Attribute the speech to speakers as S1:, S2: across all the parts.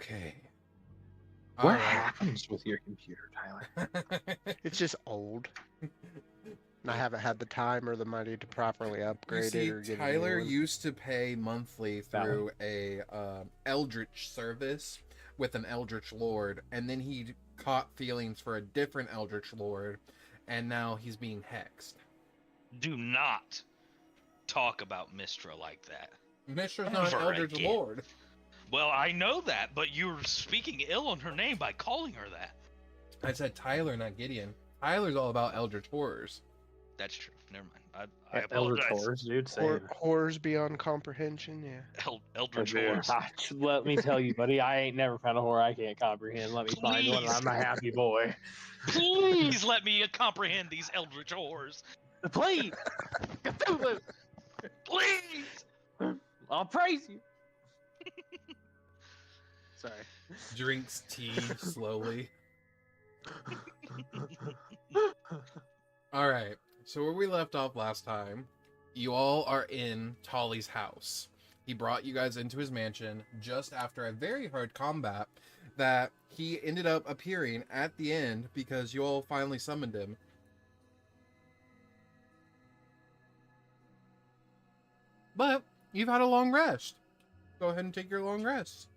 S1: Okay.
S2: What
S1: Alright.
S2: happens with your computer, Tyler?
S3: It's just old. And I haven't had the time or the money to properly
S1: You
S3: upgrade
S1: see,
S3: it or get a new
S1: Tyler
S3: one.
S1: used to pay monthly through a Eldritch service with an Eldritch Lord, and then he caught feelings for a different Eldritch Lord, and now he's being hexed.
S4: Do not talk about Mistra like that.
S1: Mistra's not an
S4: Ever
S1: Eldritch
S4: again.
S1: Lord.
S4: Well, I know that, but you're speaking ill on her name by calling her that.
S1: I said Tyler, not Gideon. Tyler's all about Eldritch Horrors.
S4: That's true. Never mind. I
S2: Eldritch
S4: apologize.
S2: Horrors, dude. Same.
S3: Horrors beyond comprehension, yeah.
S4: Eldritch
S2: Dude,
S4: Horrors.
S2: let me tell you, buddy, I ain't never found a horror I can't comprehend. Let me find one, and I'm a happy boy.
S4: Please let me comprehend these Eldritch Horrors.
S2: Please! Cthulhu!
S4: Please!
S2: I'll praise you! Sorry.
S1: Drinks tea slowly. Alright, so where we left off last time, you all are in Tolly's house. He brought you guys into his mansion just after a very hard combat that he ended up appearing at the end because you all finally summoned him. But you've had a long rest. Go ahead and take your long rest.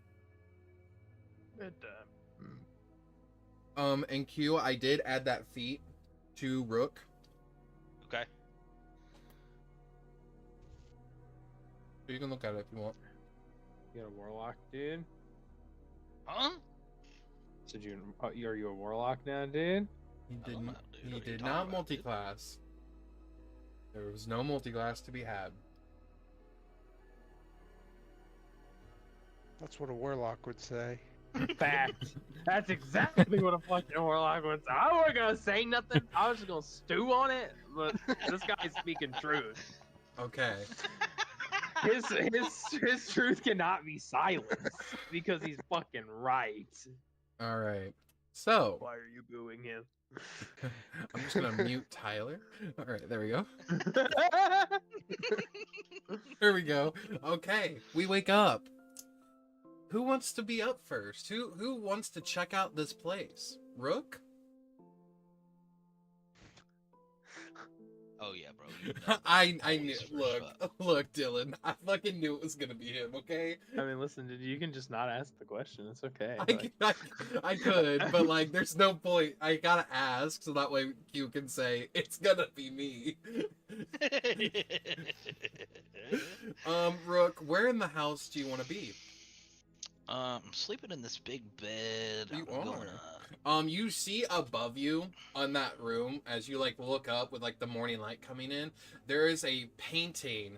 S1: And Q, I did add that feat to Rook.
S4: Okay.
S1: You can look at it if you want.
S2: You got a warlock, dude?
S4: Huh?
S2: Said are you a warlock now, dude?
S1: He
S4: I
S1: didn't.
S4: don't know, dude.
S1: He
S4: What are you
S1: did
S4: talking
S1: not
S4: about, dude?
S1: multi-class. There was no multi-class to be had.
S3: That's what a warlock would say.
S2: Fact. That's exactly what a fucking warlock would say. I wasn't gonna say nothing. I was just gonna stew on it, but this guy's speaking truth.
S1: Okay.
S2: His truth cannot be silenced because he's fucking right.
S1: All right. So
S2: Why are you booing him?
S1: I'm just gonna mute Tyler. All right, there we go. There we go. Okay, we wake up. Who wants to be up first? Who wants to check out this place? Rook?
S4: Oh yeah, bro. You know
S1: I
S4: always
S1: knew.
S4: first
S1: Look, Dylan. I fucking knew it was gonna be him. Okay.
S2: I mean, listen, dude, you can just not ask the question. It's okay.
S1: I could, but like, there's no point. I gotta ask so that way you can say it's gonna be me. Rook, where in the house do you want to be?
S4: I'm sleeping in this big bed.
S1: You
S4: I'm going
S1: are. You see above you on that room as you like look up with like the morning light coming in. There is a painting,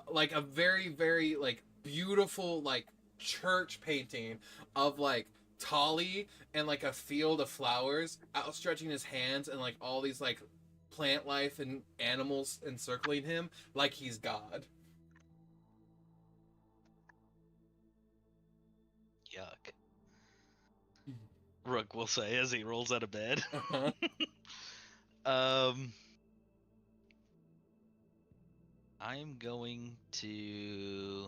S1: like a very very like beautiful like church painting of like Tolly and like a field of flowers outstretching his hands and like all these like plant life and animals encircling him like he's God.
S4: Yuck. Rook will say as he rolls out of bed.
S1: Uh-huh.
S4: I'm going to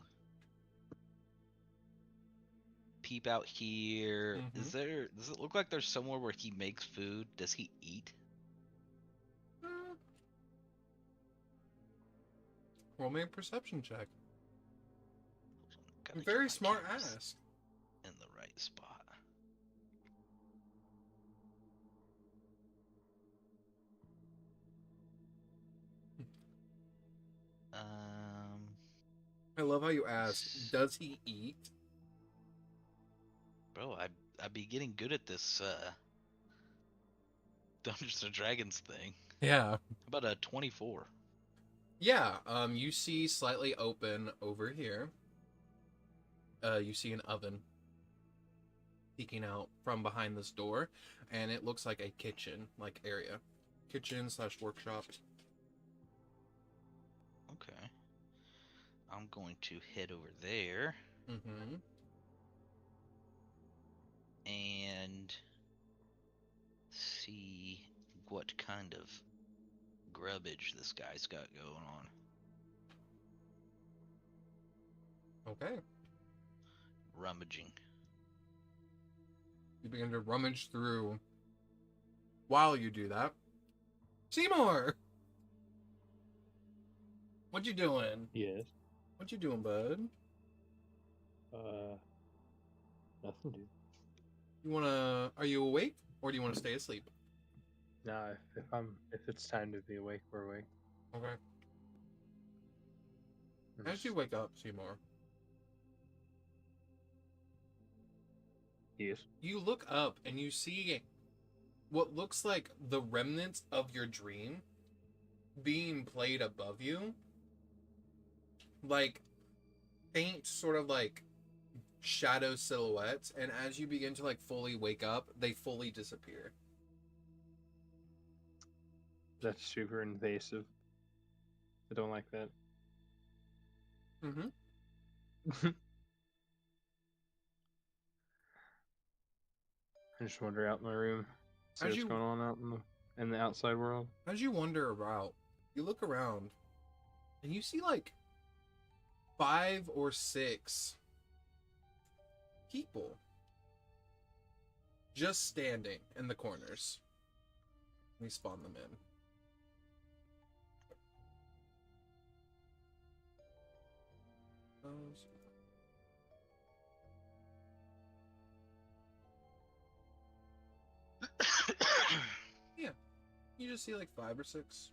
S4: peep out here.
S1: Mhm.
S4: Does it look like there's somewhere where he makes food? Does he eat?
S1: Roll me a perception check.
S4: Gotta get
S1: Very
S4: my
S1: smart
S4: cameras
S1: ass.
S4: in the right spot.
S1: I love how you asked, does he eat?
S4: Bro, I'd be getting good at this Dungeons and Dragons thing.
S1: Yeah.
S4: How about a 24?
S1: Yeah, you see slightly open over here. You see an oven peeking out from behind this door, and it looks like a kitchen, like area. Kitchen/workshop.
S4: Okay. I'm going to head over there
S1: Mm-hmm.
S4: and see what kind of grubbage this guy's got going on.
S1: Okay.
S4: Rummaging.
S1: You begin to rummage through. While you do that, Seymour, what you doing?
S5: Yes.
S1: What you doing, bud?
S5: Nothing, dude.
S1: You wanna? Are you awake, or do you want to stay asleep?
S5: Nah, if it's time to be awake, we're awake.
S1: Okay.
S5: I'm
S1: As you wake up, Seymour,
S5: Yes.
S1: you look up and you see what looks like the remnants of your dream being played above you, like faint, sort of like shadow silhouettes, and as you begin to like fully wake up, they fully disappear.
S5: That's super invasive. I don't like that.
S1: Mm-hmm.
S5: I just wander out in my room, see
S1: As
S5: what's
S1: you-
S5: going on out in the outside world.
S1: As you wander about, you look around and you see like 5 or 6 people just standing in the corners. Let me spawn them in. You just see like 5 or 6.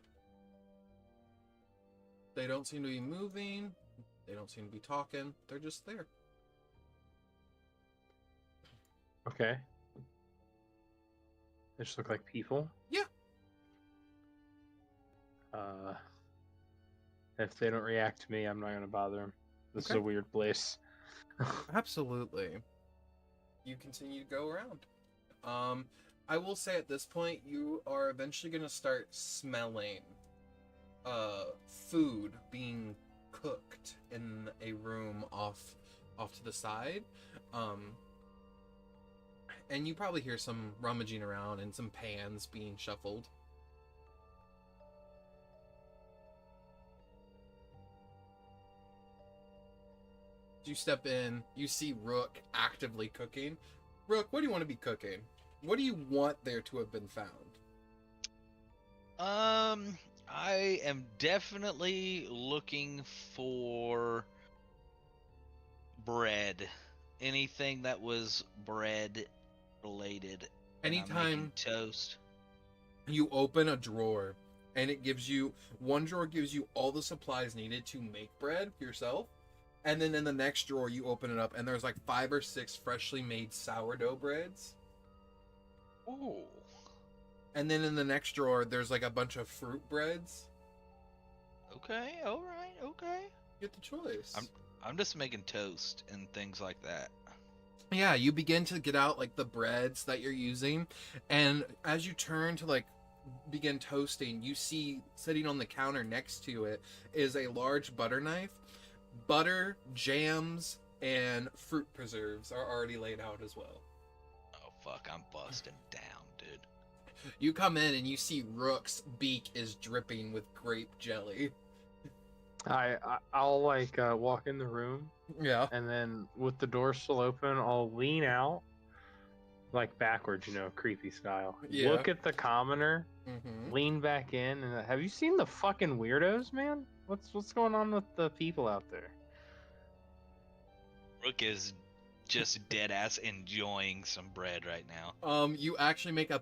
S1: They don't seem to be moving. They don't seem to be talking. They're just there.
S5: Okay. They just look like people?
S1: Yeah.
S5: If they don't react to me, I'm not gonna bother them. This is
S1: Okay.
S5: a weird place.
S1: Absolutely. You continue to go around. I will say at this point, you are eventually going to start smelling food being cooked in a room off to the side. And you probably hear some rummaging around and some pans being shuffled. You step in, you see Rook actively cooking. Rook, what do you want to be cooking? What do you want there to have been found?
S4: I am definitely looking for bread. Anything that was bread related. And I'm making
S1: Anytime
S4: toast.
S1: you open a drawer and it gives you, one drawer gives you all the supplies needed to make bread yourself. And then in the next drawer, you open it up and there's like 5 or 6 freshly made sourdough breads.
S4: Ooh.
S1: And then in the next drawer, there's like a bunch of fruit breads.
S4: Okay, alright, okay.
S1: You get the choice.
S4: I'm just making toast and things like that.
S1: Yeah, you begin to get out like the breads that you're using, and as you turn to like begin toasting, you see sitting on the counter next to it is a large butter knife. Butter, jams, and fruit preserves are already laid out as well.
S4: Oh fuck, I'm busting down, dude.
S1: You come in and you see Rook's beak is dripping with grape jelly.
S5: I'll like walk in the room,
S1: Yeah.
S5: and then with the door still open, I'll lean out, like backwards, creepy style.
S1: Yeah.
S5: Look at the commoner,
S1: Mm-hmm.
S5: lean back in, and have you seen the fucking weirdos, man? What's going on with the people out there?
S4: Rook is just dead ass enjoying some bread right now.
S1: You actually make a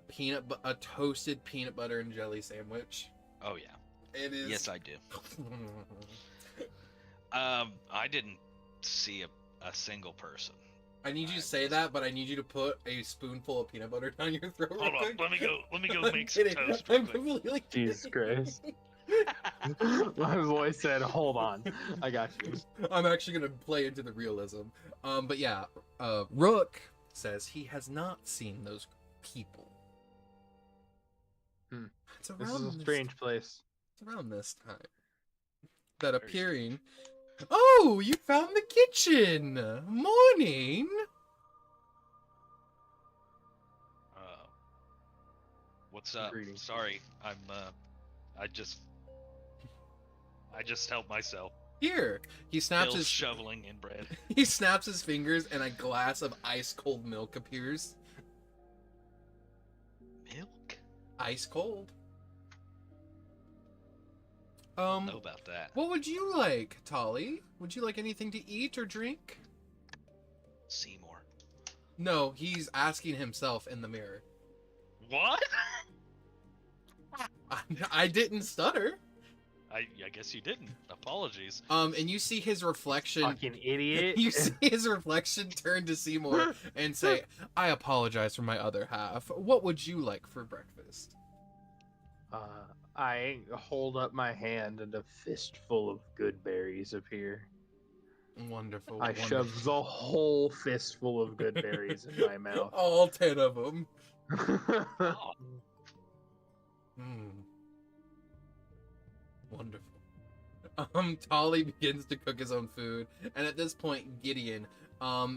S1: toasted peanut butter and jelly sandwich.
S4: Oh yeah.
S1: It is.
S4: Yes, I do. I didn't see a single person.
S1: I need you to say that, but I need you to put a spoonful of peanut butter down your throat.
S4: Hold
S1: real
S4: on,
S1: quick.
S4: let me go
S1: I'm
S4: make some
S1: kidding.
S4: toast.
S1: I'm
S4: real quick.
S1: completely
S5: Jesus
S1: kidding.
S5: Christ. My voice said, "Hold on, I got you."
S1: I'm actually gonna play into the realism. But yeah, Rook says he has not seen those people. It's
S5: This
S1: around
S5: is a strange place.
S1: It's around this time that
S4: Very
S1: appearing. Oh, you found the kitchen. Morning.
S4: What's up?
S5: Greetings.
S4: Sorry, I'm I just helped myself.
S1: Here, he snaps
S4: Still
S1: his
S4: shoveling in bread.
S1: he snaps his fingers, and a glass of ice cold milk appears. Ice cold.
S4: Know about that.
S1: What would you like, Tolly? Would you like anything to eat or drink?
S4: Seymour.
S1: No, he's asking himself in the mirror.
S4: What?
S1: I didn't stutter.
S4: I guess you didn't. Apologies.
S1: And you see his reflection.
S2: Fucking idiot.
S1: You see his reflection turn to Seymour and say, "I apologize for my other half. What would you like for breakfast?"
S2: I hold up my hand and a fistful of good berries appear.
S1: Wonderful.
S2: I
S1: wonderful.
S2: shove the whole fistful of good berries in my mouth.
S1: All 10 of them.
S4: Oh,
S1: Wonderful. Tolly begins to cook his own food, and at this point, Gideon,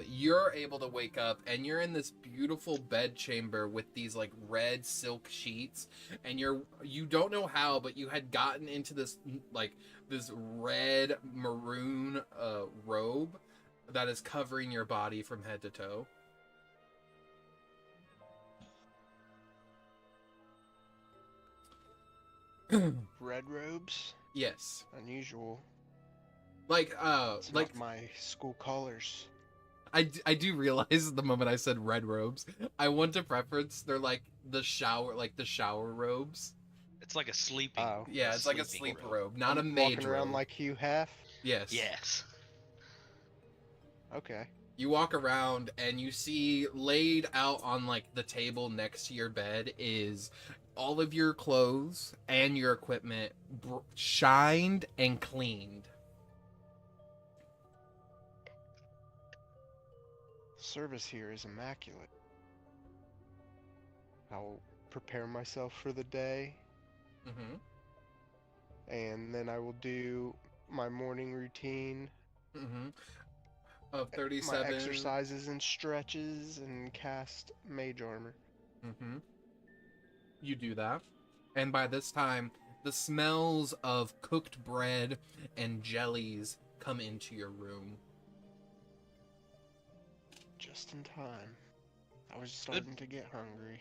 S1: you're able to wake up, and you're in this beautiful bed chamber with these like red silk sheets, and you don't know how, but you had gotten into this red maroon robe that is covering your body from head to toe.
S3: Red robes?
S1: Yes.
S3: Unusual. It's
S1: Like
S3: not my school colors.
S1: I do realize the moment I said red robes, I want to preference they're like the shower robes.
S4: it's like a sleeping.
S3: Oh.
S1: Yeah, it's like a
S4: sleeping
S1: sleep robe, not a
S3: I'm
S1: mage
S3: walking around
S1: robe.
S3: like you have?
S1: Yes.
S4: Yes.
S3: Okay.
S1: You walk around and you see laid out on like the table next to your bed is all of your clothes and your equipment shined and cleaned.
S3: Service here is immaculate. I'll prepare myself for the day,
S1: Mm-hmm.
S3: and then I will do my morning routine,
S1: Mm-hmm. Of
S3: my
S1: 37.
S3: exercises and stretches, and cast mage armor.
S1: Mm-hmm. You do that. And by this time, the smells of cooked bread and jellies come into your room.
S3: Just in time. I was starting to get hungry.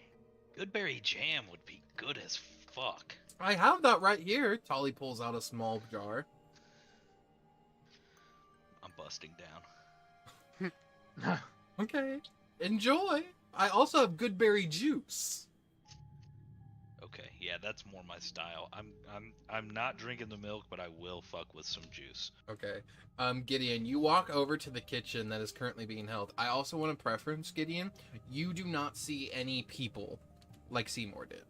S4: Goodberry jam would be good as fuck.
S1: I have that right here. Tolly pulls out a small jar.
S4: I'm busting down.
S1: Okay. Enjoy. I also have goodberry juice.
S4: Okay, yeah, that's more my style. I'm not drinking the milk, but I will fuck with some juice.
S1: Okay. Gideon, you walk over to the kitchen that is currently being held. I also want to preference, Gideon, you do not see any people like Seymour did.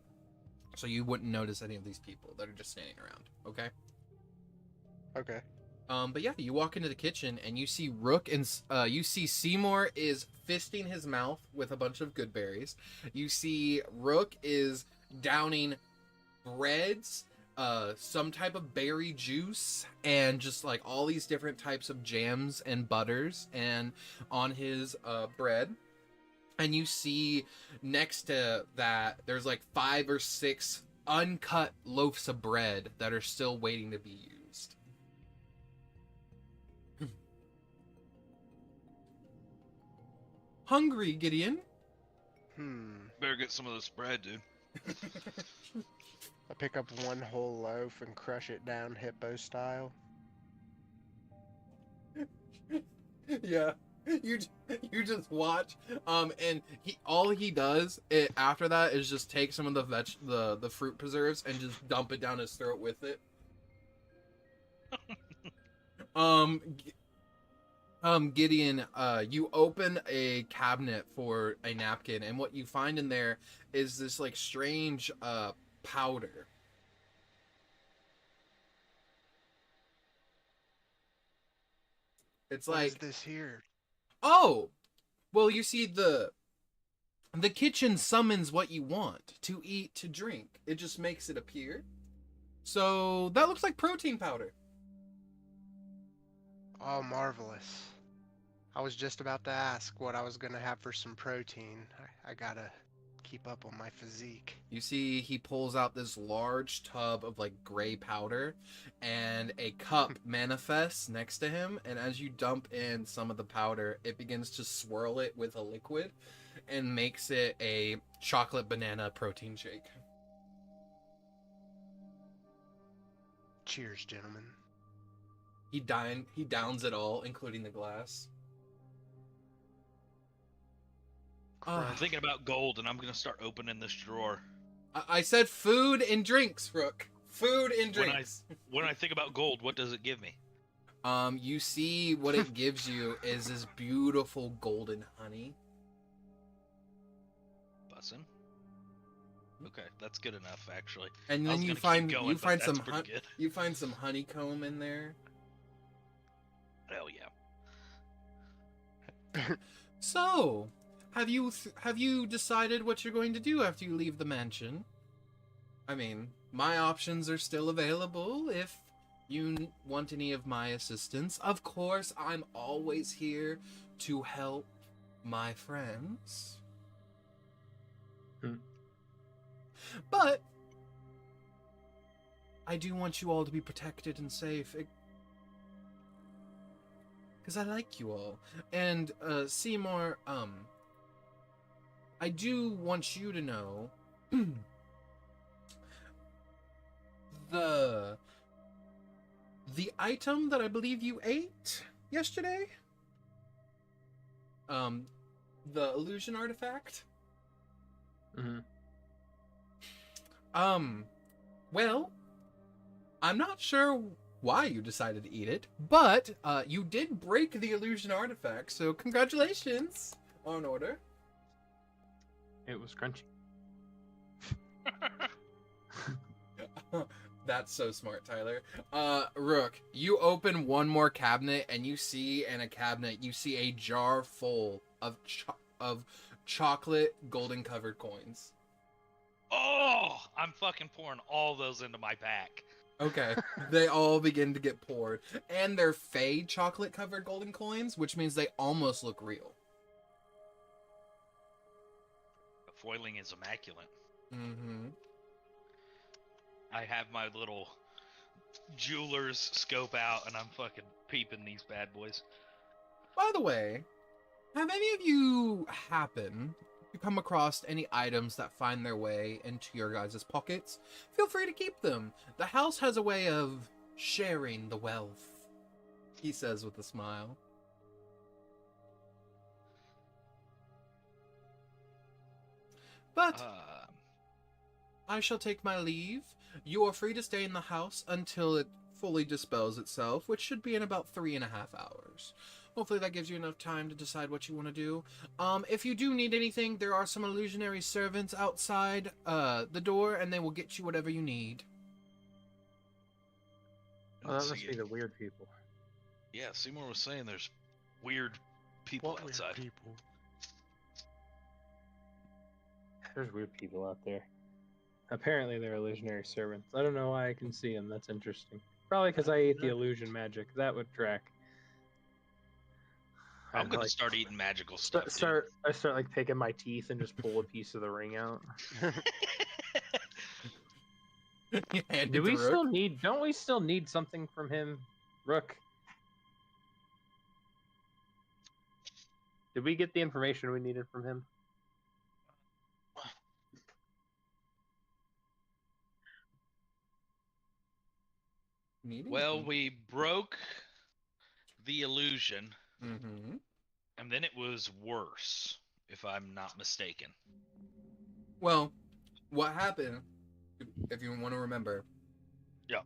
S1: So you wouldn't notice any of these people that are just standing around, okay?
S3: Okay.
S1: But yeah, you walk into the kitchen and you see Rook and you see Seymour is fisting his mouth with a bunch of good berries. You see Rook is downing breads, some type of berry juice, and just like all these different types of jams and butters and on his bread. And you see next to that there's like 5 or 6 uncut loaves of bread that are still waiting to be used. Hungry, Gideon?
S4: Better get some of this bread, dude.
S3: I pick up one whole loaf and crush it down hippo style.
S1: Yeah, you just watch, and all he does after that is just take some of the fruit preserves and just dump it down his throat with it. Gideon, you open a cabinet for a napkin, and what you find in there is this like strange powder. It's
S3: What
S1: like,
S3: is this here?
S1: oh, well, you see the kitchen summons what you want to eat, to drink. It just makes it appear. So that looks like protein powder.
S3: Oh, marvelous. I was just about to ask what I was gonna have for some protein. I gotta keep up on my physique.
S1: You see he pulls out this large tub of like gray powder, and a cup manifests next to him, and as you dump in some of the powder, it begins to swirl it with a liquid and makes it a chocolate banana protein shake.
S3: Cheers, gentlemen.
S1: He downs it all, including the glass.
S4: I'm
S3: Crunch.
S4: thinking about gold, and I'm gonna start opening this drawer.
S1: I said food and drinks, Rook. Food and
S4: When
S1: drinks.
S4: When I think about gold, what does it give me?
S1: You see what it gives you is this beautiful golden honey.
S4: Bussin'. Okay, that's good enough, actually.
S1: And
S4: I was
S1: then you
S4: gonna
S1: find
S4: keep going,
S1: you
S4: but
S1: find
S4: that's
S1: some
S4: pretty good.
S1: you find some honeycomb in there.
S4: Hell yeah.
S1: So, have you decided what you're going to do after you leave the mansion? I mean, my options are still available if you want any of my assistance. Of course, I'm always here to help my friends. But I do want you all to be protected and safe. Because I like you all. And, Seymour, I do want you to know the item that I believe you ate yesterday, the illusion artifact.
S5: Mm-hmm.
S1: Well, I'm not sure why you decided to eat it, but you did break the illusion artifact, so congratulations on order.
S5: It was crunchy.
S1: That's so smart, Tyler. Rook, you open one more cabinet and you see in a cabinet you see a jar full of chocolate golden covered coins.
S4: Oh, I'm fucking pouring all those into my pack.
S1: Okay, they all begin to get poured, and they're fade chocolate covered golden coins, which means they almost look real.
S4: The foiling is immaculate.
S1: Mm-hmm.
S4: I have my little jeweler's scope out, and I'm fucking peeping these bad boys.
S1: By the way, have any of you happen to come across any items that find their way into your guys' pockets? Feel free to keep them. The house has a way of sharing the wealth, he says with a smile. But I shall take my leave. You are free to stay in the house until it fully dispels itself, which should be in about 3.5 hours. Hopefully that gives you enough time to decide what you want to do. If you do need anything, there are some illusionary servants outside the door, and they will get you whatever you need.
S5: Oh, that must be the weird people.
S4: Yeah, Seymour was saying there's weird people
S3: What
S4: outside.
S3: weird people?
S5: There's weird people out there. Apparently they're illusionary servants. I don't know why I can see them. That's interesting. Probably because I ate the illusion magic. That would track.
S4: I'm gonna
S5: like,
S4: start eating magical stuff.
S5: I start like picking my teeth and just pull a piece of the ring out.
S1: Hand
S5: Do
S1: it to
S5: we
S1: Rook.
S5: still need? Don't we still need something from him, Rook? Did we get the information we needed from him?
S4: Well, we broke the illusion,
S1: Mm-hmm.
S4: and then it was worse, if I'm not mistaken.
S1: Well, what happened, if you want to remember...
S4: Yeah.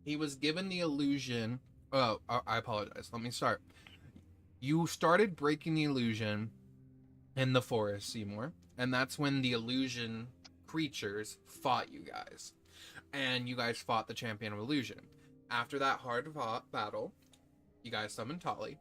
S1: He was given the illusion... Oh, I apologize. Let me start. You started breaking the illusion in the forest, Seymour, and that's when the illusion creatures fought you guys. And you guys fought the champion of illusion. After that hard-fought battle, you guys summoned Tali.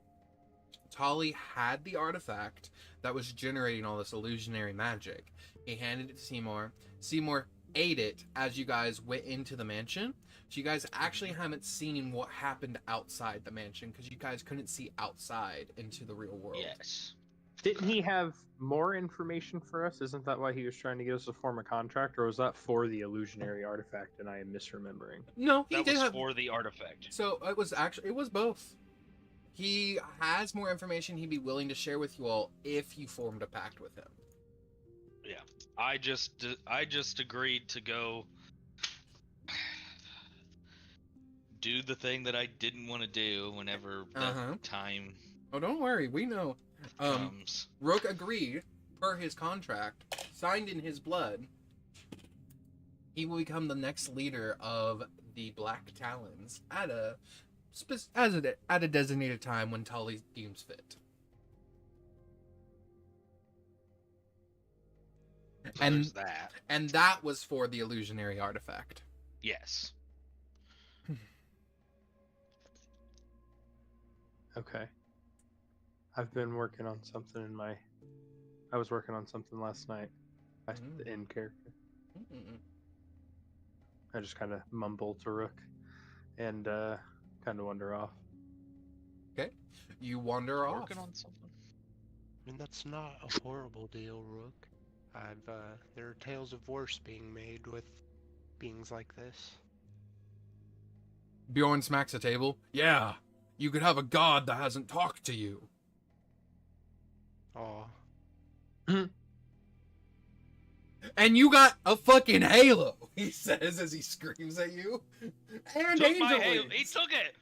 S1: Tali had the artifact that was generating all this illusionary magic. He handed it to Seymour. Seymour ate it as you guys went into the mansion. So you guys actually haven't seen what happened outside the mansion because you guys couldn't see outside into the real world.
S4: Yes.
S5: Didn't he have more information for us? Isn't that why he was trying to get us to form a contract, or was that for the illusionary artifact and I am misremembering?
S1: No, he
S4: That
S1: did
S4: was
S1: have...
S4: for the artifact.
S1: So it was both. He has more information he'd be willing to share with you all if you formed a pact with him.
S4: Yeah. I just agreed to go do the thing that I didn't want to do whenever that time
S1: Oh, don't worry, we know.
S4: comes.
S1: Rook agreed, per his contract, signed in his blood. He will become the next leader of the Black Talons at a designated time when Tully deems fit.
S4: So there's that.
S1: And that was for the illusionary artifact.
S4: Yes.
S5: Okay. I've been working on something I was working on something last night. In character.
S1: Mm-mm.
S5: I just kind of mumble to Rook and kind of wander off.
S1: Okay. You wander off.
S4: Working on something.
S3: I mean, that's not a horrible deal, Rook. There are tales of worse being made with beings like this.
S1: Bjorn smacks the table. Yeah, you could have a god that hasn't talked to you.
S3: Aw.
S1: And you got a fucking halo, he says as he screams at you. And
S4: Took my
S1: angel
S4: halo.
S1: wings.
S4: He took it.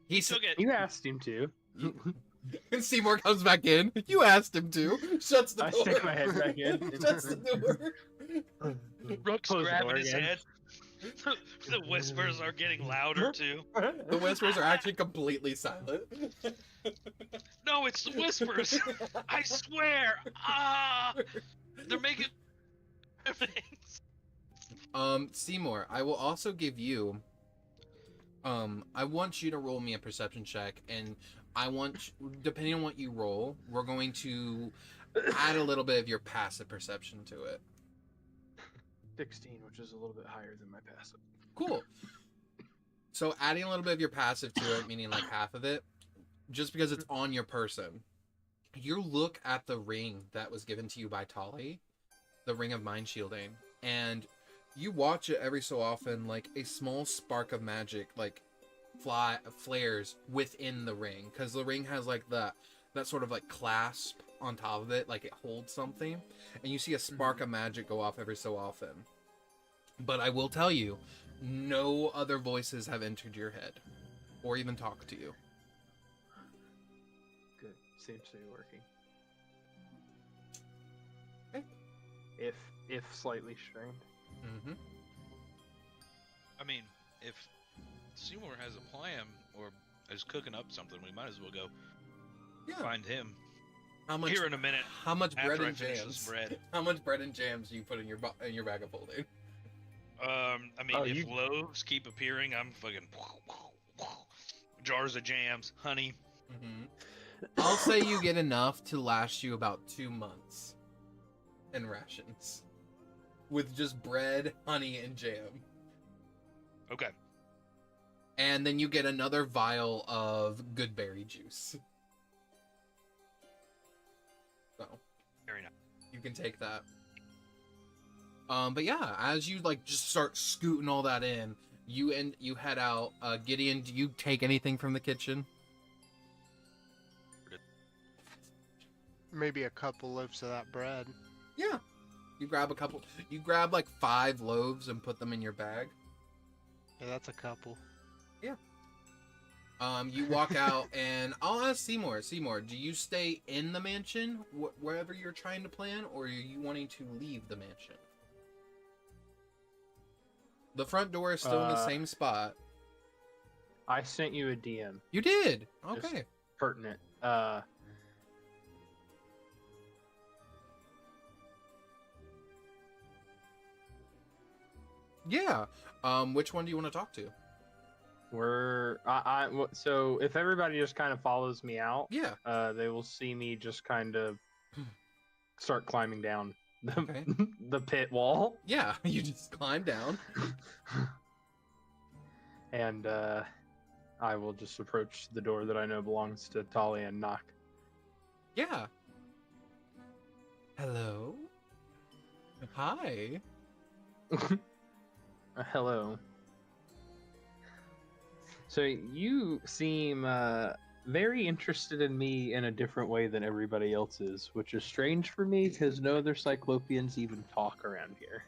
S1: He
S4: Took it.
S5: You asked him to.
S1: And Seymour comes back in. You asked him to. Shuts the
S5: I
S1: door.
S5: stick my head back in.
S1: Shuts the door.
S4: Rook's
S5: Close the
S4: grabbing
S5: door
S4: his
S5: again.
S4: head. The whispers are getting louder too.
S1: The whispers are actually completely silent.
S4: No, it's the whispers. I swear. They're making things.
S1: Seymour, I will also give you. I want you to roll me a perception check, and depending on what you roll, we're going to add a little bit of your passive perception to it.
S5: 16, which is a little bit higher than my passive.
S1: Cool. So adding a little bit of your passive to it, meaning like half of it, just because it's on your person. You look at the ring that was given to you by Tali, the ring of mind shielding, and you watch it every so often, like a small spark of magic, like flares within the ring, because the ring has like that sort of like clasp on top of it, like it holds something, and you see a spark of magic go off every so often. But I will tell you, no other voices have entered your head, or even talked to you.
S5: Good. Seems to be working.
S1: Okay.
S5: If slightly strained.
S1: Mm-hmm.
S4: I mean, if Seymour has a plan or is cooking up something, we might as well go find him.
S1: How much?
S4: Here in a minute.
S1: How much bread
S4: After I
S1: and
S4: finish
S1: jams?
S4: this bread.
S1: How much bread and jams do you put in your bag of holding?
S4: I mean,
S5: Oh,
S4: if loaves keep appearing, I'm fucking jars of jams, honey.
S1: Mm-hmm. I'll say you get enough to last you about 2 months in rations, with just bread, honey, and jam.
S4: Okay.
S1: And then you get another vial of good berry juice. So,
S4: Very nice.
S1: you can take that. But yeah, as you like just start scooting all that in, you head out. Gideon, do you take anything from the kitchen?
S3: Maybe a couple loaves of that bread.
S1: Yeah. You grab like 5 loaves and put them in your bag.
S3: Yeah, that's a couple.
S1: You walk out, and I'll ask Seymour. Seymour, do you stay in the mansion wherever you're trying to plan, or are you wanting to leave the mansion? The front door is still in the same spot.
S5: I sent you a DM.
S1: You did.
S5: Just-
S1: Okay.
S5: Pertinent.
S1: Yeah. Which one do you want to talk to?
S5: So if everybody just kind of follows me out,
S1: Yeah.
S5: they will see me just kind of start climbing down the,
S1: Okay.
S5: the pit wall.
S1: Yeah. You just climb down.
S5: And I will just approach the door that I know belongs to Tali and knock.
S1: Yeah. Hello. Hi.
S5: Hello. So you seem very interested in me in a different way than everybody else is, which is strange for me because no other Cyclopians even talk around here.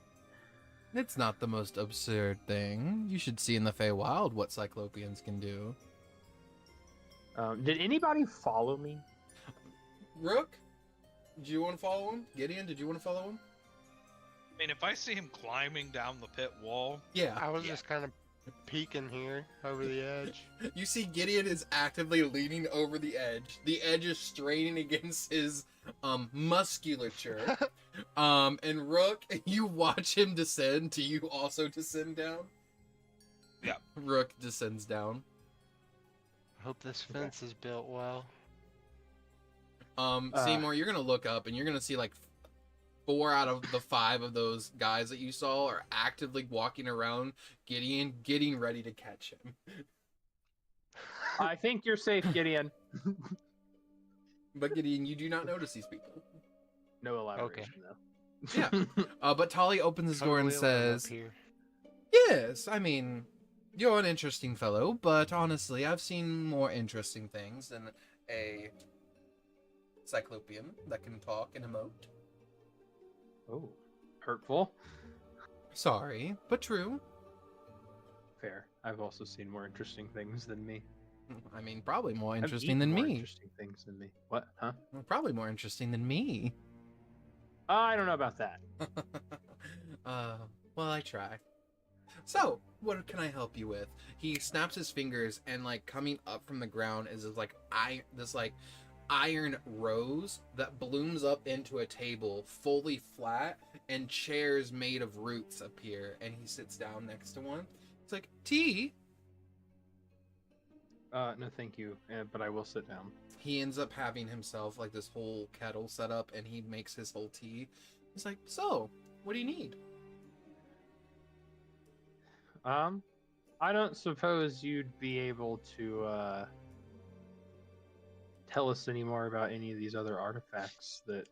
S1: It's not the most absurd thing. You should see in the Feywild what Cyclopians can do.
S5: Did anybody follow me?
S1: Rook, do you want to follow him? Gideon, did you want to follow him?
S4: I mean, if I see him climbing down the pit wall,
S1: Yeah.
S3: I was just kind of peeking here over the edge.
S1: You see Gideon is actively leaning over the edge. The edge is straining against his musculature. And Rook, you watch him descend. Do you also descend down?
S4: Yeah.
S1: Rook descends down.
S3: I hope this fence is built well.
S1: Seymour, you're gonna look up and you're gonna see like 4 out of the 5 of those guys that you saw are actively walking around Gideon, getting ready to catch him.
S5: I think you're safe, Gideon.
S1: But Gideon, you do not notice these people.
S5: No elaboration, though.
S1: Yeah. But Tali opens his door and
S3: Totally alone up
S1: says,
S3: here.
S1: "Yes, I mean, you're an interesting fellow, but honestly, I've seen more interesting things than a Cyclopian that can talk and emote.
S5: Oh, hurtful.
S1: Sorry, but true.
S5: Fair. I've also seen more interesting things than me.
S1: I mean, probably more
S5: I've
S1: interesting
S5: eaten
S1: than
S5: more
S1: me.
S5: Interesting things than me. What? Huh?
S1: Probably more interesting than me.
S5: I don't know about that.
S1: Well, I try. So, what can I help you with?" He snaps his fingers, and like coming up from the ground is this iron rose that blooms up into a table fully flat, and chairs made of roots appear, and he sits down next to one. It's like, "Tea?"
S5: No, thank you. But I will sit down.
S1: He ends up having himself like this whole kettle set up, and he makes his whole tea. He's like, "So, what do you need?"
S5: I don't suppose you'd be able to tell us any more about any of these other artifacts that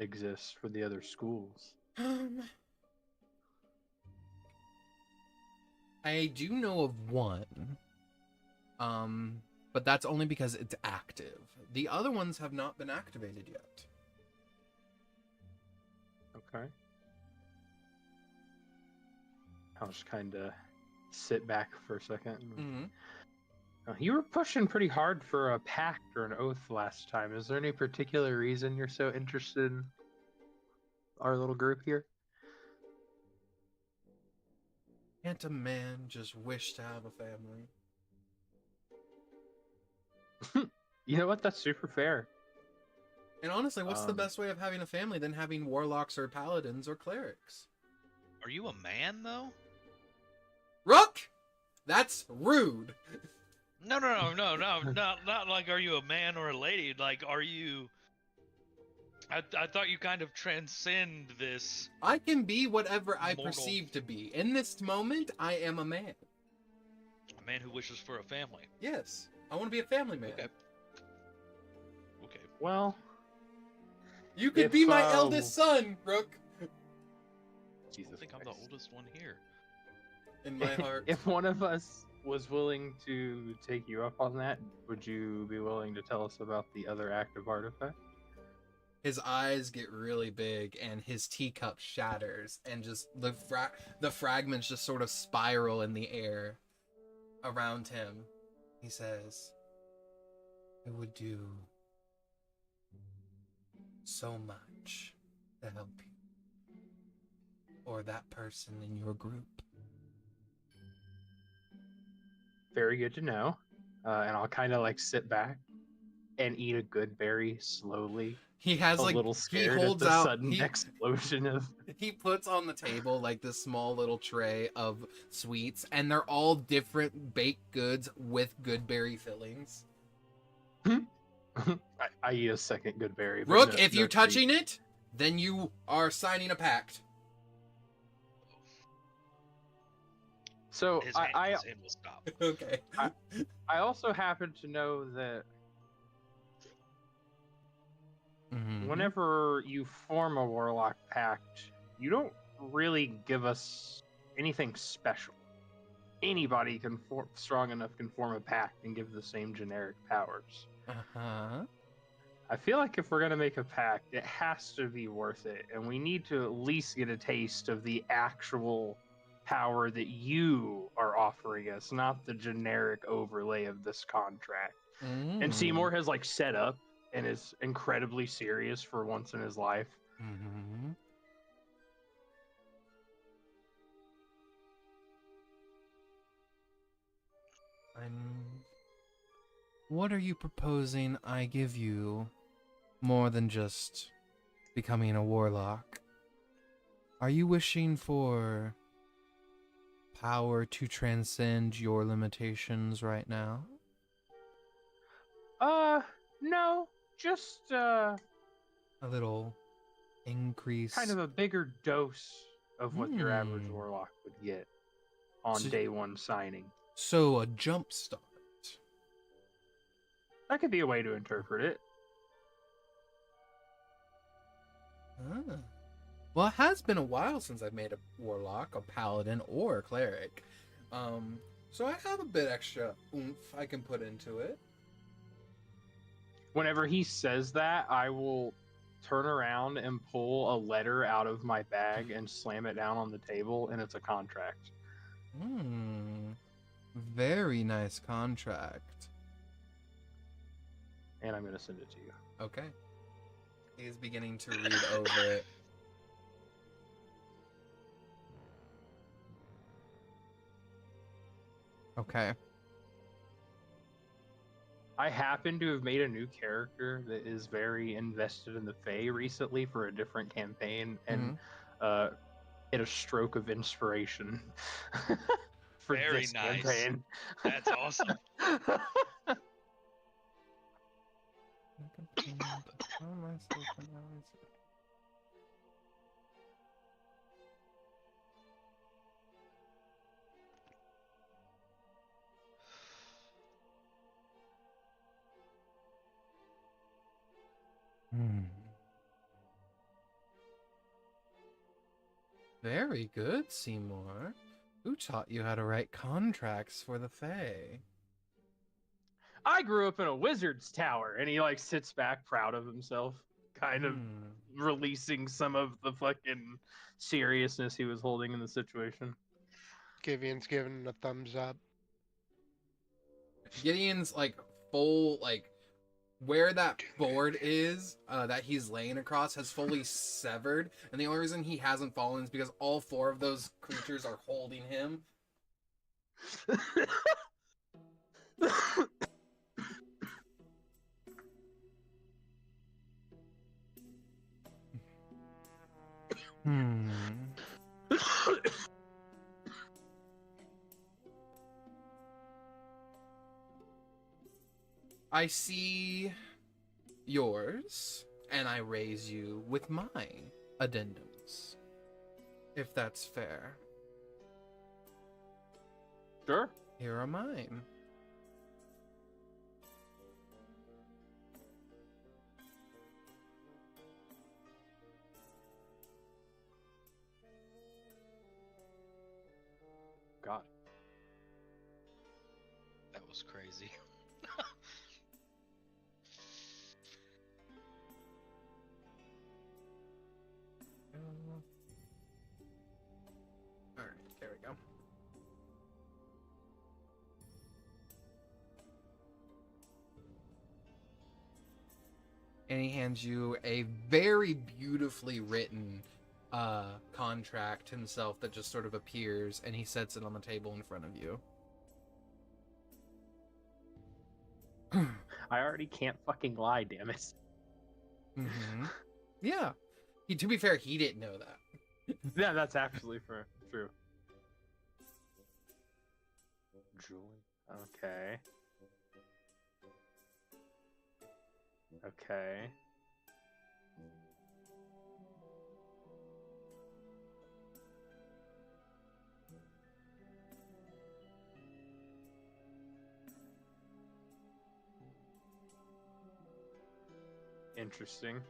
S5: exist for the other schools.
S1: I do know of one. But that's only because it's active. The other ones have not been activated yet.
S5: Okay. I'll just kind of sit back for a second.
S1: Mm-hmm.
S5: You were pushing pretty hard for a pact or an oath last time. Is there any particular reason you're so interested in our little group here?
S1: Can't a man just wish to have a family?
S5: You know what? That's super fair.
S1: And honestly, what's the best way of having a family than having warlocks or paladins or clerics?
S4: are you a man though?
S1: Rook! That's rude.
S4: No, not like are you a man or a lady? Like, are you? I thought you kind of transcend this.
S1: I can be whatever I
S4: Mortal.
S1: perceive to be. In this moment, I am a man.
S4: A man who wishes for a family.
S1: Yes, I want to be a family man.
S4: Okay. Okay.
S5: Well,
S1: You could
S5: If,
S1: be my eldest son, Rook.
S4: I
S5: Jesus
S4: think I'm the
S5: Christ.
S4: oldest one here.
S1: In my heart.
S5: If one of us was willing to take you up on that, would you be willing to tell us about the other active artifact?
S1: His eyes get really big, and his teacup shatters, and just the fragments just sort of spiral in the air around him. He says, "I would do so much to help you, or that person in your group."
S5: Very good to know. And I'll kind of like sit back and eat a good berry slowly.
S1: He has
S5: A
S1: like
S5: little
S1: he
S5: scared
S1: holds
S5: at the
S1: out.
S5: sudden explosion of.
S1: He puts on the table like this small little tray of sweets, and they're all different baked goods with good berry fillings.
S5: I eat a second good berry. but
S1: Rook,
S5: no-
S1: if
S5: no
S1: you're
S5: treat.
S1: touching it, then you are signing a pact.
S5: So
S4: His hand,
S5: I
S4: his hand will stop.
S1: Okay.
S5: I also happen to know that
S1: Mhm.
S5: whenever you form a warlock pact, you don't really give us anything special. Anybody can strong enough can form a pact and give the same generic powers.
S1: Uh-huh.
S5: I feel like if we're gonna make a pact, it has to be worth it, and we need to at least get a taste of the actual power that you are offering us, not the generic overlay of this contract. And Seymour has like set up and is incredibly serious for once in his life.
S1: Mm-hmm. What are you proposing I give you more than just becoming a warlock? Are you wishing for power to transcend your limitations right now?
S5: No, just
S1: A little increase.
S5: kind of a bigger dose of what your average warlock would get on day one signing.
S1: So a jump start.
S5: That could be a way to interpret it.
S1: Ah. Well, it has been a while since I've made a warlock, a paladin, or a cleric. So I have a bit extra oomph I can put into it.
S5: Whenever he says that, I will turn around and pull a letter out of my bag and slam it down on the table, and it's a contract.
S1: Very nice contract.
S5: And I'm going to send it to you.
S1: Okay. He's beginning to read over it. Okay.
S5: I happen to have made a new character that is very invested in the Fae recently for a different campaign, and hit a stroke of inspiration for
S4: Very
S5: this
S4: nice.
S5: campaign.
S4: That's awesome.
S1: Very good, Seymour. Who taught you how to write contracts for the Fae?
S5: I grew up in a wizard's tower, and he like sits back proud of himself, kind of releasing some of the fucking seriousness he was holding in the situation.
S3: Gideon's giving a thumbs up.
S1: Gideon's like full, like where that board is that he's laying across has fully severed, and the only reason he hasn't fallen is because all four of those creatures are holding him. I see yours, and I raise you with my addendums, if that's fair.
S5: Sure.
S1: Here are mine.
S5: God.
S4: That was crazy.
S1: Alright, there we go. And he hands you a very beautifully written contract himself that just sort of appears, and he sets it on the table in front of you.
S5: I already can't fucking lie, damn it.
S1: Yeah. To be fair, he didn't know that.
S5: Yeah, that's absolutely true. Okay. Okay. Interesting.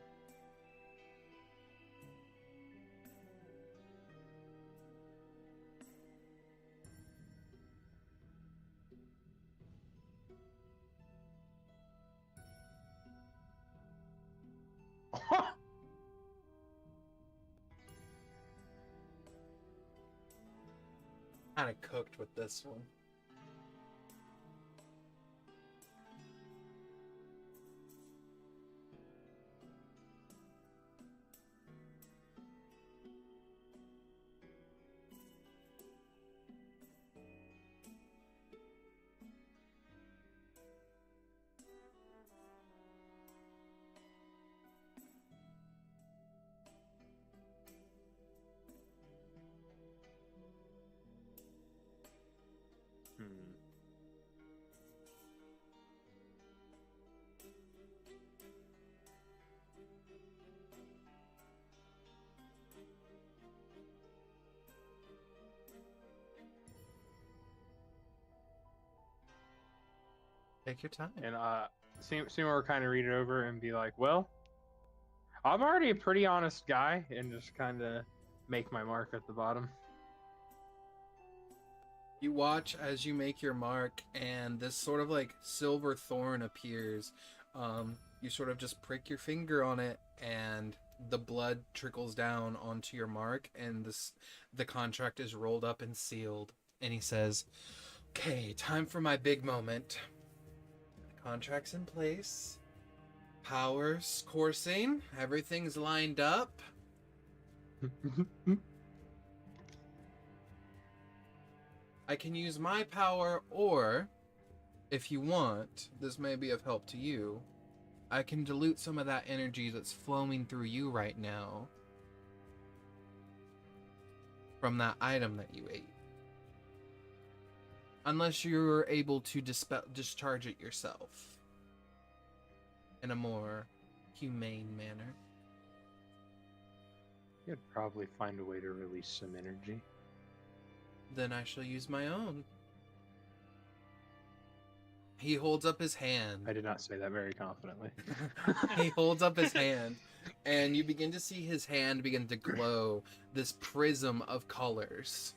S1: Kind of cooked with this one.
S5: Hmm.
S1: Take your time.
S5: And Seymour kind of read it over and be like, "Well, I'm already a pretty honest guy," and just kind of make my mark at the bottom.
S1: You watch as you make your mark, and this sort of like silver thorn appears. You sort of just prick your finger on it, and the blood trickles down onto your mark, and the contract is rolled up and sealed. And he says, "Okay, time for my big moment. The contract's in place. Powers coursing. Everything's lined up. I can use my power, or, if you want, this may be of help to you, I can dilute some of that energy that's flowing through you right now from that item that you ate. Unless you're able to discharge it yourself in a more humane manner."
S5: You'd probably find a way to release some energy.
S1: "Then I shall use my own." He holds up his hand.
S5: I did not say that very confidently.
S1: He holds up his hand, and you begin to see his hand begin to glow, this prism of colors.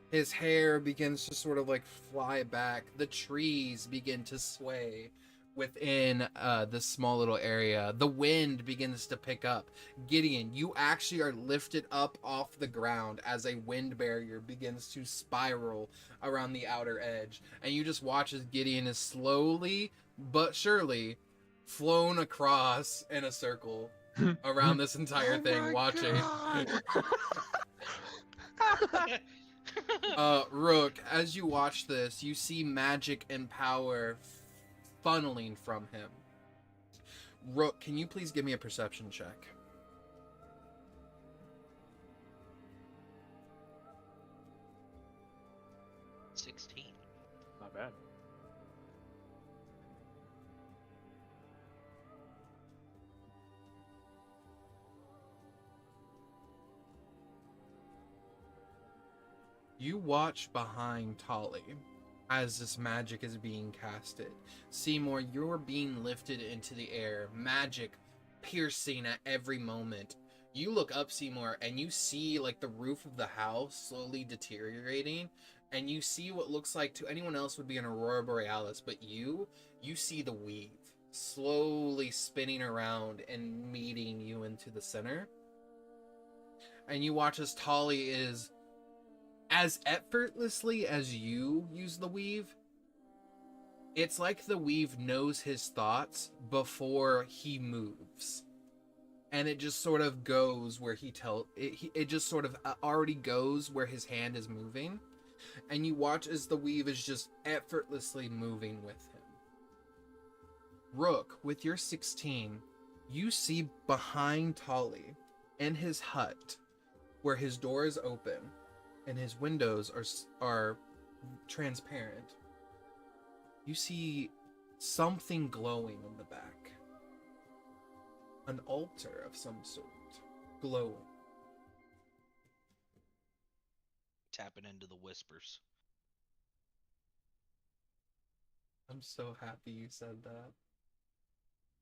S1: His hair begins to sort of like fly back. The trees begin to sway within this small little area. The wind begins to pick up. Gideon, you actually are lifted up off the ground as a wind barrier begins to spiral around the outer edge. And you just watch as Gideon is slowly but surely flown across in a circle around this entire thing, watching. Rook, as you watch this, you see magic and power funneling from him. Rook, can you please give me a perception check?
S5: Not bad.
S1: You watch behind Tolly as this magic is being casted. Seymour, you're being lifted into the air, magic piercing at every moment. You look up, Seymour, and you see like the roof of the house slowly deteriorating, and you see what looks like to anyone else would be an aurora borealis, but you see the weave slowly spinning around and meeting you into the center. And you watch as Tolly is, as effortlessly as you use the weave, it's like the weave knows his thoughts before he moves. And it just sort of goes where it just sort of already goes where his hand is moving. And you watch as the weave is just effortlessly moving with him. Rook, with your 16, you see behind Tolly in his hut, where his door is open and his windows are transparent, you see something glowing in the back. An altar of some sort, glowing.
S4: Tapping into the whispers.
S1: I'm so happy you said that.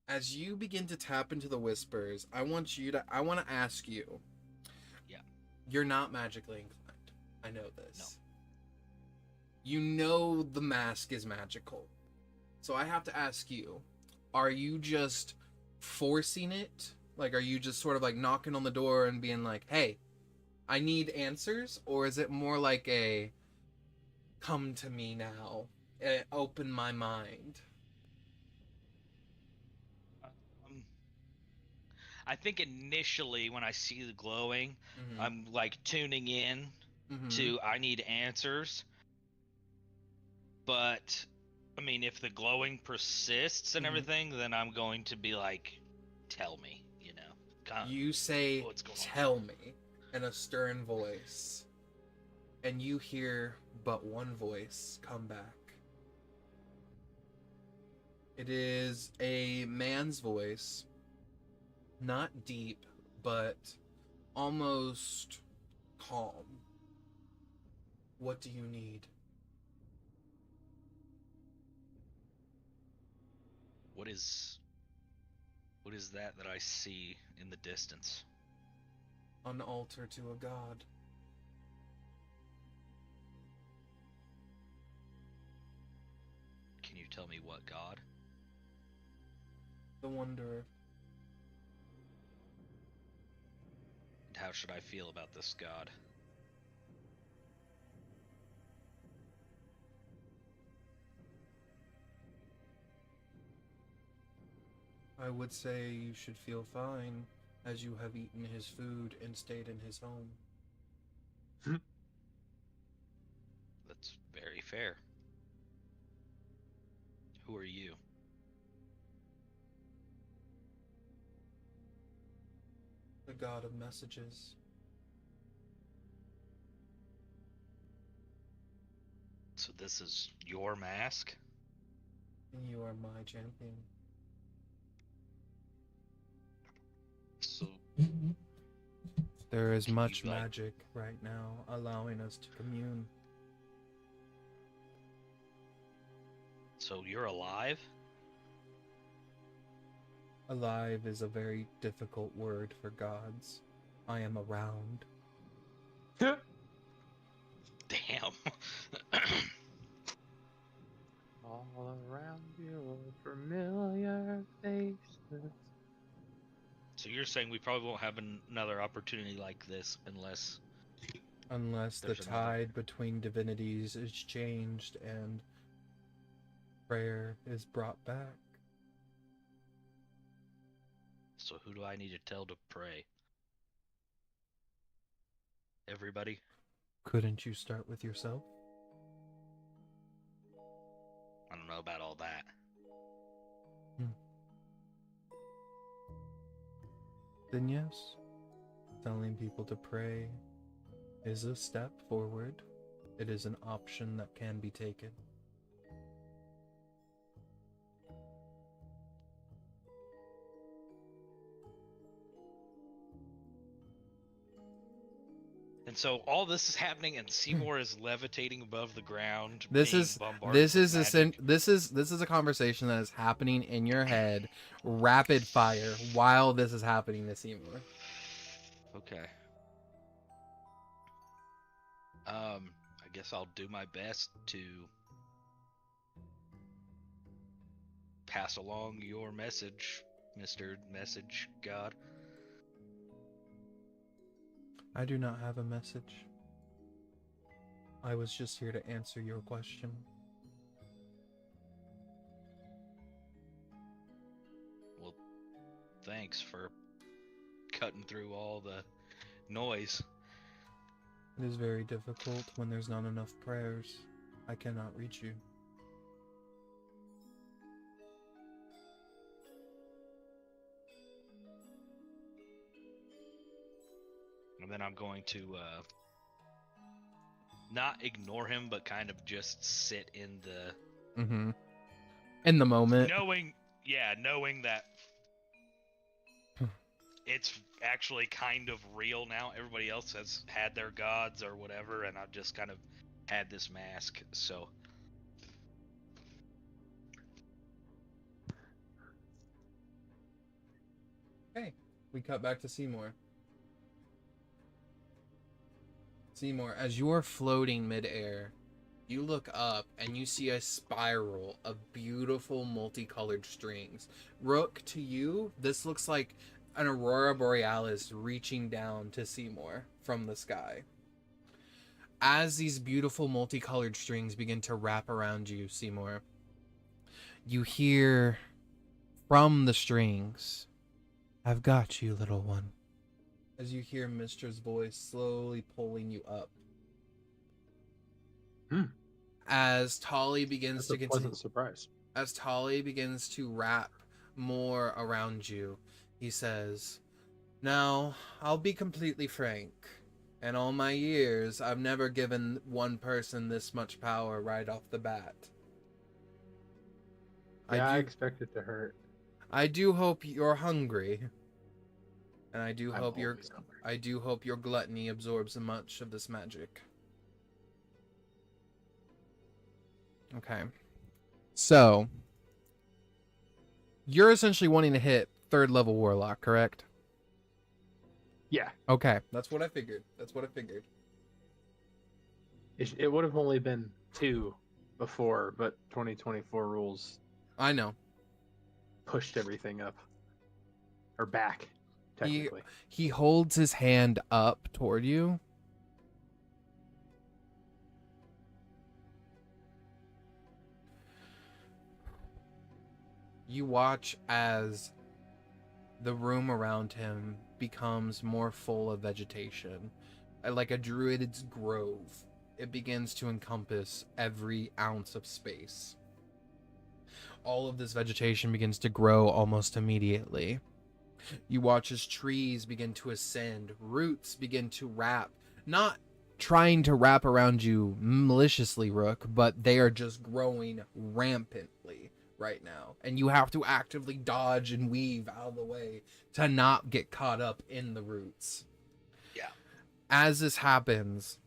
S1: As you begin to tap into the whispers, I want to ask you.
S4: Yeah.
S1: You're not magically inclined. I know this.
S4: No.
S1: You know the mask is magical. So I have to ask you, are you just forcing it? Like, are you just sort of like knocking on the door and being like, hey, I need answers? Or is it more like come to me now. Open my mind.
S4: I think initially when I see the glowing,
S1: Mm-hmm.
S4: I'm like tuning in to I need answers. But I mean, if the glowing persists and everything, then I'm going to be like, tell me, you know.
S1: You say,
S4: what's going on?
S1: tell me, in a stern voice. And you hear but one voice come back. It is a man's voice. Not deep, but almost calm. What do you need?
S4: What is that I see in the distance?
S1: An altar to a god.
S4: Can you tell me what god?
S1: The Wanderer.
S4: And how should I feel about this god?
S1: I would say you should feel fine, as you have eaten his food and stayed in his home.
S4: That's very fair. Who are you?
S1: The god of messages.
S4: So this is your mask?
S1: And you are my champion.
S4: So
S1: There is
S4: Can
S1: much
S4: you, like-
S1: magic right now, allowing us to commune.
S4: so you're alive?
S1: Alive is a very difficult word for gods. I am around.
S4: Damn.
S2: All around you are familiar faces.
S4: So you're saying we probably won't have another opportunity like this unless
S1: Unless the
S4: There's another.
S1: tide between divinities is changed and prayer is brought back.
S4: So who do I need to tell to pray? Everybody?
S1: Couldn't you start with yourself?
S4: I don't know about all that.
S1: Then yes, telling people to pray is a step forward. It is an option that can be taken.
S4: And so all this is happening, and Seymour is levitating above the ground.
S1: This
S4: being
S1: is
S4: bombarded
S1: this
S4: with
S1: is a
S4: magic.
S1: this is a conversation that is happening in your head, rapid fire, while this is happening to Seymour.
S4: Okay. I guess I'll do my best to pass along your message, Mr. Message God.
S1: I do not have a message. I was just here to answer your question.
S4: Well, thanks for cutting through all the noise.
S1: It is very difficult when there's not enough prayers. I cannot reach you.
S4: And then I'm going to not ignore him, but kind of just sit in the
S1: Mm-hmm. In the moment.
S4: knowing that it's actually kind of real now. Everybody else has had their gods or whatever, and I've just kind of had this mask. So
S1: Okay, we cut back to Seymour. Seymour, as you're floating midair, you look up and you see a spiral of beautiful multicolored strings. Rook, to you, this looks like an aurora borealis reaching down to Seymour from the sky. as these beautiful multicolored strings begin to wrap around you, Seymour, you hear from the strings, "I've got you, little one." As you hear Mistra's voice slowly pulling you up. As Tali begins
S5: That's a pleasant surprise.
S1: As Tali begins to wrap more around you, he says, "Now, I'll be completely frank. In all my years, I've never given one person this much power right off the bat.
S5: Yeah, I expect it to hurt.
S1: I do hope you're hungry. And I do
S5: I'm
S1: hope
S5: always hungry.
S1: I do hope your gluttony absorbs much of this magic." Okay. So, you're essentially wanting to hit 3rd level Warlock, correct?
S5: Yeah,
S1: Okay. That's what I figured.
S5: it would have only been 2 before, but 2024 rules
S1: I know.
S5: pushed everything up. Or back, technically.
S1: He holds his hand up toward you. You watch as the room around him becomes more full of vegetation. Like a druid's grove. It begins to encompass every ounce of space. All of this vegetation begins to grow almost immediately. You watch as trees begin to ascend, roots begin to wrap, not trying to wrap around you maliciously, Rook, but they are just growing rampantly right now. And you have to actively dodge and weave out of the way to not get caught up in the roots.
S4: Yeah.
S1: As this happens,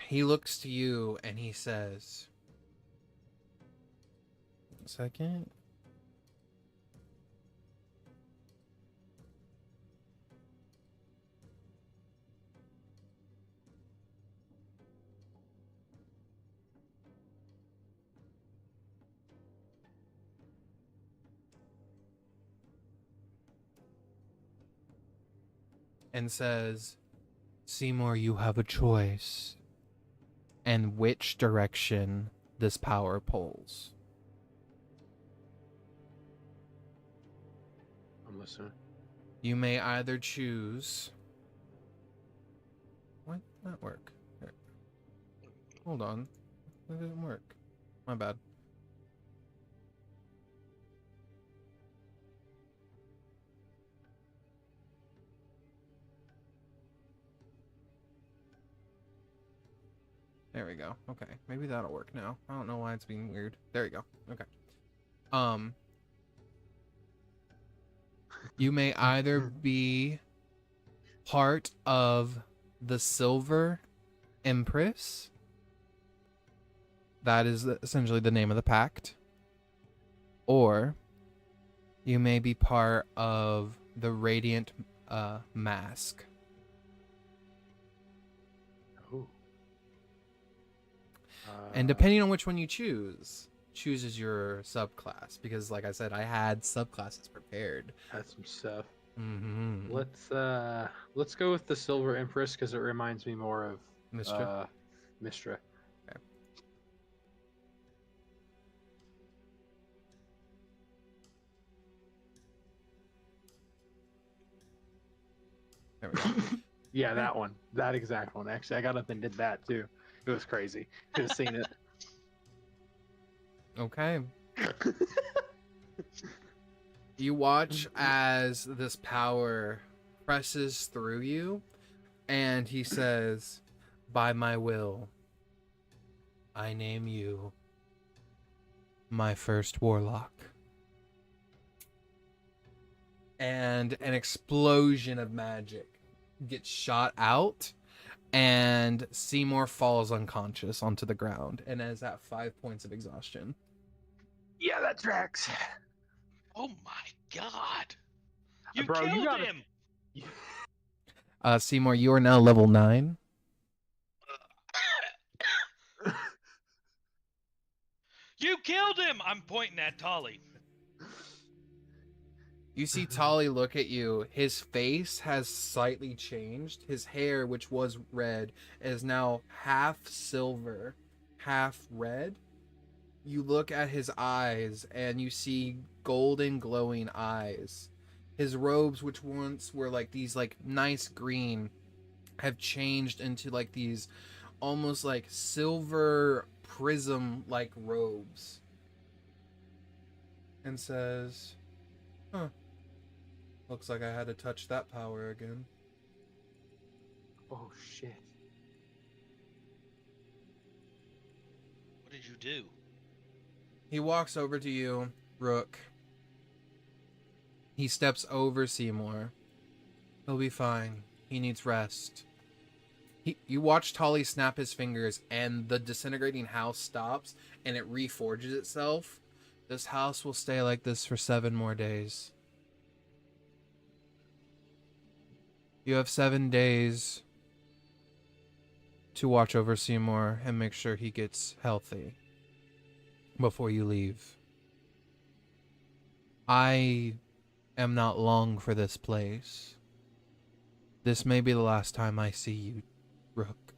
S1: he looks to you and he says, "1 second. And says, "Seymour, you have a choice. And which direction this power pulls."
S5: I'm listening.
S1: You may either choose... Why did that work? Here. Hold on. That didn't work. My bad. There we go. Okay. Maybe that'll work now. I don't know why it's being weird. There you go. Okay. You may either be part of the Silver Empress. That is essentially the name of the pact. Or you may be part of the Radiant Mask.
S5: Oh.
S1: And depending on which one you chooses your subclass. Because like I said, I had subclasses prepared.
S5: That's some stuff.
S1: Mm-hmm.
S5: Let's go with the Silver Empress because it reminds me more of
S1: Mistra?
S5: Mistra.
S1: Okay. There we go.
S5: Yeah, that one. That exact one. Actually, I got up and did that too. It was crazy. Could have seen it.
S1: Okay. You watch as this power presses through you, and he says, "By my will, I name you my first warlock." And an explosion of magic gets shot out, and Seymour falls unconscious onto the ground and is at 5 points of exhaustion.
S5: Yeah, that tracks.
S4: Oh my god! You
S5: Bro, you
S4: killed
S5: gotta-
S4: him!
S1: Seymour, you are now level 9.
S4: You killed him! I'm pointing at Tali.
S1: You see Tolly look at you. His face has slightly changed. His hair, which was red, is now half silver, half red. You look at his eyes and you see golden glowing eyes. His robes, which once were like these like nice green, have changed into like these almost like silver prism like robes. And says, "Huh. Looks like I had to touch that power again."
S5: Oh shit.
S4: What did you do?
S1: He walks over to you, Rook. He steps over Seymour. He'll be fine. He needs rest. You watch Tolly snap his fingers and the disintegrating house stops and it reforges itself. This house will stay like this for 7 more days. You have 7 days to watch over Seymour and make sure he gets healthy before you leave. I am not long for this place. This may be the last time I see you, Rook.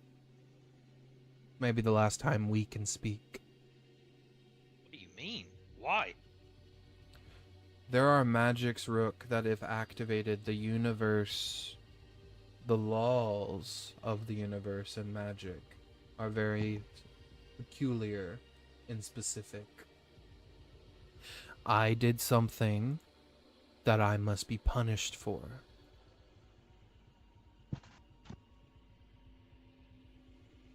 S1: Maybe the last time we can speak.
S4: What do you mean? Why?
S1: There are magics, Rook, that if activated, the universe, the laws of the universe and magic are very peculiar and specific. I did something that I must be punished for.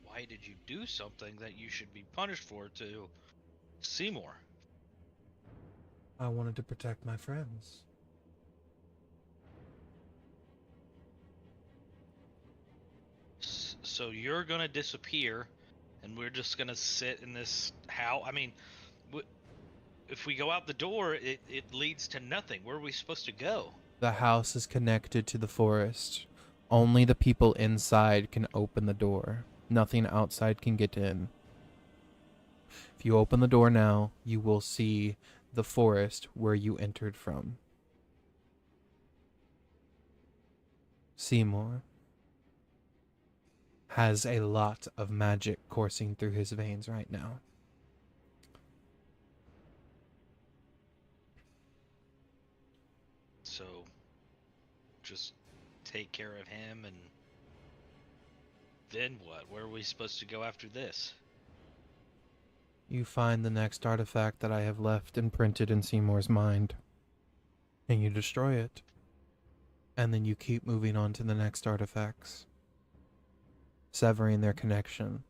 S4: Why did you do something that you should be punished for to Seymour?
S1: I wanted to protect my friends.
S4: So you're gonna disappear, and we're just gonna sit in this house? I mean, if we go out the door, it leads to nothing. Where are we supposed to go?
S1: The house is connected to the forest. Only the people inside can open the door. Nothing outside can get in. If you open the door now, you will see the forest where you entered from. Seymour has a lot of magic coursing through his veins right now.
S4: So, just take care of him, and then what? Where are we supposed to go after this?
S1: You find the next artifact that I have left imprinted in Seymour's mind, and you destroy it. And then you keep moving on to the next artifacts, severing their connection.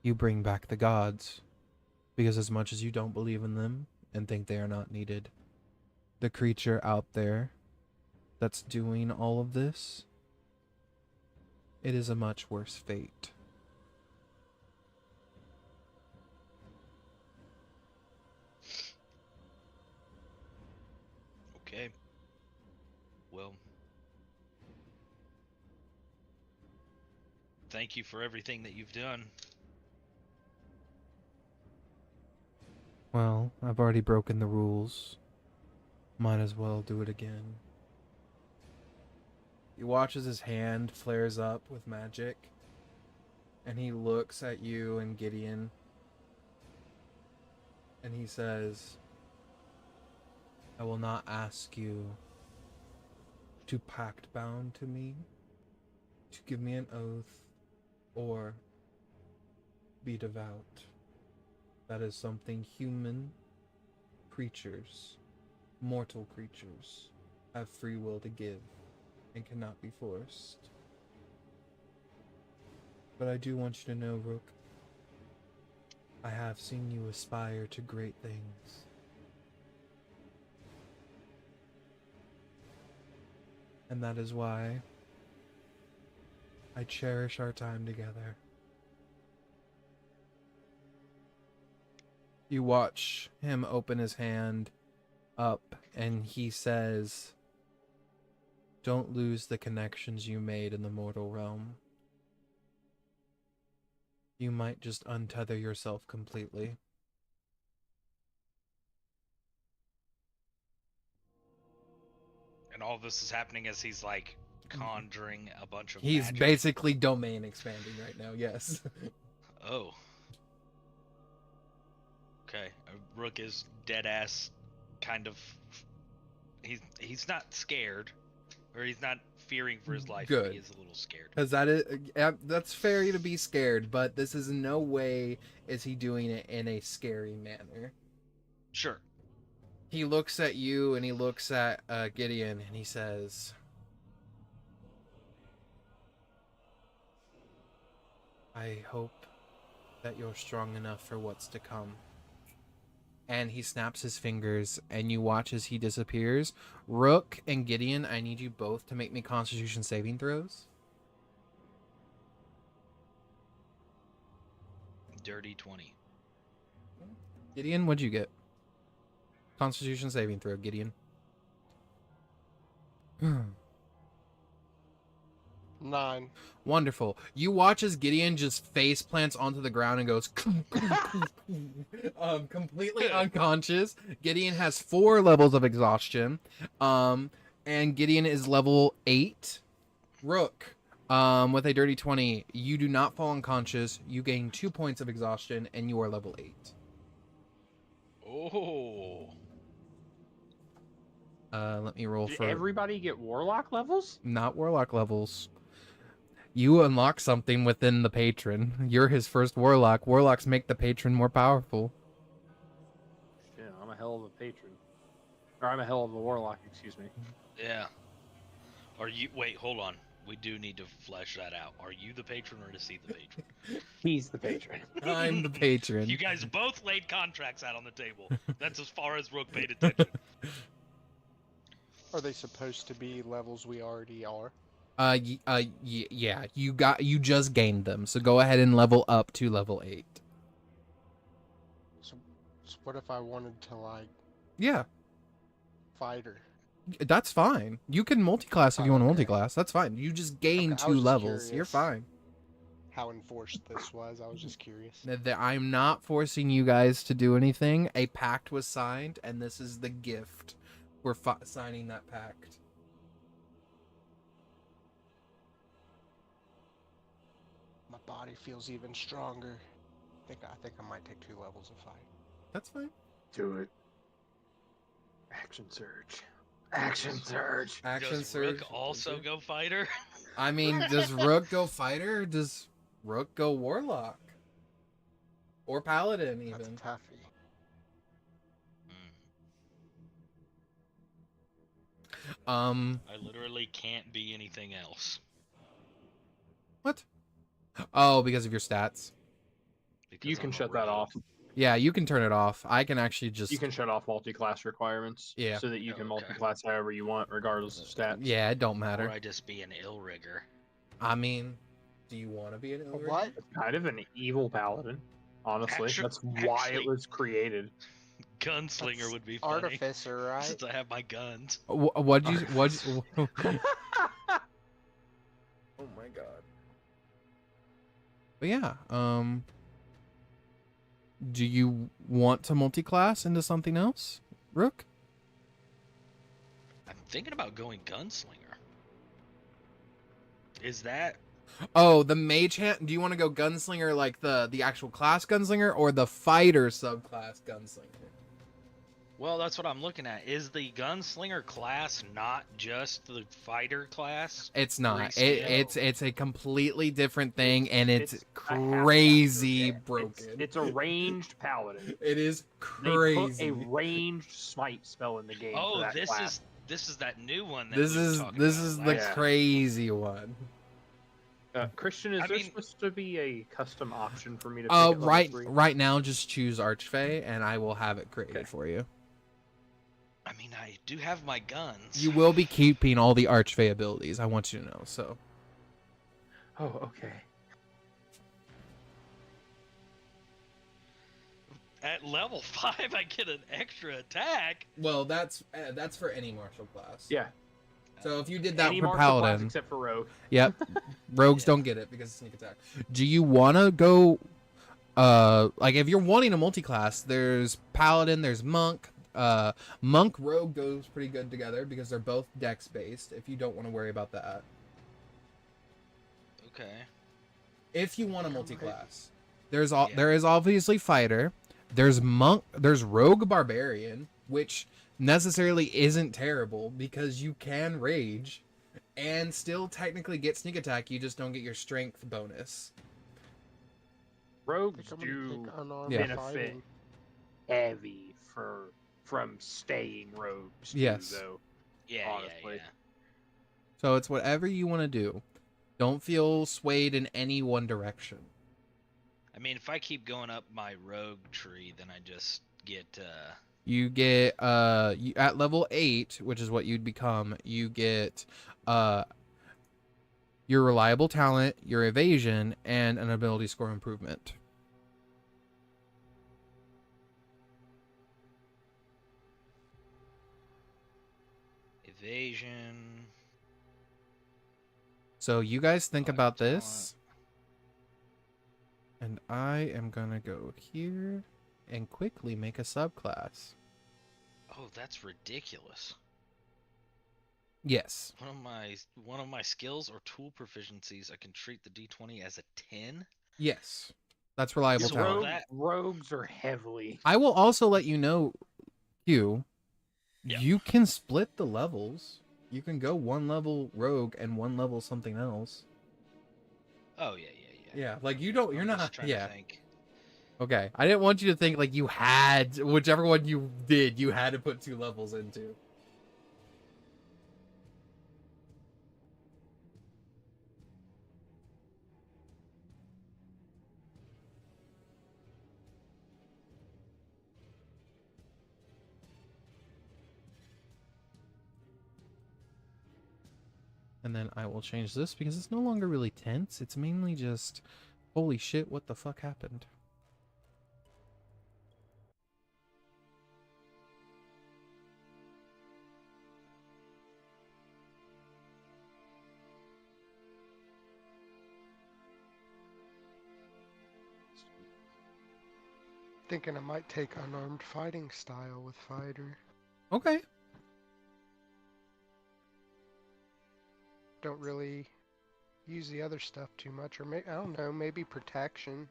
S1: You bring back the gods, because as much as you don't believe in them and think they are not needed, the creature out there that's doing all of this, it is a much worse fate.
S4: Okay. Well, thank you for everything that you've done.
S1: Well, I've already broken the rules. Might as well do it again. He watches his hand flares up with magic, and he looks at you and Gideon, and he says, I will not ask you to pact bound to me, to give me an oath, or be devout. That is something human creatures, mortal creatures, have free will to give and cannot be forced. But I do want you to know, Rook, I have seen you aspire to great things. And that is why I cherish our time together. You watch him open his hand up, and he says, don't lose the connections you made in the mortal realm. You might just untether yourself completely.
S4: And all this is happening as he's like conjuring a bunch of
S1: He's
S4: magic.
S1: basically domain expanding right now. Yes.
S4: Oh. Okay. Rook is dead ass kind of he's not scared. Or he's not fearing for his life, but
S1: Good.
S4: he is a little scared.
S1: Because that's fair to be scared, but this is in no way is he doing it in a scary manner.
S4: Sure.
S1: He looks at you and he looks at Gideon and he says, I hope that you're strong enough for what's to come. And he snaps his fingers and you watch as he disappears. Rook and Gideon, I need you both to make me Constitution saving throws.
S4: Dirty 20.
S1: Gideon, what'd you get? Constitution saving throw, Gideon.
S3: 9.
S1: Wonderful. You watch as Gideon just face plants onto the ground and goes completely unconscious. Gideon has 4 levels of exhaustion. And Gideon is level 8. Rook, with a dirty 20, you do not fall unconscious. You gain 2 points of exhaustion and you are level 8.
S4: Oh.
S1: Let me roll
S5: Did
S1: for
S5: everybody get warlock levels?
S1: not warlock levels. You unlock something within the patron. You're his first warlock. Warlocks make the patron more powerful.
S5: Yeah, I'm a hell of a patron. Or I'm a hell of a warlock, excuse me.
S4: Yeah. Are you wait, hold on. We do need to flesh that out. Are you the patron or is he the patron?
S5: He's the patron.
S1: I'm the patron.
S4: You guys both laid contracts out on the table. That's as far as Rook paid attention.
S3: Are they supposed to be levels we already are?
S1: Yeah. You just gained them. So go ahead and level up to level 8.
S3: So what if I wanted to, like,
S1: Yeah,
S3: fighter?
S1: that's fine. You can multi-class if you want to
S3: Okay.
S1: multi-class. That's fine. You just gain
S3: Okay, I
S1: 2
S3: was just
S1: levels. You're
S3: curious.
S1: fine.
S3: How enforced this was? I was just curious.
S1: I'm not forcing you guys to do anything. A pact was signed, and this is the gift. We're signing that pact.
S3: My body feels even stronger. I think I might take 2 levels of fight.
S1: That's fine.
S5: Do it. Action surge. Action surge.
S1: Action
S4: Does
S1: surge.
S4: Rook also go fighter?
S1: I mean, does Rook go fighter? Does Rook go warlock? Or paladin,
S3: That's a
S1: even?
S3: toughie.
S4: I literally can't be anything else.
S1: What? Oh, because of your stats.
S4: Because
S5: You can
S4: I'm a
S5: shut that
S4: rogue.
S5: off.
S1: Yeah, you can turn it off. I can actually just...
S5: You can shut off multi-class requirements.
S1: Yeah.
S5: So that you can
S4: Okay.
S5: multi-class however you want, regardless of stats.
S1: Yeah, it don't
S4: Or
S1: matter.
S4: I just be an ill rigger.
S1: I mean, do you want to be an Ilrig?
S3: What?
S5: It's kind of an evil paladin, honestly. That's why it was created.
S4: Gunslinger
S3: That's
S4: would be funny.
S3: Artificer, right?
S4: Since I have my guns.
S1: What'd you... Oh my god. But yeah, do you want to multi-class into something else, Rook?
S4: I'm thinking about going gunslinger. Is that
S1: Oh, the mage hand. Do you want to go gunslinger like the actual class gunslinger or the fighter subclass gunslinger?
S4: well? That's what I'm looking at. Is the gunslinger class not just the fighter class?
S1: It's not.
S4: Rescale.
S1: It's a completely different thing, and it's
S5: a half-master,
S1: crazy
S5: okay?
S1: broken.
S5: It's a ranged paladin.
S1: It is
S5: They
S1: crazy.
S5: put a ranged smite spell in the game. for
S4: Oh,
S5: that class.
S4: this is that new one. That
S1: This
S4: we were
S1: is
S4: talking
S1: this
S4: about
S1: is the
S4: last
S5: Yeah.
S4: time.
S1: crazy one.
S5: Christian, is
S4: I
S5: there
S4: mean-
S5: supposed to be a custom option for me to pick at level
S1: Right
S5: 3?
S1: right now, just choose Archfey, and I will have it created
S5: Okay.
S1: for you.
S4: I mean, I do have my guns.
S1: You will be keeping all the Archfey abilities. I want you to know. So
S5: Oh, okay.
S4: At level 5, I get an extra attack.
S1: well, that's for any martial class.
S5: Yeah.
S1: So if you did that
S5: Any
S1: for
S5: martial class
S1: Paladin,
S5: except for rogue.
S1: yep, rogues don't get it because it's sneak attack. Do you want to go? Like if you're wanting a multi-class, there's Paladin, there's Monk, Monk Rogue goes pretty good together because they're both dex based. If you don't want to worry about that,
S4: Okay.
S1: if you want a
S3: Yeah,
S1: multi-class,
S4: Yeah.
S1: there is obviously fighter. There's monk. There's rogue barbarian, which necessarily isn't terrible because you can rage, and still technically get sneak attack. You just don't get your strength bonus.
S5: Rogues
S3: I'm gonna
S5: do
S3: take unarmed
S1: Yeah.
S5: benefit
S3: fighting.
S5: heavy from staying rogues too,
S1: Yes.
S5: though.
S4: Yeah,
S5: Honestly.
S4: yeah.
S1: So it's whatever you want to do. Don't feel swayed in any one direction.
S4: I mean, if I keep going up my rogue tree, then I just get
S1: You get at level 8, which is what you'd become, you get your reliable talent, your evasion, and an ability score improvement.
S4: evasion.
S1: So you guys think
S4: Reliable
S1: about this. And I am gonna go here and quickly make a subclass.
S4: Oh, that's ridiculous.
S1: Yes.
S4: One of my skills or tool proficiencies, I can treat the D20 as a 10.
S1: Yes. That's reliable
S4: So
S1: talent.
S4: that-
S5: Rogues are heavily.
S1: I will also let you know, Hugh,
S4: Yeah.
S1: you can split the levels. You can go one level rogue and one level something else.
S4: Oh yeah.
S1: Yeah, like you're
S4: I'm
S1: not.
S4: just trying
S1: Yeah.
S4: to think.
S1: Okay. I didn't want you to think like you had, whichever one you did, you had to put 2 levels into. And then I will change this because it's no longer really tense. It's mainly just, holy shit, what the fuck happened?
S3: Thinking I might take unarmed fighting style with fighter.
S1: Okay.
S3: Don't really use the other stuff too much, or I don't know, maybe protection.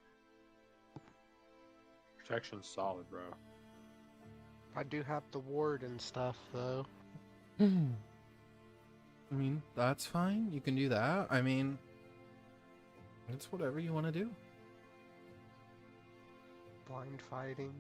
S5: Protection's solid, bro.
S3: I do have the ward and stuff though.
S1: I mean, that's fine. You can do that. I mean, it's whatever you want to do.
S3: Blind fighting.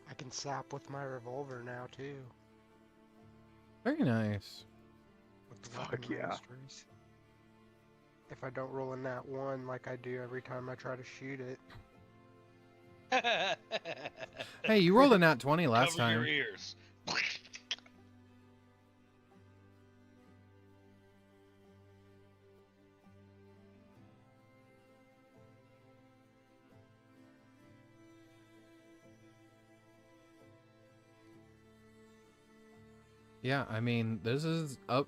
S3: I can sap with my revolver now too.
S1: Very nice.
S3: With the
S5: Fuck
S3: weapon
S5: yeah.
S3: masters. If I don't roll a nat 1 like I do every time I try to shoot it.
S1: Hey, you rolled a nat 20 last
S4: Cover
S1: time.
S4: your ears.
S1: Yeah, I mean, this is up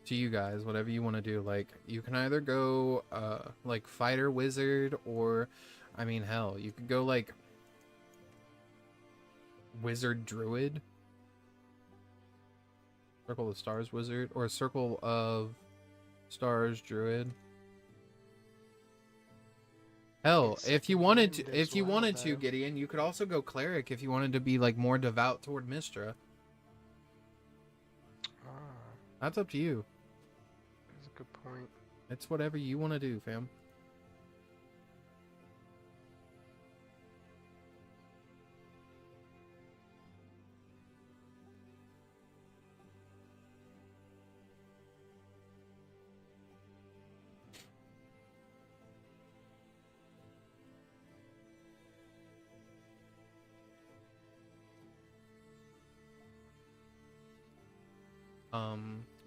S1: to you guys, whatever you want to do. Like, you can either go, like, fighter wizard, or, I mean, hell, you could go, like, wizard druid. Circle of Stars wizard, or Circle of Stars druid. Hell,
S3: Get
S1: if you
S3: second
S1: wanted to,
S3: wind as
S1: if you
S3: well,
S1: wanted to,
S3: though.
S1: Gideon, you could also go cleric if you wanted to be, like, more devout toward Mystra.
S3: Ah,
S1: That's up to you.
S3: that's a good point.
S1: It's whatever you want to do, fam.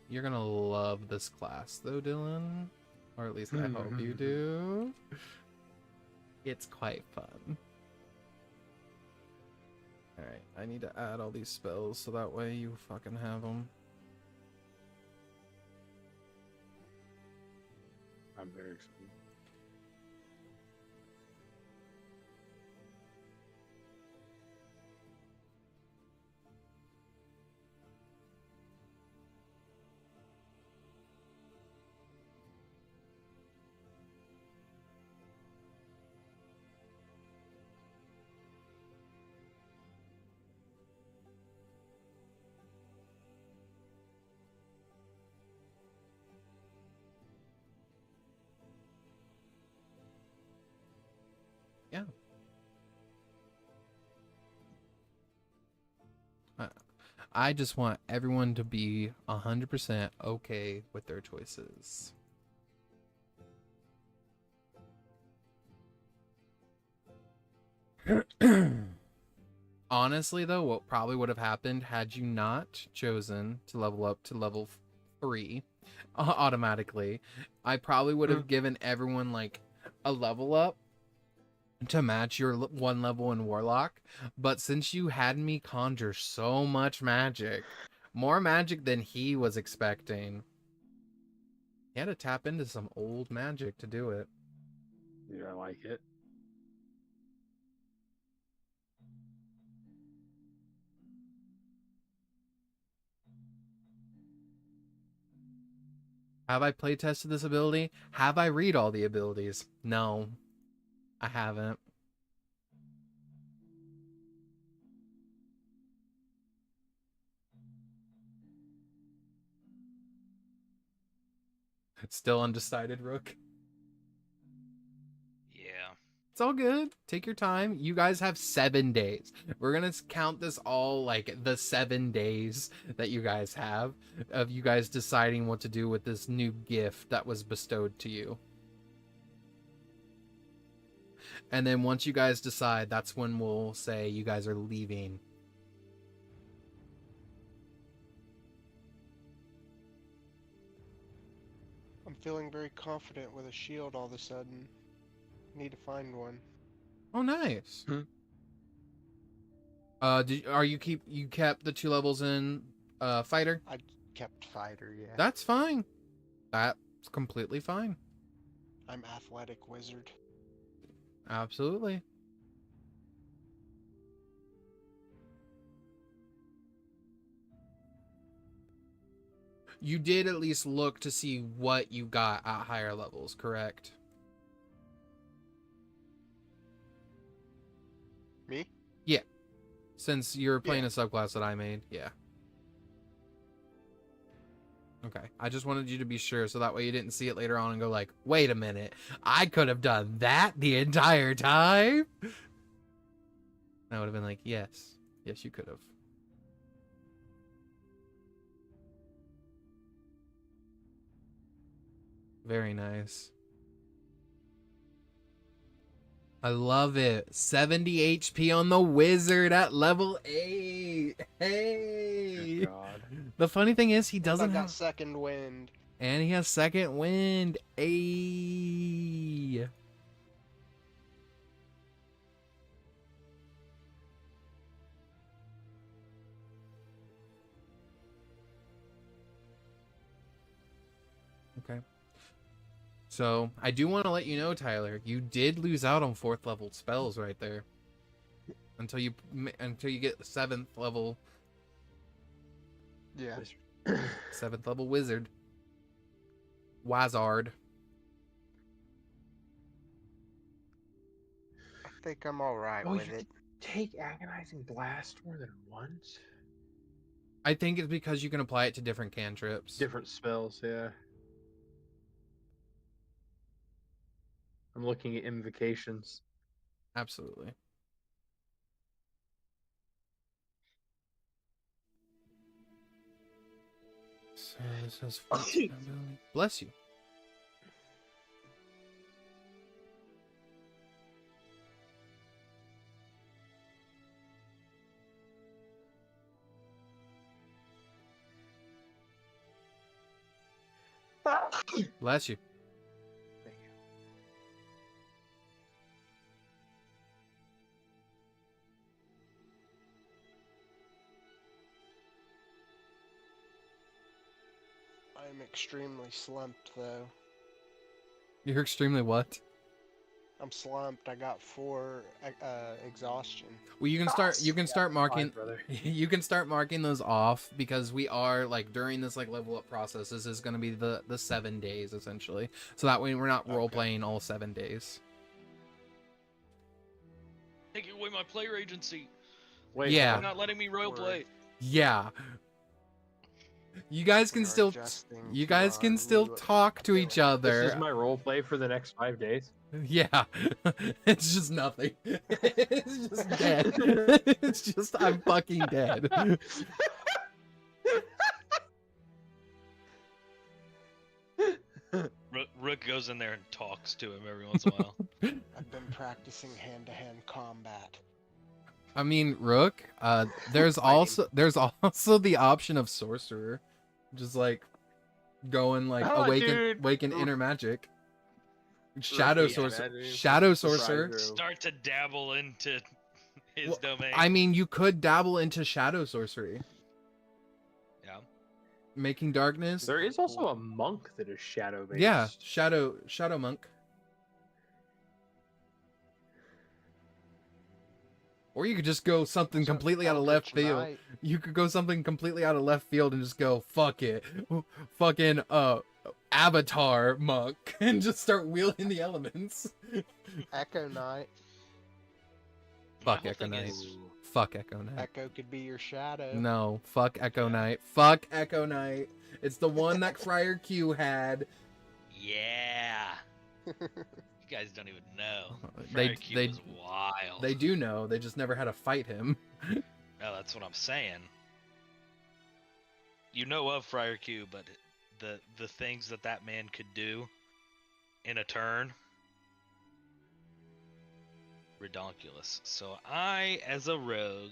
S1: You're gonna love this class though, Dylan. Or at least I hope you do. It's quite fun. Alright, I need to add all these spells so that way you fucking have them.
S5: I'm very excited.
S1: Yeah. I just want everyone to be 100% okay with their choices. Honestly, though, what probably would have happened had you not chosen to level up to level 3 automatically, I probably would have given everyone like a level up to match your 1 level in Warlock. But since you had me conjure so much magic, more magic than he was expecting, he had to tap into some old magic to do it.
S5: Yeah, I like it.
S1: Have I playtested this ability? Have I read all the abilities? No, I haven't. It's still undecided, Rook.
S4: Yeah.
S1: It's all good. Take your time. You guys have 7 days. We're going to count this all like the 7 days that you guys have of you guys deciding what to do with this new gift that was bestowed to you. And then once you guys decide, that's when we'll say you guys are leaving.
S3: I'm feeling very confident with a shield all of a sudden. Need to find one.
S1: Oh, nice. You kept the 2 levels in fighter?
S3: I kept fighter, yeah.
S1: That's fine. That's completely fine.
S3: I'm athletic wizard.
S1: Absolutely. You did at least look to see what you got at higher levels, correct?
S3: Me?
S1: Yeah. Since you're playing
S3: Yeah.
S1: a subclass that I made, yeah. Okay. I just wanted you to be sure so that way you didn't see it later on and go like, wait a minute, I could have done that the entire time? I would have been like, yes. Yes, you could have. Very nice. I love it. 70 HP on the wizard at level 8. Hey.
S5: God.
S1: The funny thing is he
S3: I
S1: doesn't
S3: got
S1: have...
S3: second wind.
S1: And he has second wind. Ayy. Okay. So, I do want to let you know, Tyler, you did lose out on 4th level spells right there. Until you get 7th level
S3: Yeah.
S1: 7th level wizard. Wazard.
S3: I think I'm alright
S5: Oh,
S3: with
S5: you
S3: it.
S5: take agonizing blast more than once?
S1: I think it's because you can apply it to different cantrips.
S5: Different spells, yeah. I'm looking at invocations.
S1: Absolutely. So this has 14 ability. Bless you. Bless you.
S3: I'm extremely slumped though.
S1: You're extremely what?
S3: I'm slumped. I got 4 exhaustion.
S1: Well, you can start marking.
S5: Fine, brother.
S1: You can start marking those off because we are like during this like level up process. This is going to be the 7 days essentially, so that way we're not role playing all 7 days.
S4: Taking away my player agency.
S5: Wait,
S1: Yeah.
S4: You're not letting me roleplay.
S1: Yeah. You guys can
S3: We are
S1: still
S3: adjusting
S1: you
S3: to
S1: guys
S3: our
S1: can still
S3: new
S1: talk to each
S3: ability.
S5: This is
S1: other.
S5: my role play for the next 5 days.
S1: Yeah. It's just nothing. It's just dead. It's just I'm fucking dead.
S4: Rook goes in there and talks to him every once in a while.
S3: I've been practicing hand-to-hand combat.
S1: I mean, Rook, there's also the option of Sorcerer. Just like going like
S5: Oh, dude.
S1: awaken inner magic. Shadow
S5: Yeah,
S1: Sorcerer.
S5: that is
S1: Shadow
S5: surprise
S1: Sorcerer.
S5: room.
S4: Start to dabble into his
S1: Well,
S4: domain.
S1: I mean, you could dabble into Shadow Sorcery.
S4: Yeah.
S1: Making darkness.
S5: There is also a monk that is shadow based.
S1: Yeah, Shadow Monk. Or you could just go something
S3: So,
S1: completely out of left
S3: Eldritch
S1: field.
S3: Knight,
S1: You could go something completely out of left field and just go, fuck it. Fucking Avatar Monk and just start wielding the elements.
S3: Echo Knight.
S4: My
S1: Fuck
S4: whole
S1: Echo
S4: thing
S1: Knight.
S4: is-
S1: Fuck Echo Knight.
S3: Echo could be your shadow.
S1: No, fuck Echo Knight. Fuck Echo Knight. It's the one that Friar Q had.
S4: Yeah. You guys don't even know.
S1: They-
S4: Friar Q
S1: they-
S4: was wild.
S1: They do know, they just never had to fight him.
S4: No, that's what I'm saying. You know of Friar Q, but the things that man could do in a turn, redonkulous. So I, as a rogue,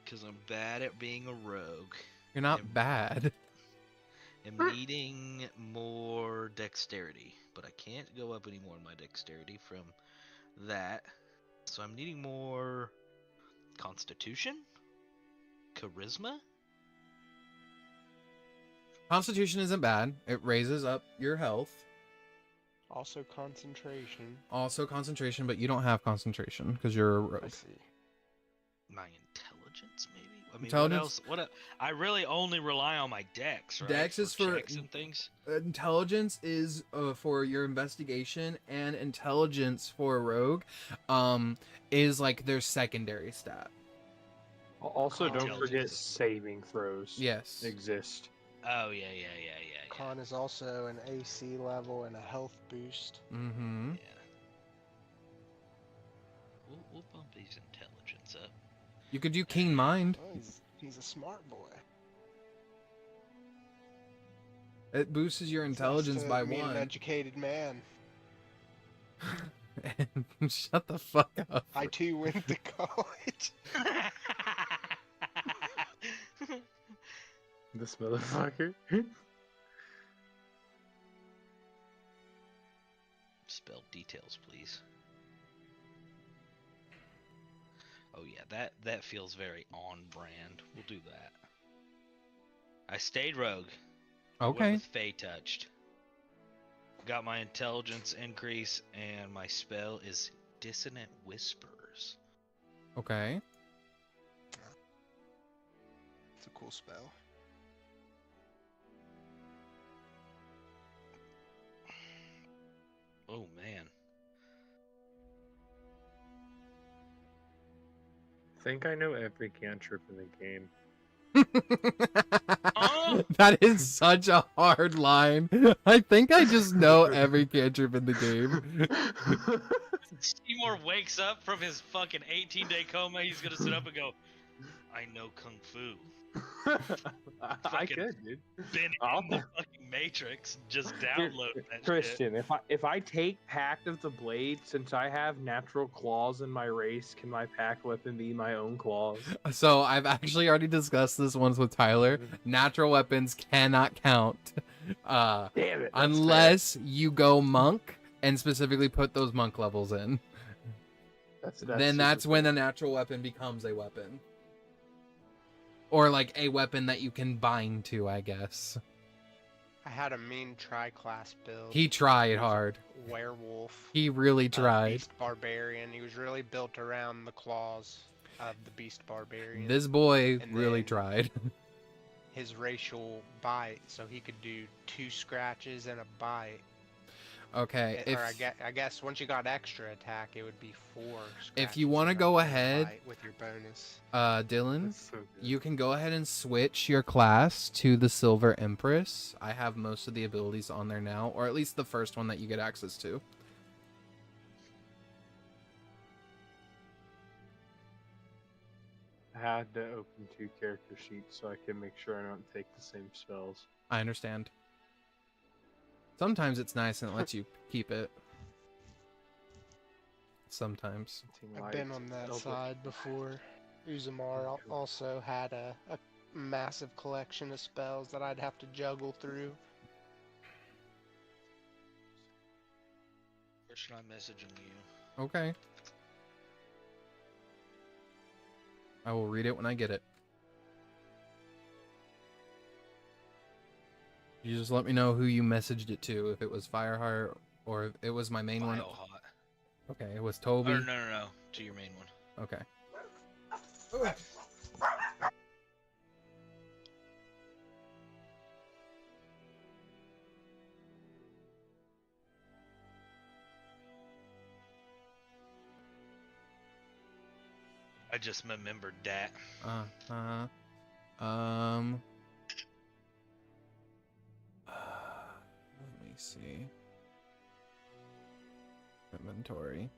S4: because I'm bad at being a rogue,
S1: You're not
S4: Yep.
S1: bad.
S4: am needing more dexterity, but I can't go up any more in my dexterity from that. So I'm needing more constitution, charisma.
S1: Constitution isn't bad. It raises up your health.
S3: Also concentration.
S1: Also concentration, but you don't have concentration because you're a
S3: I
S1: rogue.
S3: see.
S4: My intelligence, maybe. I mean,
S1: Intelligence-
S4: what else? I really only rely on my dex, right?
S1: Dex is for-
S4: checks and things.
S1: Intelligence is for your investigation, and intelligence for a rogue is like their secondary stat.
S5: Also, don't
S4: Intelligence.
S5: forget saving throws.
S1: Yes.
S5: Exist.
S4: Oh yeah.
S3: Con is also an AC level and a health boost.
S1: Mm-hmm.
S4: Yeah. We'll bump his intelligence up.
S1: You could do keen mind.
S3: Oh, he's a smart boy.
S1: It boosts your
S3: It's nice
S1: intelligence
S3: to
S1: by
S3: meet an
S1: 1.
S3: educated man.
S1: Shut the fuck up.
S3: I too went to college.
S5: This motherfucker.
S4: Spell details, please. Oh yeah, that feels very on brand. We'll do that. I stayed rogue. I went
S1: Okay.
S4: with Fey touched. Got my intelligence increase, and my spell is Dissonant Whispers.
S1: Okay.
S3: It's a cool spell.
S4: Oh man.
S5: I think I know every cantrip in the game.
S4: Oh!
S1: That is such a hard line. I think I just know every cantrip in the game.
S4: Seymour wakes up from his fucking 18-day coma. He's gonna sit up and go, I know Kung Fu.
S5: I
S4: Fucking-
S5: could, dude.
S4: Been
S5: I'll-
S4: in the fucking Matrix. Just download that shit.
S5: Christian, if I take Pact of the Blade, since I have natural claws in my race, can my pack weapon be my own claws?
S1: So I've actually already discussed this once with Tyler. Natural weapons cannot count.
S5: Damn it.
S1: Unless you go monk and specifically put those monk levels in. Then that's when a natural weapon becomes a weapon. Or like a weapon that you can bind to, I guess.
S3: I had a mean tri-class build.
S1: He tried hard.
S3: Werewolf.
S1: He really tried.
S3: Beast barbarian. He was really built around the claws of the beast barbarian.
S1: This boy
S3: And
S1: really
S3: then-
S1: tried.
S3: His racial bite, so he could do 2 scratches and a bite.
S1: Okay,
S3: Or I guess once you got extra attack, it would be 4 scratches.
S1: if you want to
S3: and a-
S1: go
S3: and a
S1: ahead,
S3: bite with your bonus.
S1: Dylan, you can go ahead and switch your class to the Silver Empress. I have most of the abilities on there now, or at least the first one that you get access to.
S5: I had to open 2 character sheets so I can make sure I don't take the same spells.
S1: I understand. Sometimes it's nice and it lets you keep it. Sometimes.
S3: I've been on that side before. Uzumar also had a massive collection of spells that I'd have to juggle through.
S4: Where should I message you?
S1: Okay. I will read it when I get it. You just let me know who you messaged it to, if it was Fireheart or if it was my main one.
S4: Hot.
S1: Okay, it was Toby.
S4: Or no. To your main one.
S1: Okay.
S4: I just remembered that.
S1: Let me see. Inventory.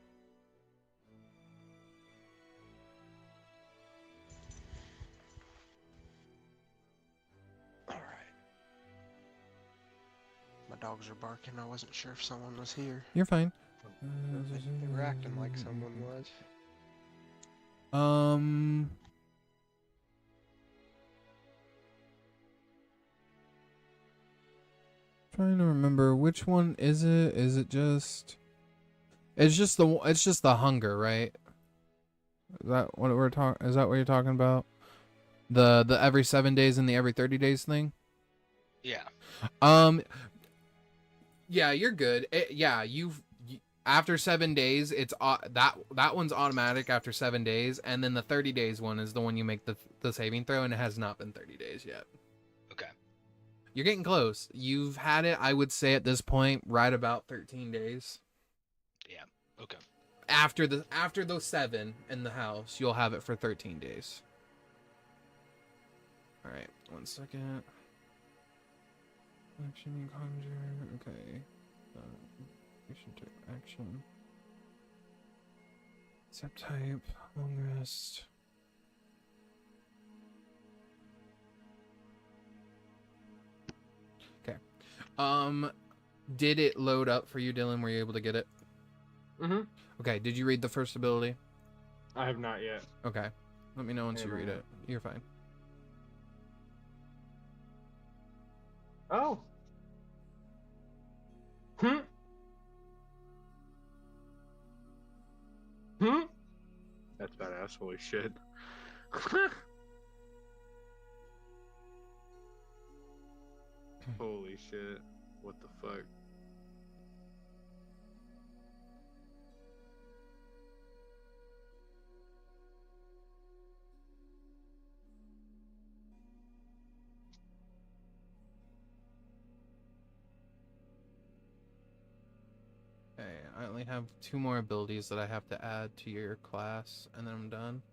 S3: Alright. My dogs are barking. I wasn't sure if someone was here.
S1: You're fine.
S3: They were acting like someone was.
S1: Trying to remember which one is it? Is it just? It's just the hunger, right? Is that what we're talking? Is that what you're talking about? The every 7 days and the every 30 days thing?
S4: Yeah.
S1: Yeah, you're good. After 7 days, it's that one's automatic after 7 days, and then the 30 days one is the one you make the saving throw, and it has not been 30 days yet.
S4: Okay.
S1: You're getting close. You've had it, I would say, at this point, right about 13 days.
S4: Yeah. Okay.
S1: After those 7 in the house, you'll have it for 13 days. All right, 1 second. Action conjure. Okay. We should do action. Subtype. Long rest. Okay. Did it load up for you, Dylan? Were you able to get it?
S5: Mm-hmm.
S1: Okay. Did you read the first ability?
S5: I have not yet.
S1: Okay. Let me know once you read it. You're fine.
S5: Oh. That's badass. Holy shit. Holy shit. What the fuck?
S1: Okay, I only have 2 more abilities that I have to add to your class, and then I'm done.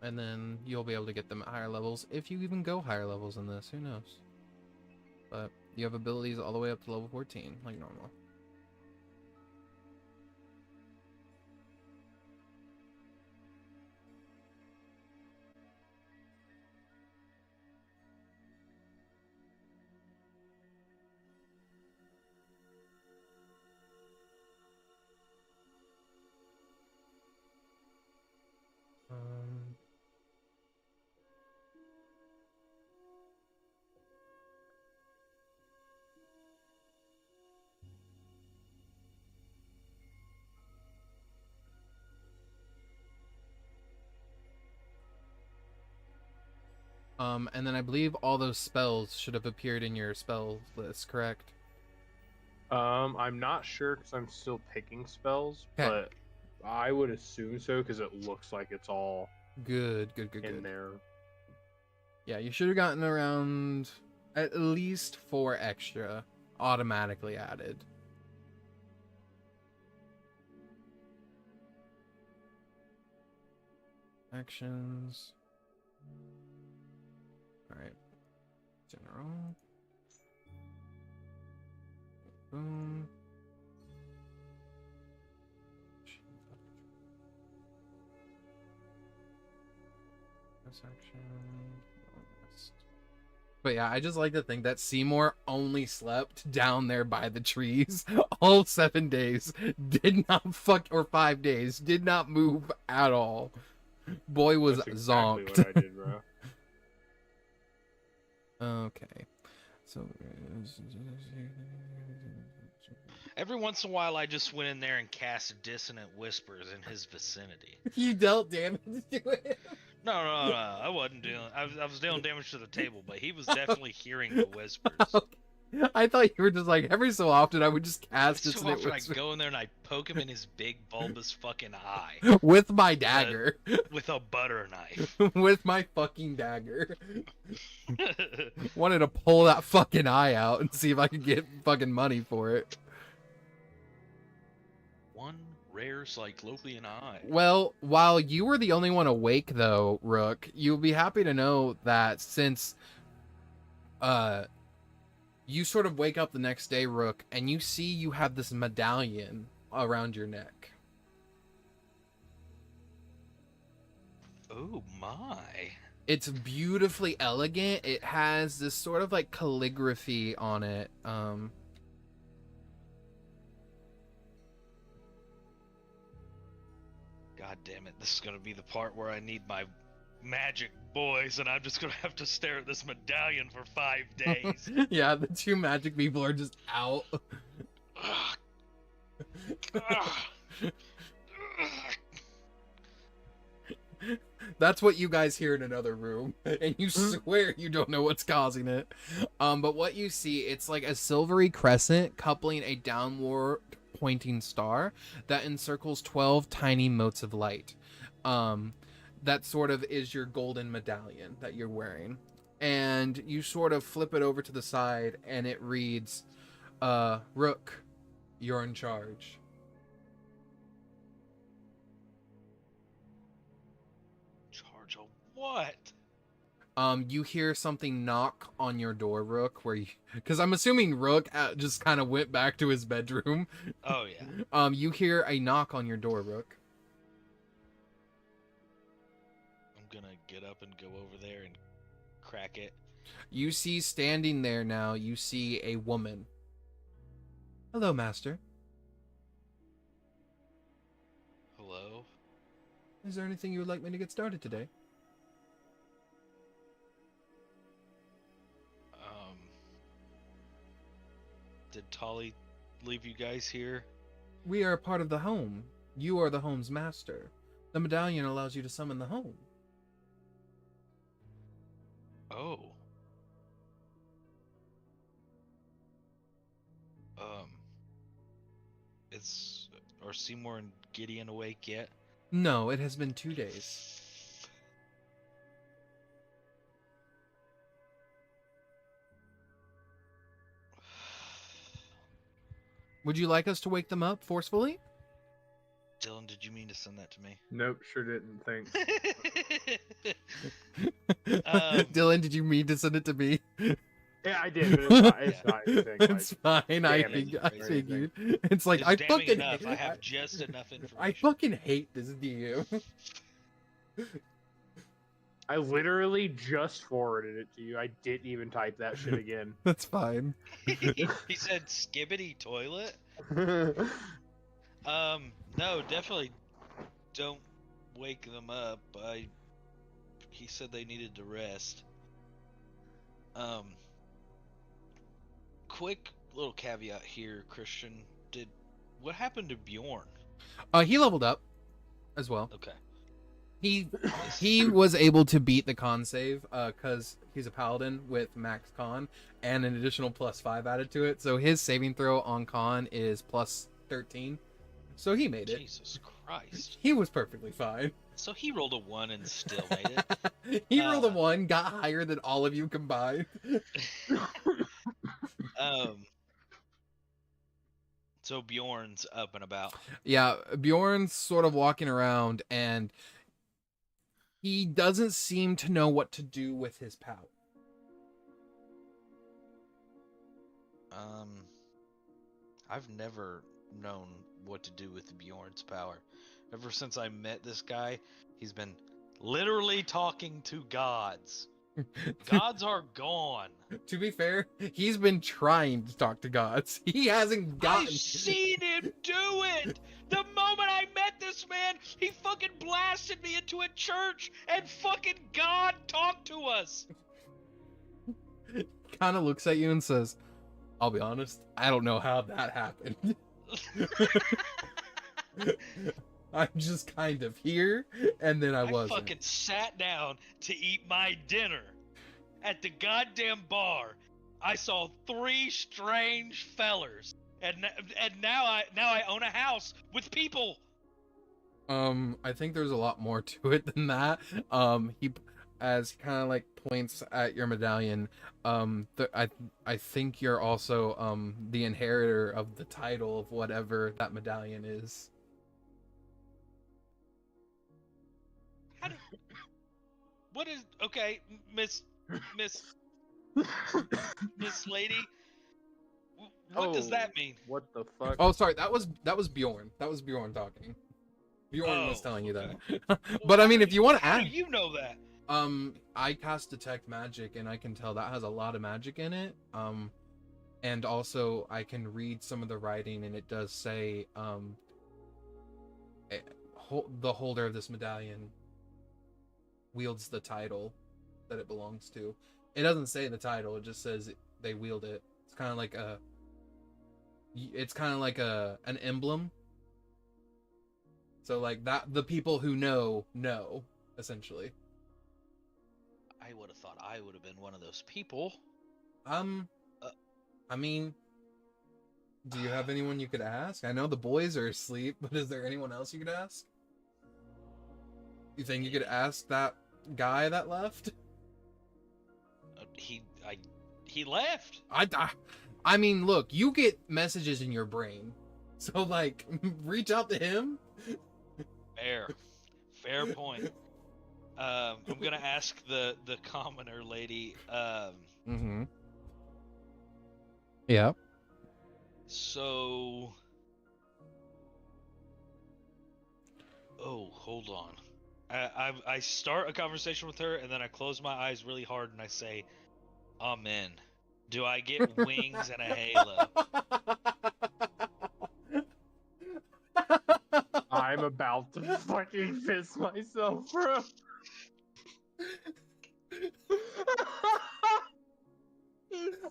S1: And then you'll be able to get them at higher levels, if you even go higher levels in this, who knows. But you have abilities all the way up to level 14, like normal. And then I believe all those spells should have appeared in your spell list, correct?
S5: I'm not sure because I'm still picking spells,
S1: 'Kay.
S5: but I would assume so because it looks like it's all
S1: Good.
S5: in there.
S1: Yeah, you should have gotten around at least 4 extra automatically added. Actions. Alright. General. Boom. This action. But yeah, I just like to think that Simour only slept down there by the trees all 7 days. Did not or 5 days. Did not move at all. Boy was
S5: That's exactly
S1: zonked.
S5: what I did, bro.
S1: Okay. So
S4: Every once in a while, I just went in there and cast dissonant whispers in his vicinity.
S1: you dealt damage to it.
S4: No, I wasn't doing. I was dealing damage to the table, but he was definitely hearing the whispers.
S1: I thought you were just like every so often I would just cast
S4: So
S1: dissonant
S4: often I
S1: whispers
S4: go in there and I poke him in his big bulbous fucking eye
S1: with my dagger.
S4: with a butter knife.
S1: With my fucking dagger. Wanted to pull that fucking eye out and see if I could get fucking money for it.
S4: One rare Cyclopian eye.
S1: Well, while you were the only one awake though, Rook, you'll be happy to know that since you sort of wake up the next day, Rook, and you see you have this medallion around your neck.
S4: Oh my.
S1: It's beautifully elegant. It has this sort of like calligraphy on it. God
S4: damn it, this is gonna be the part where I need my magic boys and I'm just gonna have to stare at this medallion for 5 days.
S1: Yeah, the 2 magic people are just out.
S4: Ugh. Ugh. Ugh.
S1: That's what you guys hear in another room, and you swear you don't know what's causing it. But what you see, it's like a silvery crescent coupling a downward pointing star that encircles 12 tiny motes of light. That sort of is your golden medallion that you're wearing. And you sort of flip it over to the side, and it reads, Rook, you're in charge.
S4: Charge of what?
S1: You hear something knock on your door, Rook, because I'm assuming Rook just kind of went back to his bedroom.
S4: Oh yeah.
S1: You hear a knock on your door, Rook.
S4: I'm gonna get up and go over there and crack it.
S1: You see standing there now, you see a woman. Hello, Master.
S4: Hello?
S1: Is there anything you would like me to get started today?
S4: Did Tolly leave you guys here?
S1: We are a part of the home. You are the home's master. The medallion allows you to summon the home.
S4: Oh. Are Simour and Gideon awake yet?
S1: No, it has been 2 days. Would you like us to wake them up forcefully?
S4: Dylan, did you mean to send that to me?
S5: Nope, sure didn't think.
S1: Dylan, did you mean to send it to me?
S5: Yeah, I did. But it's not anything.
S1: It's fine. I
S5: damn it,
S1: I
S5: crazy
S1: figured. It's like
S4: It's
S1: I
S4: damning
S1: fucking.
S4: enough. I have just enough information.
S1: I fucking hate this DM.
S5: I literally just forwarded it to you. I didn't even type that shit again.
S1: That's fine.
S4: He said skibbity toilet. No, definitely don't wake them up. He said they needed to rest. Quick little caveat here, Christian. What happened to Bjorn?
S1: He leveled up as well.
S4: Okay.
S1: He was able to beat the con save because he's a paladin with max con and an additional +5 added to it. So his saving throw on con is +13. So he made it.
S4: Jesus Christ.
S1: He was perfectly fine.
S4: So he rolled a 1 and still made it.
S1: He rolled a 1, got higher than all of you combined.
S4: So Bjorn's up and about.
S1: Yeah, Bjorn's sort of walking around and he doesn't seem to know what to do with his power.
S4: I've never known what to do with Bjorn's power. Ever since I met this guy, he's been literally talking to gods. Gods are gone.
S1: To be fair, he's been trying to talk to gods. He hasn't gotten.
S4: I've seen him do it! The moment I met this man, he fucking blasted me into a church and fucking God talked to us!
S1: Kind of looks at you and says, I'll be honest, I don't know how that happened. I'm just kind of here, and then I wasn't.
S4: fucking sat down to eat my dinner at the goddamn bar. I saw 3 strange fellers, and now I own a house with people.
S1: I think there's a lot more to it than that. He, as kind of like points at your medallion. I think you're also the inheritor of the title of whatever that medallion is.
S4: What is okay, Miss Lady? What does that mean?
S5: What the fuck?
S1: Oh, sorry, that was Bjorn. That was Bjorn talking. Bjorn was
S4: Oh,
S1: telling you
S4: okay.
S1: that. But I mean, if you want to
S4: How
S1: add,
S4: do you know that?
S1: I cast detect magic, and I can tell that has a lot of magic in it. And also I can read some of the writing, and it does say, the holder of this medallion wields the title that it belongs to. It doesn't say the title; it just says they wield it. It's kind of like an emblem. So like that, the people who know, essentially.
S4: I would have thought I would have been one of those people.
S1: I mean, do you have anyone you could ask? I know the boys are asleep, but is there anyone else you could ask? You think you could ask that guy that left?
S4: He left.
S1: I mean, look, you get messages in your brain, so like, reach out to him.
S4: Fair point. I'm gonna ask the commoner lady.
S1: Yeah.
S4: So. Oh, hold on. I start a conversation with her, and then I close my eyes really hard, and I say, "Amen." Do I get wings and a halo?
S5: I'm about to fucking piss myself, bro.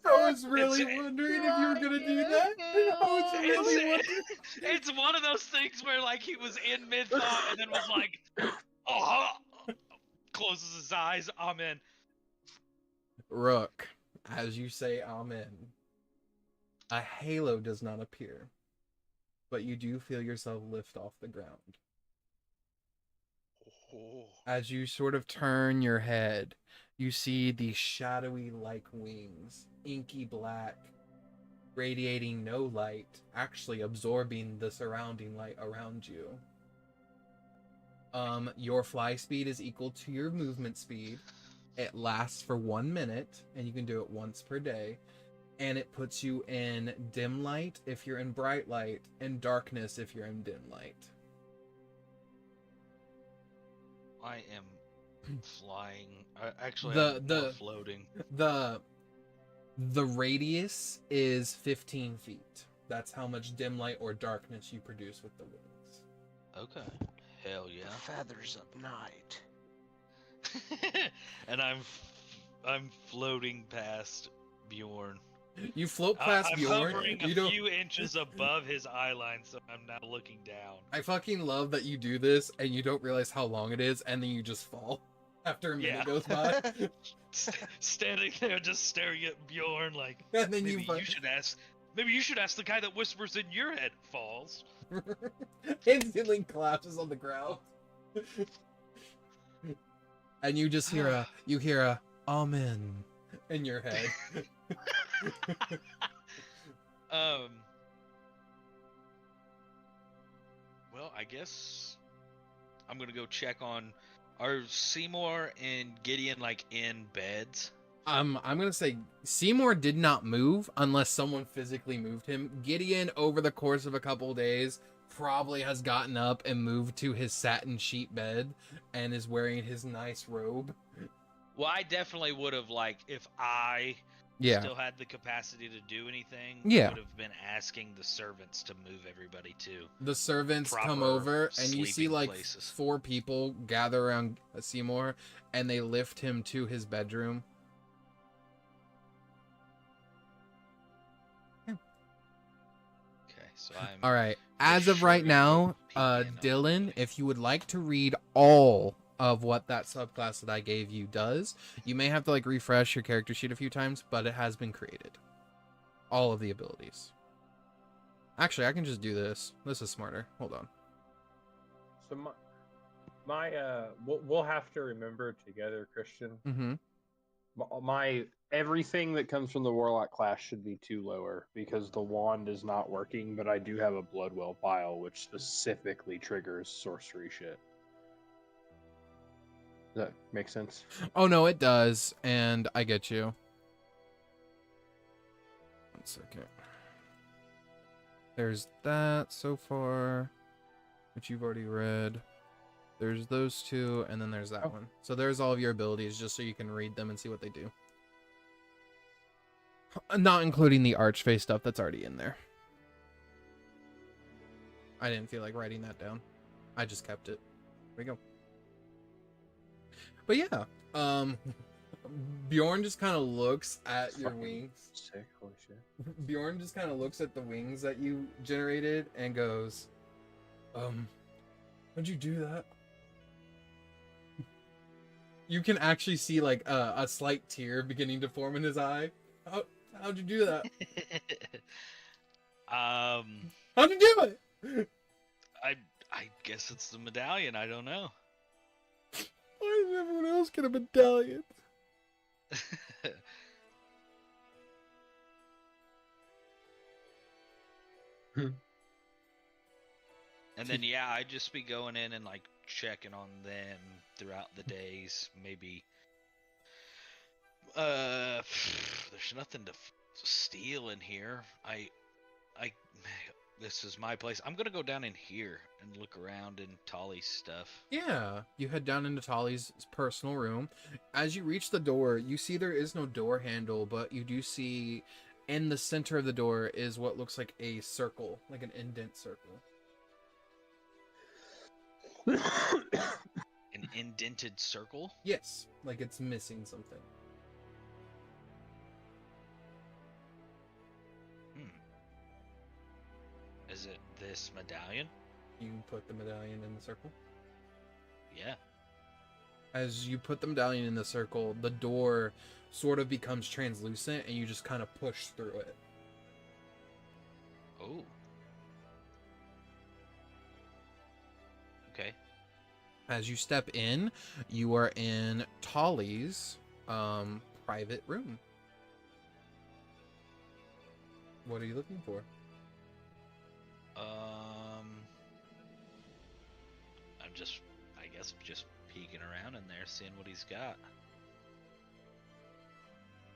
S1: I was really wondering if you were gonna do that. I was really wondering.
S4: It's one of those things where like he was in mid thought and then was like, "Oh," closes his eyes. Amen.
S1: Rook, as you say amen, a halo does not appear, but you do feel yourself lift off the ground. As you sort of turn your head, you see these shadowy like wings, inky black, radiating no light, actually absorbing the surrounding light around you. Your fly speed is equal to your movement speed. It lasts for 1 minute, and you can do it once per day. And it puts you in dim light if you're in bright light, and darkness if you're in dim light.
S4: I am flying. Actually,
S1: The-
S4: I'm
S1: the-
S4: more floating.
S1: The radius is 15 feet. That's how much dim light or darkness you produce with the wings.
S4: Okay. Hell yeah.
S3: The feathers of night.
S4: And I'm floating past Bjorn.
S1: You float past
S6: I'm
S1: Bjorn.
S6: hovering
S1: You
S6: a
S1: don't.
S6: few inches above his eye line, so I'm now looking down.
S1: I fucking love that you do this and you don't realize how long it is, and then you just fall after a minute
S6: Yeah.
S1: goes by,
S6: Standing there, just staring at Bjorn, like
S1: and then
S6: maybe
S1: you
S6: you should ask. Maybe you should ask the guy that whispers in your head. Falls.
S1: instantly collapses on the ground, and you just hear a amen in your head.
S6: Well, I guess I'm gonna go check on. Are Seymour and Gideon like in beds?
S1: I'm gonna say Seymour did not move unless someone physically moved him. Gideon, over the course of a couple days, probably has gotten up and moved to his satin sheet bed and is wearing his nice robe.
S6: Well, I definitely would have like if I
S1: Yeah.
S6: still had the capacity to do anything.
S1: Yeah.
S6: Would have been asking the servants to move everybody too.
S1: The servants come
S6: Proper
S1: over and you see
S6: sleeping
S1: like
S6: places.
S1: 4 people gather around Seymour and they lift him to his bedroom.
S6: Okay, so I'm.
S1: All right. As of right
S6: sure
S1: now,
S6: peek in on
S1: Dylan,
S6: it.
S1: if you would like to read all of what that subclass that I gave you does, you may have to like refresh your character sheet a few times, but it has been created. All of the abilities. Actually, I can just do this. This is smarter. Hold on.
S7: So we'll have to remember together, Christian.
S1: Mm-hmm.
S7: My everything that comes from the Warlock class should be 2 lower because the wand is not working, but I do have a Bloodwell pile which specifically triggers sorcery shit. Does that make sense?
S1: Oh no, it does, and I get you. 1 second. There's that so far, which you've already read. There's those 2, and then there's that one. So there's all of your abilities, just so you can read them and see what they do. Not including the Archfey stuff that's already in there. I didn't feel like writing that down. I just kept it. There we go. But yeah, Bjorn just kind of looks at your
S7: Fucking
S1: wings.
S7: Sick, holy shit.
S1: Bjorn just kind of looks at the wings that you generated and goes, how'd you do that? You can actually see like a slight tear beginning to form in his eye. How'd you do that? How'd you do it?
S6: I guess it's the medallion. I don't know.
S1: Why does everyone else get a medallion?
S6: And then yeah, I'd just be going in and like checking on them throughout the days. Maybe there's nothing to steal in here. This is my place. I'm gonna go down in here and look around in Tolly's stuff.
S1: Yeah, you head down into Tolly's personal room. As you reach the door, you see there is no door handle, but you do see in the center of the door is what looks like a circle, like an indent circle.
S6: An indented circle?
S1: Yes, like it's missing something.
S6: Is it this medallion?
S1: You put the medallion in the circle.
S6: Yeah.
S1: As you put the medallion in the circle, the door sort of becomes translucent and you just kind of push through it.
S6: Oh. Okay.
S1: As you step in, you are in Tolly's private room. What are you looking for?
S6: I guess just peeking around in there, seeing what he's got.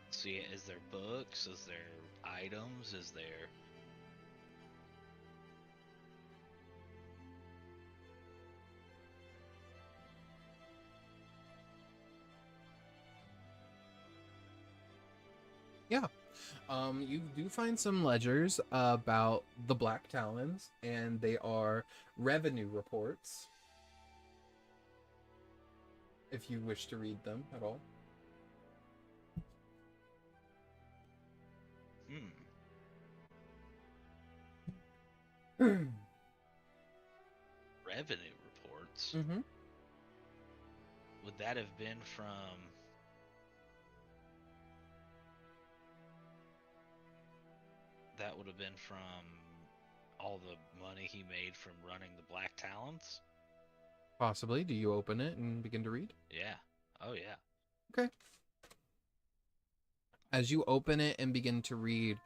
S6: See, is there books? Is there items? Is there...
S1: Yeah. You do find some ledgers about the Black Talons, and they are revenue reports. If you wish to read them at all.
S6: Revenue reports.
S1: Mm-hmm.
S6: Would that have been from? That would have been from all the money he made from running the Black Talons.
S1: Possibly. Do you open it and begin to read?
S6: Yeah. Oh yeah.
S1: Okay. As you open it and begin to read,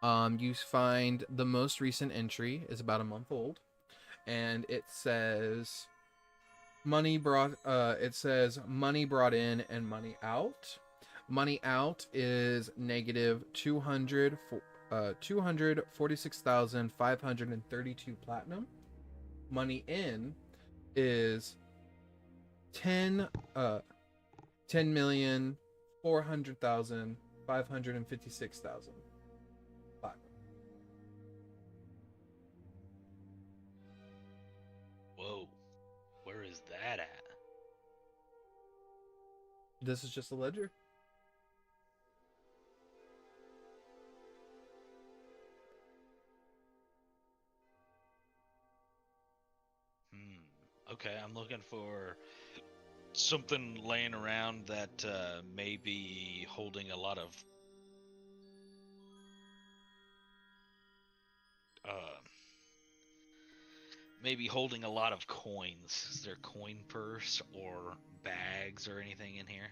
S1: you find the most recent entry is about a month old, and it says money brought. It says money brought in and money out. Money out is negative 246,532 platinum. Money in is 10,400,556,000 platinum.
S6: Whoa. Where is that at?
S1: This is just a ledger.
S6: Okay, I'm looking for something laying around that may be holding a lot of coins. Is there a coin purse or bags or anything in here?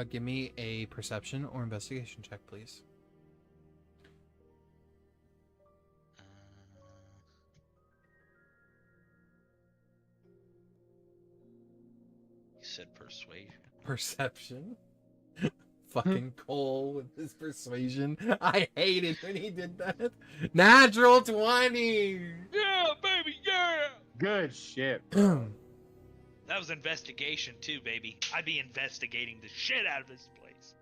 S1: Give me a perception or investigation check, please.
S6: You said persuasion.
S1: Perception? Fucking Cole with his persuasion. I hated when he did that. Natural 20!
S6: Yeah, baby, yeah!
S5: Good shit.
S6: That was investigation too, baby. I'd be investigating the shit out of this place.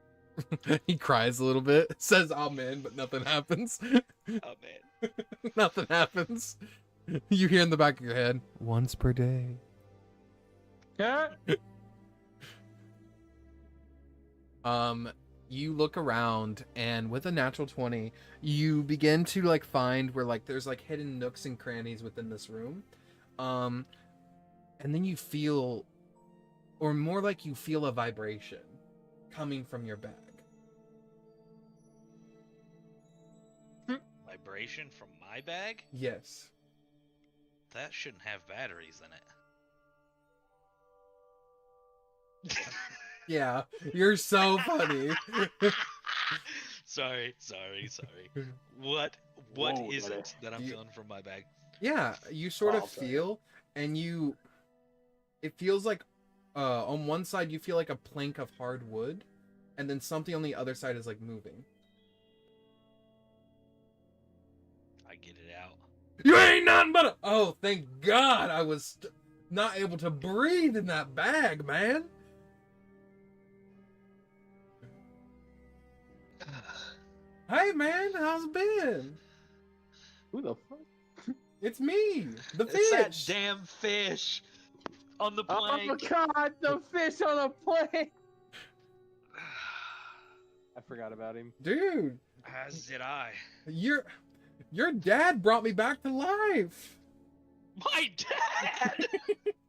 S1: He cries a little bit, says amen, but nothing happens.
S6: Oh man.
S1: Nothing happens. You hear in the back of your head, once per day.
S5: Yeah.
S1: You look around, and with a natural 20, you begin to like find where like there's like hidden nooks and crannies within this room. And then you feel, or more like you feel a vibration coming from your bag.
S6: Vibration from my bag?
S1: Yes.
S6: That shouldn't have batteries in it.
S1: Yeah, you're so funny.
S6: Sorry. What
S5: Whoa,
S6: is
S5: buddy.
S6: it that I'm feeling from my bag?
S1: Yeah, you sort of
S5: Wow, sorry.
S1: feel, and it feels like, on one side you feel like a plank of hard wood, and then something on the other side is like moving.
S6: I get it out.
S1: You ain't nothing but a... Oh, thank God I was not able to breathe in that bag, man. Hey, man, how's it been?
S5: Who the fuck?
S1: It's me, the
S6: It's that
S1: fish.
S6: damn fish on the
S5: Oh
S6: plane.
S5: my god, the fish on a plane! I forgot about him.
S1: Dude,
S6: As did I.
S1: your dad brought me back to life.
S6: My dad!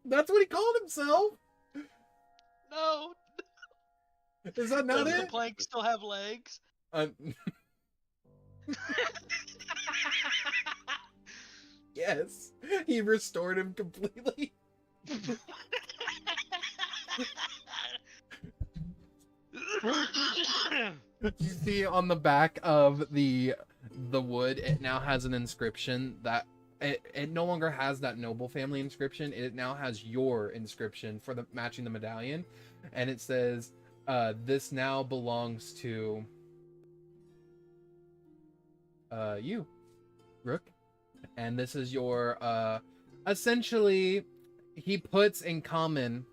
S1: That's what he called himself.
S6: No.
S1: Is that not
S6: Does the
S1: it?
S6: plank still have legs?
S1: Yes, he restored him completely. You see on the back of the wood, it now has an inscription that it no longer has that noble family inscription. It now has your inscription for the matching the medallion, and it says, "This now belongs to you, Rook." And this is your essentially, he puts in common,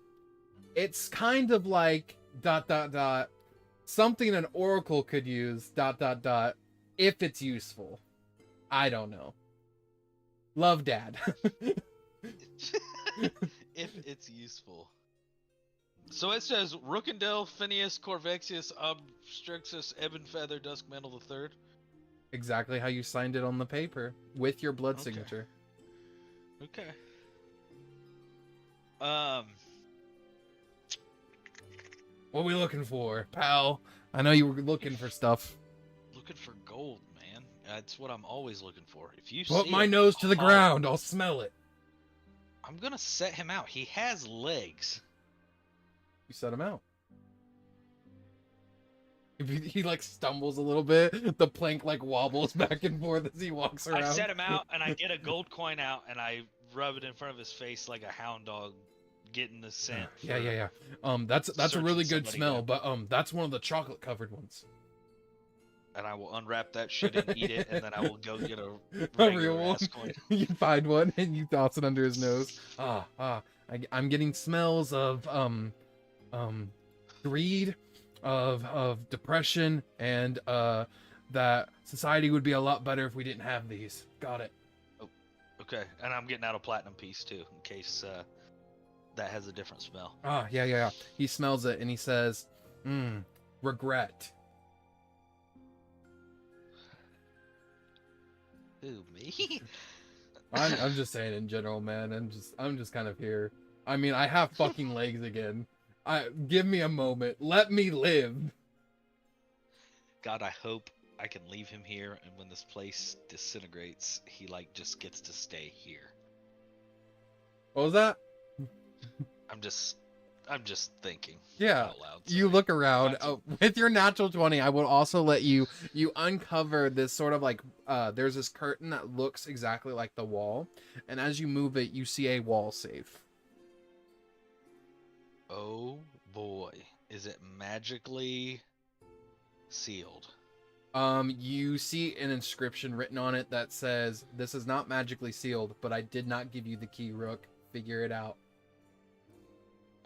S1: it's kind of like ... something an oracle could use ... if it's useful. I don't know. Love, Dad.
S6: If it's useful. So it says Rookendale, Phineas, Corvexius, Obstrixus, Ebonfeather, Duskmantle the Third.
S1: Exactly how you signed it on the paper with your blood
S6: Okay.
S1: signature.
S6: Okay.
S1: What are we looking for, pal? I know you were looking for stuff.
S6: Looking for gold, man. That's what I'm always looking for. If you
S1: Put
S6: see
S1: my
S6: it,
S1: nose to the
S6: holler.
S1: ground. I'll smell it.
S6: I'm gonna set him out. He has legs.
S1: You set him out. He like stumbles a little bit. The plank like wobbles back and forth as he walks around.
S6: I set him out, and I get a gold coin out, and I rub it in front of his face like a hound dog getting the scent.
S1: Yeah. That's a
S6: searching
S1: really good
S6: somebody
S1: smell,
S6: down.
S1: but that's one of the chocolate covered ones.
S6: And I will unwrap that shit and eat it, and then I will go get a
S1: A
S6: regular
S1: real one.
S6: ass coin.
S1: You find one and you toss it under his nose. I'm getting smells of greed, of depression, and that society would be a lot better if we didn't have these. Got it.
S6: Okay, and I'm getting out a platinum piece too, in case that has a different smell.
S1: Yeah. He smells it and he says, regret.
S6: Who, me?
S1: I'm just saying in general, man. I'm just kind of here. I mean, I have fucking legs again. Give me a moment. Let me live.
S6: God, I hope I can leave him here, and when this place disintegrates, he like just gets to stay here.
S1: What was that?
S6: I'm just thinking.
S1: Yeah.
S6: Out loud.
S1: You
S6: sorry.
S1: look around
S6: Not to-
S1: with your natural 20. I will also let you uncover this sort of like there's this curtain that looks exactly like the wall, and as you move it, you see a wall safe.
S6: Oh boy, is it magically sealed?
S1: You see an inscription written on it that says, "This is not magically sealed, but I did not give you the key, Rook. Figure it out."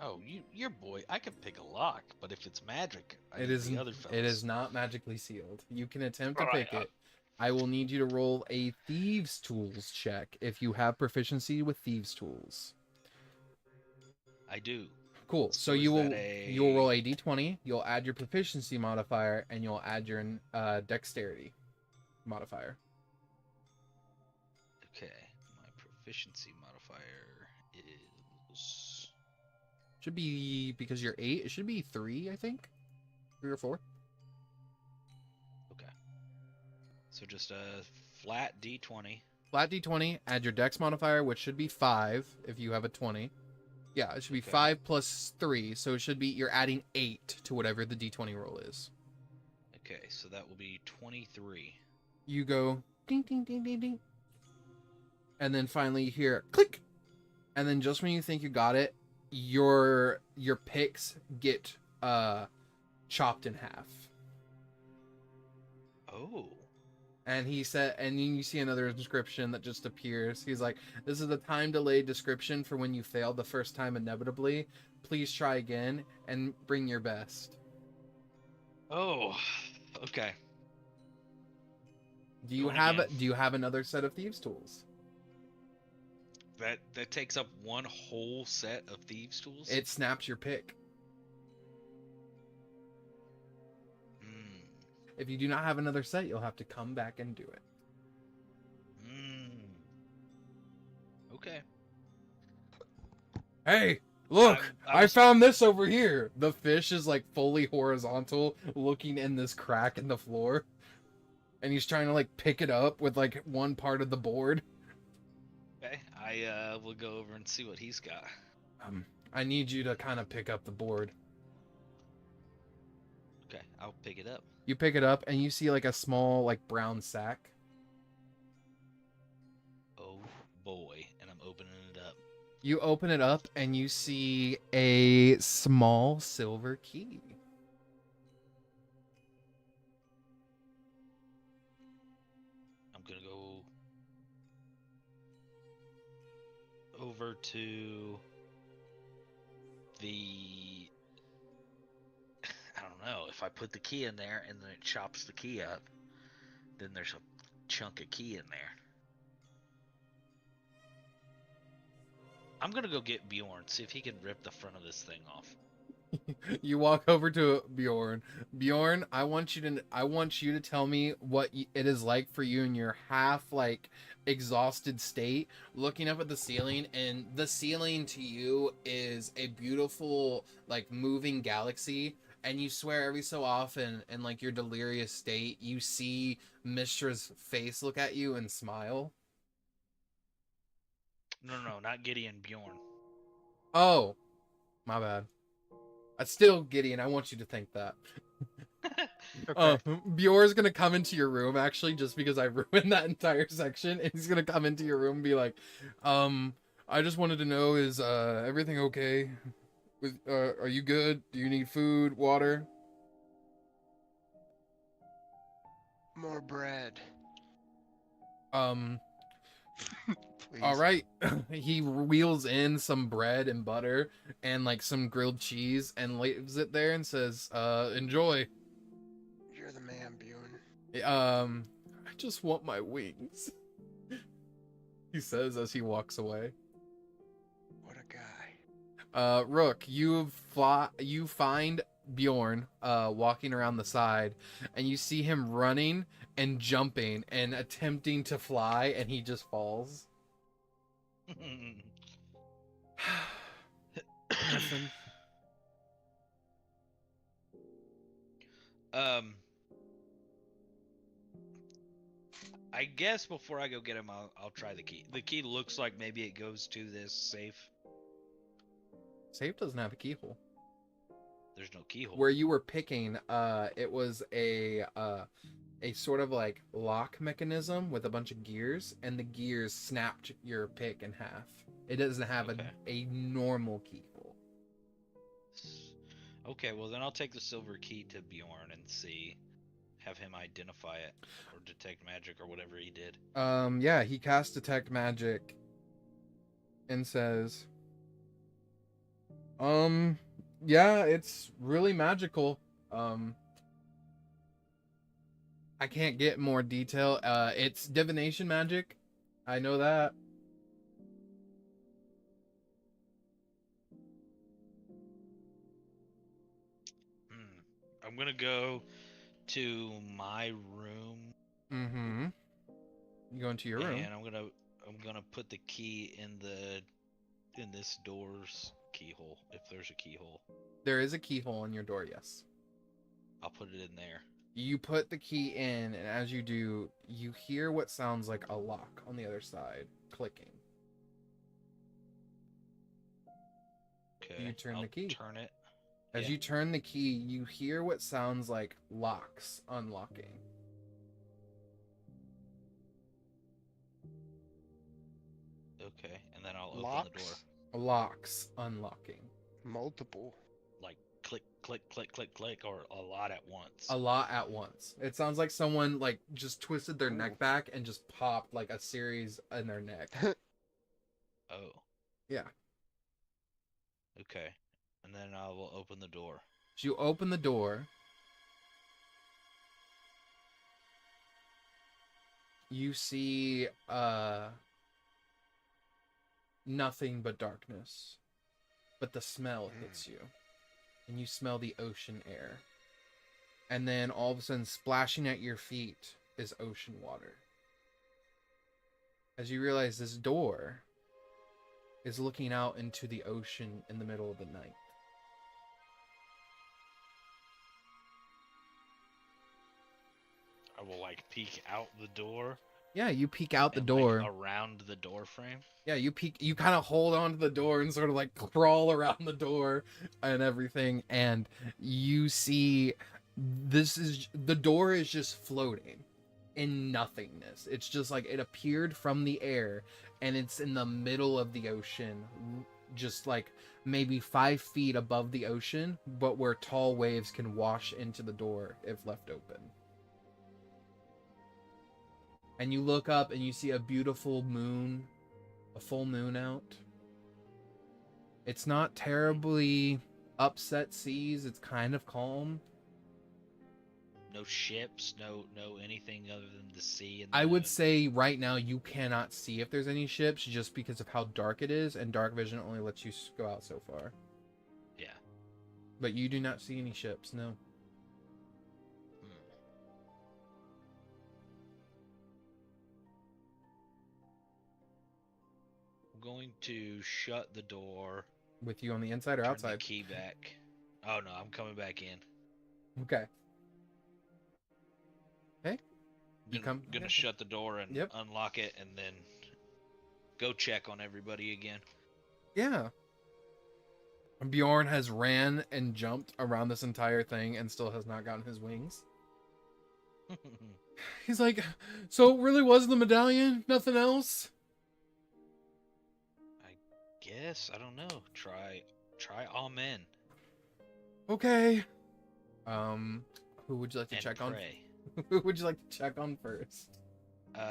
S6: Oh, your boy. I can pick a lock, but if it's magic, I
S1: It
S6: need
S1: is
S6: the other fellas.
S1: it is not magically sealed. You can attempt to
S6: Alright,
S1: pick it. I will need you to roll a thieves tools check if you have proficiency with thieves tools.
S6: I do.
S1: Cool.
S6: So
S1: So you
S6: is
S1: will
S6: that
S1: you'll roll a d20. You'll add your proficiency modifier, and you'll add your dexterity modifier.
S6: Okay, my proficiency modifier is
S1: Should be, because you're 8. It should be 3, I think. 3 or 4.
S6: okay. So just a flat D20.
S1: Flat d20. Add your dex modifier, which should be 5 if you have a 20. Yeah, it should be
S6: Okay.
S1: 5 plus 3, so it should be you're adding 8 to whatever the d20 roll is.
S6: Okay, so that will be 23.
S1: You go ding ding ding ding ding, and then finally you hear click, and then just when you think you got it, your picks get chopped in half.
S6: Oh.
S1: And he said, and then you see another inscription that just appears. He's like, "This is the time delayed description for when you failed the first time inevitably. Please try again and bring your best."
S6: Oh. Okay.
S1: Do you
S6: Going
S1: have
S6: again.
S1: do you have another set of thieves tools?
S6: That takes up one whole set of thieves' tools.
S1: It snaps your pick.
S6: Mm.
S1: If you do not have another set, you'll have to come back and do it.
S6: Mm. Okay.
S1: Hey, look!
S6: I
S1: I
S6: was-
S1: found this over here. The fish is like fully horizontal, looking in this crack in the floor, and he's trying to like pick it up with like one part of the board.
S6: Okay. I will go over and see what he's got.
S1: I need you to kind of pick up the board.
S6: Okay, I'll pick it up.
S1: You pick it up and you see like a small like brown sack.
S6: Oh boy, and I'm opening it up.
S1: You open it up and you see a small silver key.
S6: I'm gonna go over to the. I don't know if I put the key in there and then it chops the key up. Then there's a chunk of key in there. I'm gonna go get Bjorn, see if he can rip the front of this thing off.
S1: You walk over to Bjorn. Bjorn, I want you to tell me what it is like for you in your half like exhausted state, looking up at the ceiling, and the ceiling to you is a beautiful like moving galaxy, and you swear every so often in like your delirious state you see Mistra's face look at you and smile.
S6: No, not Gideon. Bjorn.
S1: Oh, my bad. Still, Gideon, I want you to think that. Bjorn's gonna come into your room actually, just because I ruined that entire section, and he's gonna come into your room and be like, I just wanted to know, is everything okay? Are you good? Do you need food, water?
S3: More bread, please.
S1: All right. He wheels in some bread and butter and like some grilled cheese and leaves it there and says, enjoy.
S3: You're the man, Bjorn.
S1: I just want my wings. He says as he walks away.
S3: What a guy.
S1: Rook, you find Bjorn walking around the side, and you see him running and jumping and attempting to fly, and he just falls. Niffin.
S6: I guess before I go get him, I'll try the key. The key looks like maybe it goes to this safe.
S1: Safe doesn't have a keyhole.
S6: There's no keyhole.
S1: Where you were picking, it was a sort of like lock mechanism with a bunch of gears, and the gears snapped your pick in half. It doesn't have a normal keyhole.
S6: Okay, well then I'll take the silver key to Bjorn and have him identify it or detect magic or whatever he did.
S1: Yeah, he casts detect magic and says, yeah, it's really magical. I can't get more detail. It's divination magic. I know that.
S6: I'm gonna go to my room.
S1: Mm-hmm. You go into your room.
S6: And I'm gonna put the key in this door's keyhole, if there's a keyhole.
S1: There is a keyhole in your door, yes.
S6: I'll put it in there.
S1: You put the key in, and as you do, you hear what sounds like a lock on the other side clicking.
S6: Okay.
S1: You turn the key.
S6: Turn it.
S1: As you turn the key, you hear what sounds like locks unlocking.
S6: Okay, and then I'll open the door.
S1: Locks unlocking.
S3: Multiple.
S6: Like click, click, click, click, click, or a lot at once.
S1: A lot at once. It sounds like someone like just twisted their neck back and just popped like a series in their neck.
S6: Oh.
S1: Yeah.
S6: Okay. And then I will open the door.
S1: So you open the door. You see nothing but darkness. But the smell hits you. And you smell the ocean air. And then all of a sudden, splashing at your feet is ocean water. As you realize this door is looking out into the ocean in the middle of the night.
S6: I will like peek out the door.
S1: Yeah, you peek out the
S6: and,
S1: door.
S6: like, around the door frame.
S1: Yeah, you kind of hold on to the door and sort of like crawl around the door and everything, and you see the door is just floating in nothingness. It's just like it appeared from the air, and it's in the middle of the ocean, just like maybe 5 feet above the ocean, but where tall waves can wash into the door if left open. And you look up and you see a beautiful moon, a full moon out. It's not terribly upset seas, it's kind of calm.
S6: No ships, no anything other than the sea. And
S1: I would say right now you cannot see if there's any ships just because of how dark it is, and dark vision only lets you go out so far.
S6: Yeah.
S1: But you do not see any ships, no.
S6: I'm going to shut the door.
S1: With you on the inside or
S6: Turn
S1: outside?
S6: the key back. Oh no, I'm coming back in.
S1: Okay. Okay. You come.
S6: Gonna shut the door and
S1: Yep.
S6: unlock it, and then go check on everybody again.
S1: Yeah. Bjorn has ran and jumped around this entire thing and still has not gotten his wings. He's like, so it really was the medallion? Nothing else?
S6: Guess I don't know. Try amen.
S1: Okay. Who would you like to
S6: And
S1: check on?
S6: pray.
S1: Who would you like to check on first?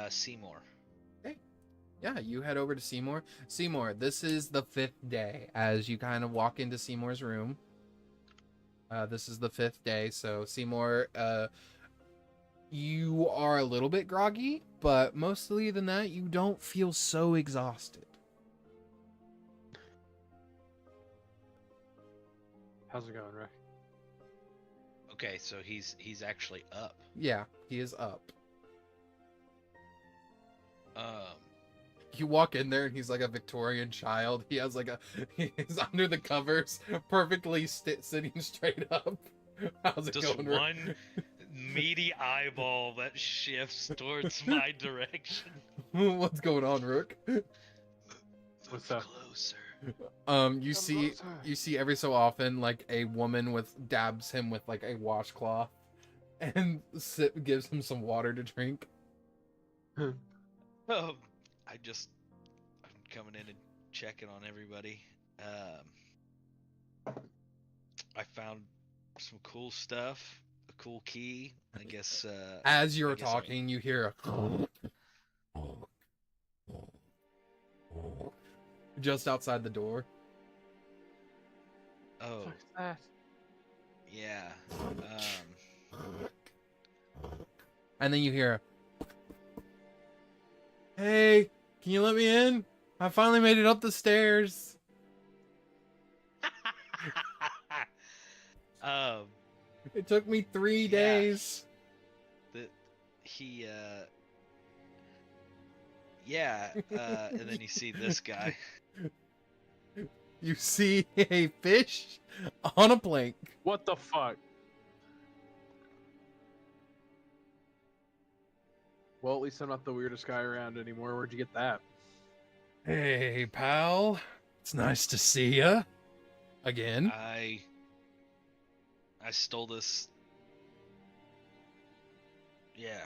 S6: Simour.
S1: Yeah, you head over to Simour. Simour, this is the 5th day as you kind of walk into Simour's room. This is the 5th day, so Simour, you are a little bit groggy, but mostly than that, you don't feel so exhausted.
S5: How's it going, Rick?
S6: Okay, so he's actually up.
S1: Yeah, he is up.
S6: Um,
S1: You walk in there and he's like a Victorian child. He has like he's under the covers, perfectly sitting straight up. How's it
S6: just
S1: going, Rick?
S6: one meaty eyeball that shifts towards my direction.
S1: What's going on, Rook?
S5: What's up?
S6: Closer.
S1: You see every so often like a woman dabs him with like a washcloth and gives him some water to drink.
S6: I'm coming in and checking on everybody. I found some cool stuff, a cool key. I guess.
S1: As you're
S6: I guess
S1: talking, you hear a just outside the door.
S6: Oh,
S5: What's that?
S6: yeah.
S1: And then you hear, "Hey, can you let me in? I finally made it up the stairs." It took me 3 days.
S6: And then you see this guy.
S1: You see a fish on a plank.
S5: What the fuck? Well, at least I'm not the weirdest guy around anymore. Where'd you get that?
S1: Hey, pal. It's nice to see ya. Again.
S6: I stole this. Yeah.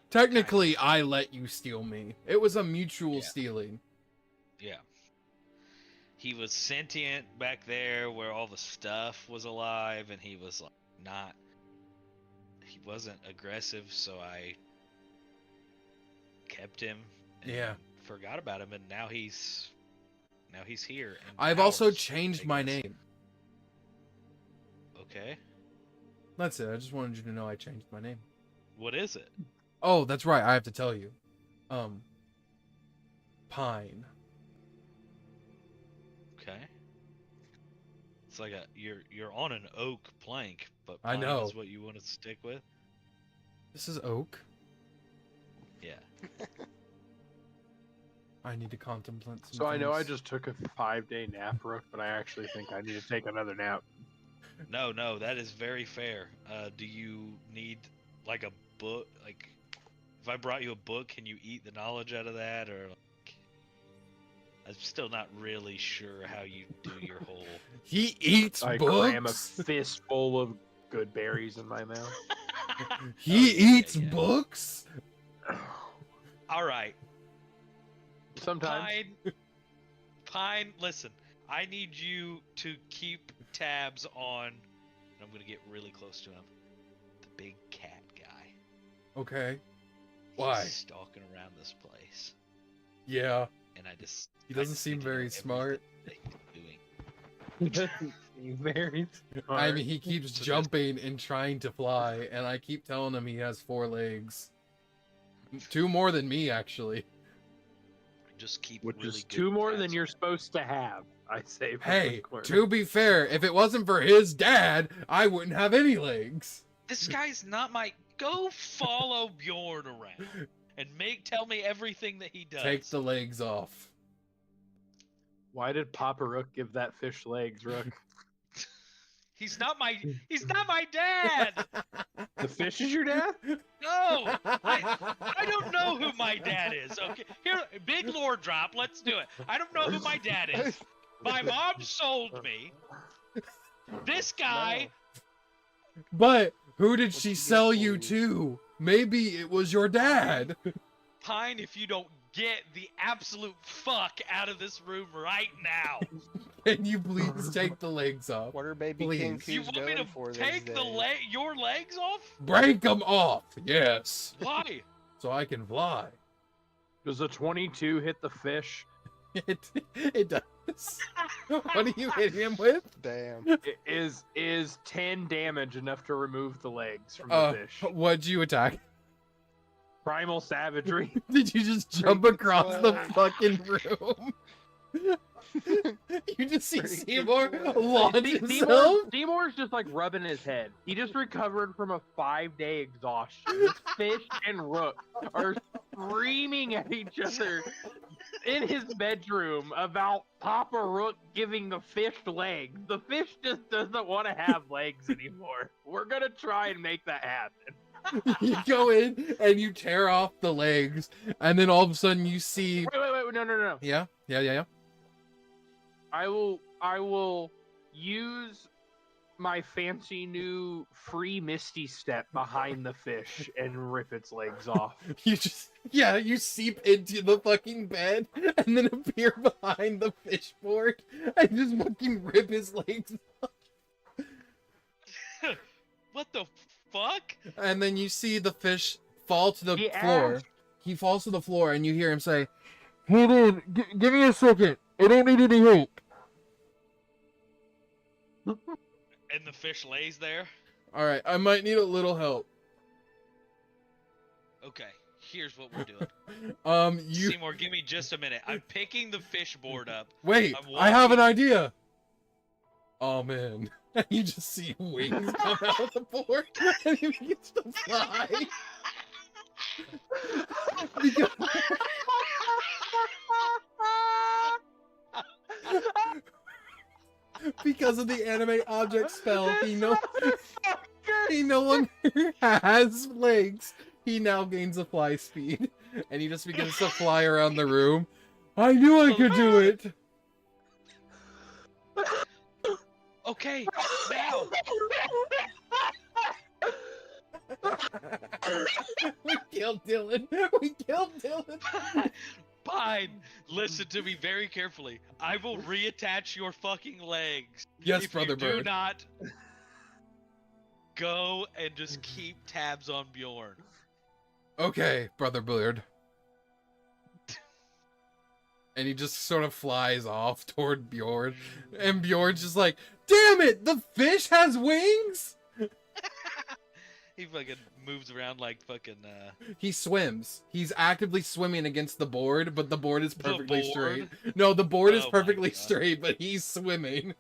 S1: Technically, I let you steal me. It was a mutual stealing.
S6: Yeah. He was sentient back there where all the stuff was alive, and he was like he wasn't aggressive, so I kept him and forgot about him, and now he's here. And
S1: I've also
S6: ours,
S1: changed
S6: I
S1: my
S6: guess.
S1: name.
S6: Okay.
S1: That's it. I just wanted you to know I changed my name.
S6: What is it?
S1: Oh, that's right. I have to tell you. Pine.
S6: Okay. It's like you're on an oak plank, but
S1: I
S6: pine
S1: know.
S6: is what you want to stick with.
S1: This is oak.
S6: Yeah.
S1: I need to contemplate some
S5: So I know I
S1: things.
S5: just took a 5-day nap, Rook, but I actually think I need to take another nap.
S6: No, that is very fair. Do you need like a book? Like, if I brought you a book, can you eat the knowledge out of that, or like, I'm still not really sure how you do your whole.
S1: He eats
S5: I cram a
S1: books.
S5: fistful of good berries in my mouth.
S1: He eats
S6: yeah.
S1: books.
S6: All right,
S5: Sometimes.
S6: Pine. Listen, I need you to keep tabs on. And I'm gonna get really close to him. The big cat guy.
S1: Okay. Why?
S6: He's stalking around this place,
S1: Yeah.
S6: and I just.
S1: He
S6: I
S1: doesn't
S6: just
S1: seem
S6: need to know
S1: very
S6: everything
S1: smart.
S6: that he's doing.
S5: Very
S1: I mean, he keeps
S6: So
S1: jumping and trying to fly, and I keep telling him he has 4 legs. 2 more than me, actually.
S6: Just keep
S5: Which
S6: really
S5: is
S6: good
S5: 2 more than
S6: tabs
S5: you're
S6: on it.
S5: supposed to have. I say. from
S1: Hey,
S5: the corner.
S1: to be fair, if it wasn't for his dad, I wouldn't have any legs.
S6: This guy's not my. Go follow Bjorn around and tell me everything that he does.
S1: Take the legs off.
S5: Why did Papa Rook give that fish legs, Rook?
S6: He's not my dad.
S5: The fish is your dad?
S6: No, I don't know who my dad is. Okay, here, big lore drop. Let's do it. I don't know who my dad is. My mom sold me. This guy.
S1: But who did she
S5: you
S1: sell
S5: get
S1: you
S5: for
S1: to? Maybe it was your dad.
S6: Pine, if you don't get the absolute fuck out of this room right now.
S1: Can you please take the legs off?
S3: What are baby
S1: Please.
S3: King
S6: You
S3: Q's
S6: want me
S3: going
S6: to
S3: for these
S6: take
S3: days?
S6: your legs off?
S1: Break them off. Yes.
S6: Why?
S1: So I can fly.
S5: Does a 22 hit the fish?
S1: It does. What are you hitting him with?
S3: Damn.
S5: Is 10 damage enough to remove the legs from the fish?
S1: What'd you attack?
S5: Primal savagery.
S1: Did you just jump
S3: Break
S1: across
S3: its
S1: the
S3: leg.
S1: fucking room? You just see
S3: Break its
S1: Seymour
S3: leg.
S1: launch himself?
S5: Seymour's just like rubbing his head. He just recovered from a 5-day exhaustion. This fish and Rook are screaming at each other in his bedroom about Papa Rook giving the fish legs. The fish just doesn't want to have legs anymore. We're gonna try and make that happen.
S1: You go in and you tear off the legs, and then all of a sudden you see.
S5: Wait, no.
S1: Yeah.
S5: I will use my fancy new free Misty Step behind the fish and rip its legs off.
S1: You seep into the fucking bed and then appear behind the fish board and just fucking rip his legs.
S6: What the fuck?
S1: And then you see the fish fall to the
S5: He
S1: floor.
S5: asked-
S1: He falls to the floor and you hear him say, "Hold on, give me a second. I don't need any help."
S6: And the fish lays there?
S1: Alright, I might need a little help.
S6: Okay, here's what we're doing.
S1: You
S6: Seymour, give me just a minute. I'm picking the fish board up.
S1: wait,
S6: I'm
S1: I have an
S6: walking-
S1: idea. Oh man. You just see wings come out of the board and he begins to fly. Because- Because of the animate object spell, he no longer has legs. He now gains a fly speed, and he just begins to fly around the room. I knew I could do it.
S6: Okay, now!
S1: We killed Dylan. We killed Dylan.
S6: Pine, listen to me very carefully. I will reattach your fucking legs.
S1: Yes,
S6: if
S1: Brother
S6: you do
S1: Bird.
S6: not go and just keep tabs on Bjorn.
S1: Okay, Brother Bird. And he just sort of flies off toward Bjorn. And Bjorn's just like, damn it, the fish has wings?
S6: He fucking moves around like fucking,
S1: He swims. He's actively swimming against the board, but the board is perfectly
S6: board?
S1: straight. No, the board is
S6: Oh my
S1: perfectly
S6: God.
S1: straight, but he's swimming.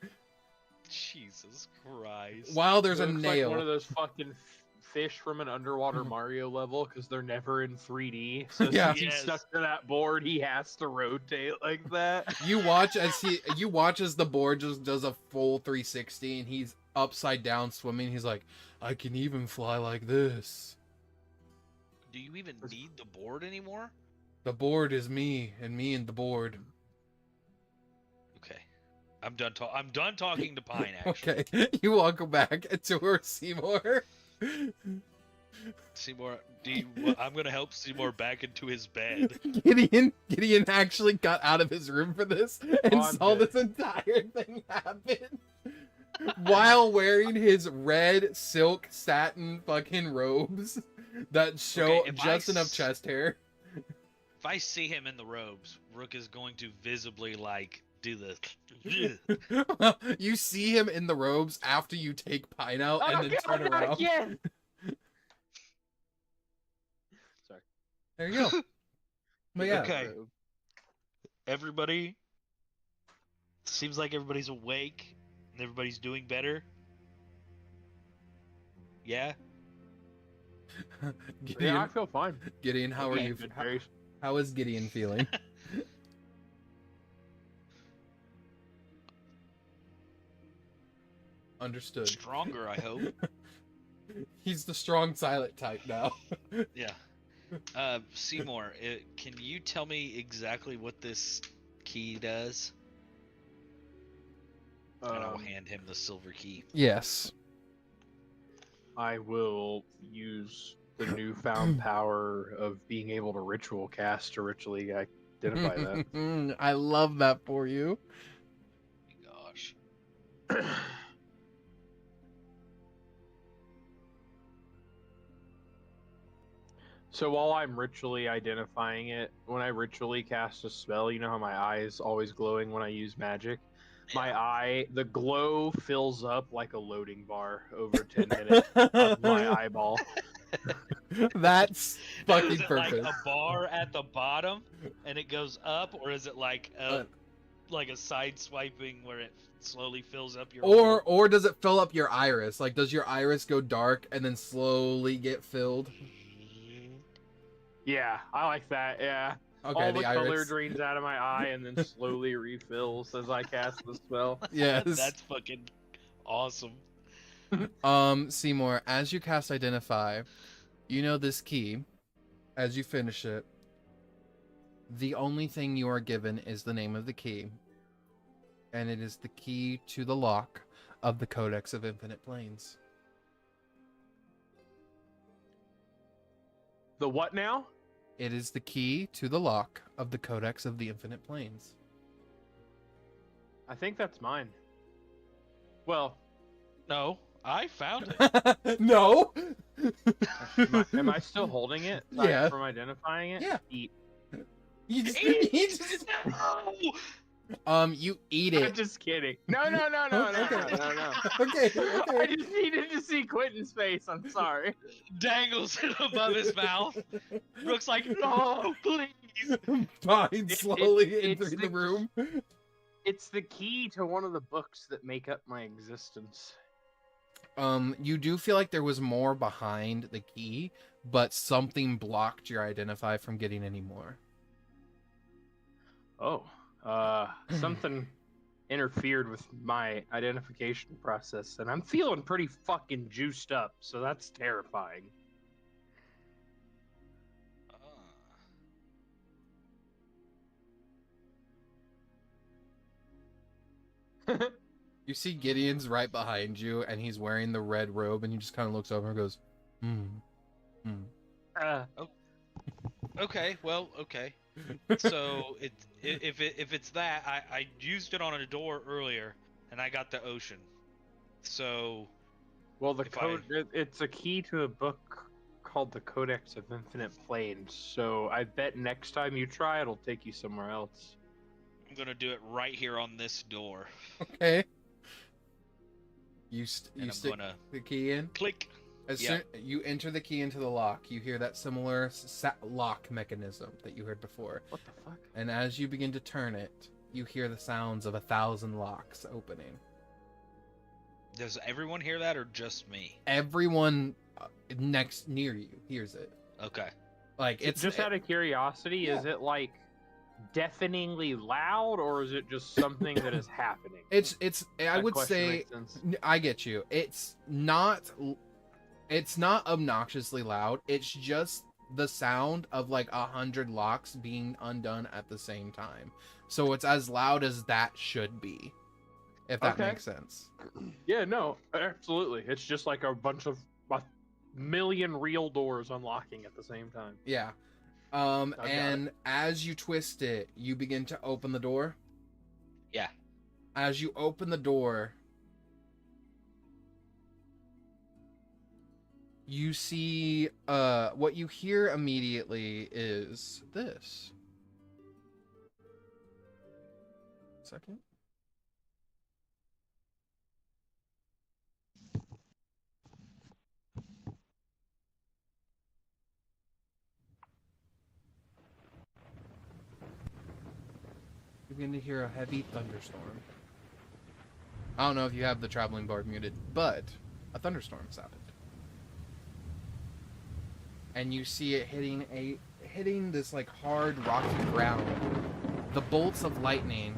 S6: Jesus Christ.
S1: While there's a
S5: Looks
S1: nail.
S5: like one of those fucking fish from an underwater Mario level because they're never in 3D. So
S1: Yeah.
S5: since he's
S6: Yes.
S5: stuck to that board, he has to rotate like that.
S1: You watch as the board just does a full 360 and he's upside down swimming. He's like, I can even fly like this.
S6: Do you even need the board anymore?
S1: The board is me and the board.
S6: Okay. I'm done talking to Pine, actually.
S1: Okay, you walk back to her, Seymour.
S6: Seymour, I'm gonna help Seymour back into his bed.
S1: Gideon actually got out of his room for this and
S5: Oh, I'm
S1: saw
S5: dead.
S1: this entire thing happen while wearing his red silk satin fucking robes that show
S6: Okay, if
S1: just
S6: I
S1: enough
S6: s-
S1: chest hair.
S6: If I see him in the robes, Rook is going to visibly, like, do this.
S1: You see him in the robes after you take Pine out and then turn around.
S5: Again!
S1: There you go. But yeah,
S6: Okay. Everybody, Seems like everybody's awake and everybody's doing better. Yeah.
S5: Yeah, I
S1: Gideon,
S5: feel fine.
S1: Gideon, how are
S5: Okay,
S1: you?
S5: good grace.
S1: How is Gideon feeling? Understood.
S6: Stronger, I hope.
S1: He's the strong silent type now.
S6: Yeah. Seymour, can you tell me exactly what this key does? And I will hand him the silver key.
S1: Yes.
S5: I will use the newfound power of being able to ritual cast to ritually identify that.
S1: I love that for you.
S6: Gosh.
S5: So while I'm ritually identifying it, when I ritually cast a spell, you know how my eye is always glowing when I use magic? My eye, the glow fills up like a loading bar over 10 minutes of my eyeball.
S1: That's fucking
S6: Is it
S1: perfect.
S6: like a bar at the bottom and it goes up, or is it like a side swiping where it slowly fills up your
S1: Or does it fill up your iris? Like, does your iris go dark and then slowly get filled?
S5: Yeah, I like that, yeah.
S1: Okay,
S5: All the color
S1: iris.
S5: drains out of my eye and then slowly refills as I cast the spell.
S1: Yes.
S6: That's fucking awesome.
S1: Seymour, as you cast Identify, you know this key. As you finish it, the only thing you are given is the name of the key. And it is the key to the lock of the Codex of Infinite Planes.
S5: The what now?
S1: It is the key to the lock of the Codex of the Infinite Planes.
S5: I think that's mine. Well,
S6: No, I found it.
S1: No!
S5: am I still holding it?
S1: Yeah.
S5: From identifying it?
S1: Yeah.
S5: Eat.
S1: You just,
S6: No!
S1: you eat
S5: I'm
S1: it.
S5: just kidding. No.
S1: Okay.
S5: No.
S1: Okay,
S5: I
S1: okay.
S5: just needed to see Quentin's face. I'm sorry.
S6: Dangles it above his mouth. Rook's like, no, please.
S1: Fine, slowly
S5: it's
S1: entering the
S5: the-
S1: room.
S5: It's the key to one of the books that make up my existence.
S1: You do feel like there was more behind the key, but something blocked your Identify from getting any more.
S5: Oh, something interfered with my identification process, and I'm feeling pretty fucking juiced up, so that's terrifying.
S1: You see Gideon's right behind you, and he's wearing the red robe, and he just kind of looks over and goes,
S6: Okay, well, okay. So if it's that, I used it on a door earlier, and I got the ocean. So
S5: Well, the
S6: If
S5: code, it's a key to a book called the Codex of Infinite Planes, so I bet next time you try, it'll take you somewhere else.
S6: I'm gonna do it right here on this door.
S1: Okay. You
S6: And I'm
S1: stick
S6: gonna
S1: the key in.
S6: click.
S1: As
S6: Yeah.
S1: soon you enter the key into the lock, you hear that similar lock mechanism that you heard before.
S5: What the fuck?
S1: And as you begin to turn it, you hear the sounds of 1,000 locks opening.
S6: Does everyone hear that, or just me?
S1: Everyone next near you hears it.
S6: Okay.
S1: Like it's
S5: Just out of curiosity, is it like deafeningly loud, or is it just something that is happening?
S1: it's I
S5: That
S1: would
S5: question
S1: say
S5: makes sense.
S1: I get you. It's not obnoxiously loud. It's just the sound of like 100 locks being undone at the same time. So it's as loud as that should be, if that
S5: Okay.
S1: makes sense.
S5: Yeah, no, absolutely. It's just like a million real doors unlocking at the same time.
S1: Yeah.
S5: got
S1: And as you twist it, you begin to open the door.
S6: Yeah.
S1: As you open the door, you see what you hear immediately is this. Second. You begin to hear a heavy thunderstorm. I don't know if you have the traveling bard muted, but a thunderstorm has happened. And you see it hitting this like hard rocky ground. The bolts of lightning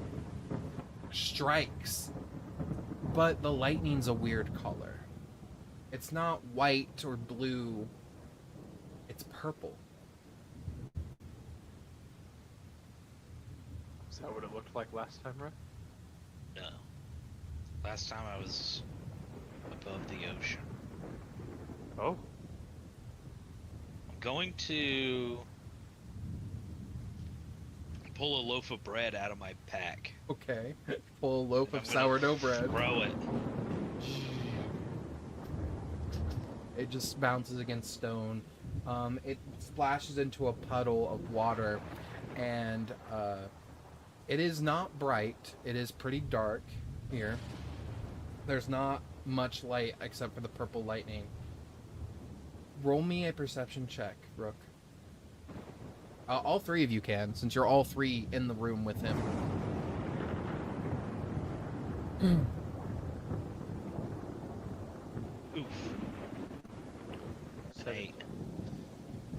S1: strikes, but the lightning's a weird color. It's not white or blue. It's purple.
S5: Is that what it looked like last time, right?
S6: No. Last time I was above the ocean.
S5: Oh.
S6: I'm going to pull a loaf of bread out of my pack.
S1: Okay. Pull a loaf
S6: and
S1: of
S6: I'm gonna
S1: sourdough bread.
S6: Throw it.
S1: It just bounces against stone. It splashes into a puddle of water, and it is not bright. It is pretty dark here. There's not much light except for the purple lightning. Roll me a perception check, Rook. All three of you can, since you're all three in the room with him.
S6: Oof. 8.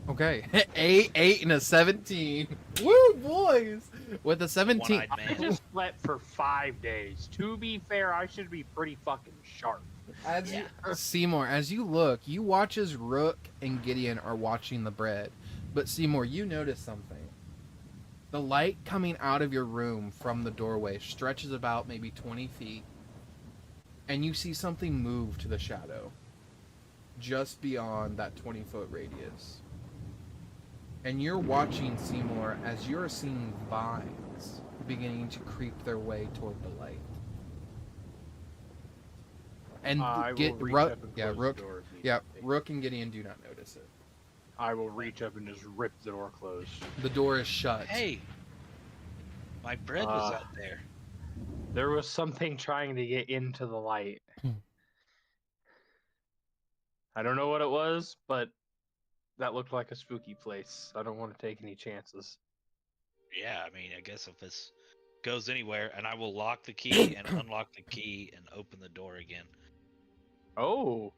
S1: Okay. 8 and a 17. Woo, boys! With a 17.
S6: One-eyed
S5: I
S6: man.
S5: just slept for 5 days. To be fair, I should be pretty fucking sharp.
S1: As
S6: Yeah.
S1: Seymour, as you look, you watch as Rook and Gideon are watching the bread. But Seymour, you notice something. The light coming out of your room from the doorway stretches about maybe 20 feet. And you see something move to the shadow. Just beyond that 20-foot radius. And you're watching, Seymour, as you're seeing vines beginning to creep their way toward the light. And
S5: I will reach
S1: Rook,
S5: up and
S1: yeah,
S5: close the
S1: Rook,
S5: door
S1: yeah,
S5: immediately.
S1: Rook and Gideon do not notice it.
S5: I will reach up and just rip the door closed.
S1: The door is shut.
S6: Hey! My bread was out there.
S5: There was something trying to get into the light. I don't know what it was, but that looked like a spooky place. I don't want to take any chances.
S6: Yeah, I mean, I guess if this goes anywhere, and I will lock the key and unlock the key and open the door again.
S5: Oh,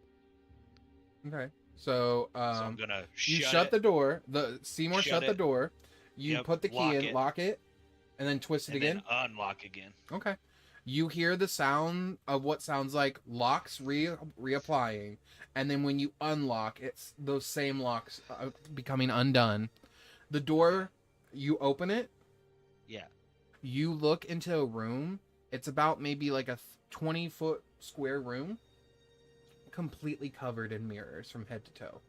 S1: Okay. So,
S6: So I'm gonna
S1: you
S6: shut
S1: shut
S6: it.
S1: the door. The Seymour
S6: Shut
S1: shut the
S6: it.
S1: door. You
S6: Yep,
S1: put the key
S6: lock
S1: in,
S6: it.
S1: lock it, and then twist it
S6: and
S1: again.
S6: then unlock again.
S1: Okay. You hear the sound of what sounds like locks reapplying, and then when you unlock, it's those same locks becoming undone. The door, you open it.
S6: Yeah.
S1: You look into a room. It's about maybe like a 20-foot square room, completely covered in mirrors from head to toe.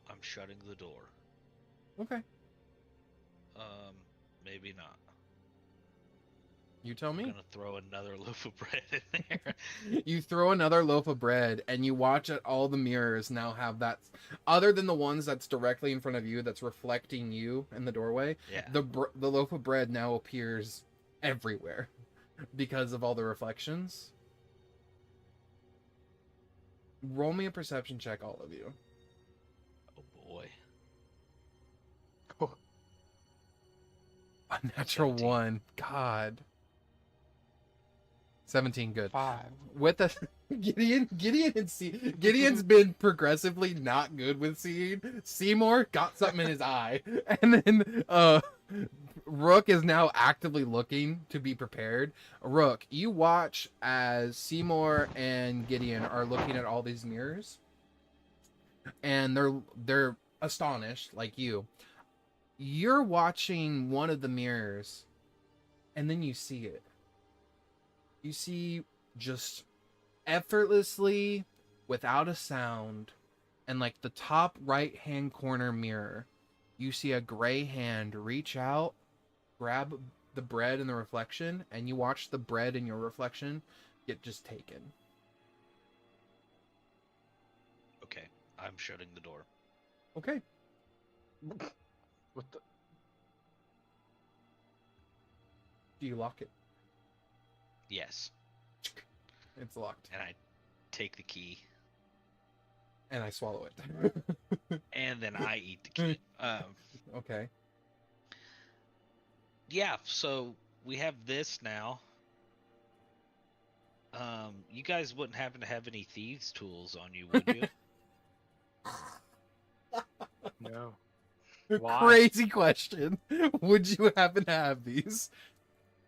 S6: I'm shutting the door.
S1: Okay.
S6: Maybe not.
S1: You tell
S6: I'm
S1: me.
S6: gonna throw another loaf of bread in there.
S1: You throw another loaf of bread, and you watch it. All the mirrors now have that, other than the ones that's directly in front of you, that's reflecting you in the doorway.
S6: Yeah.
S1: The loaf of bread now appears everywhere because of all the reflections. Roll me a perception check, all of you.
S6: Oh boy.
S1: A natural
S6: 17.
S1: 1. God. 17, good.
S5: 5.
S1: With a Gideon's been progressively not good with seeing. Seymour got something in his eye, and then Rook is now actively looking to be prepared. Rook, you watch as Seymour and Gideon are looking at all these mirrors, and they're astonished like you. You're watching one of the mirrors, and then you see it. You see, just effortlessly, without a sound, and like the top right hand corner mirror, you see a gray hand reach out, grab the bread in the reflection, and you watch the bread in your reflection get just taken.
S6: Okay, I'm shutting the door.
S1: Okay.
S5: What the?
S1: Do you lock it?
S6: Yes,
S1: It's locked.
S6: and I take the key,
S1: And I swallow it.
S6: and then I eat the key.
S1: Okay.
S6: Yeah. So we have this now. You guys wouldn't happen to have any thieves' tools on you, would you?
S5: No. Why?
S1: Crazy question. Would you happen to have these?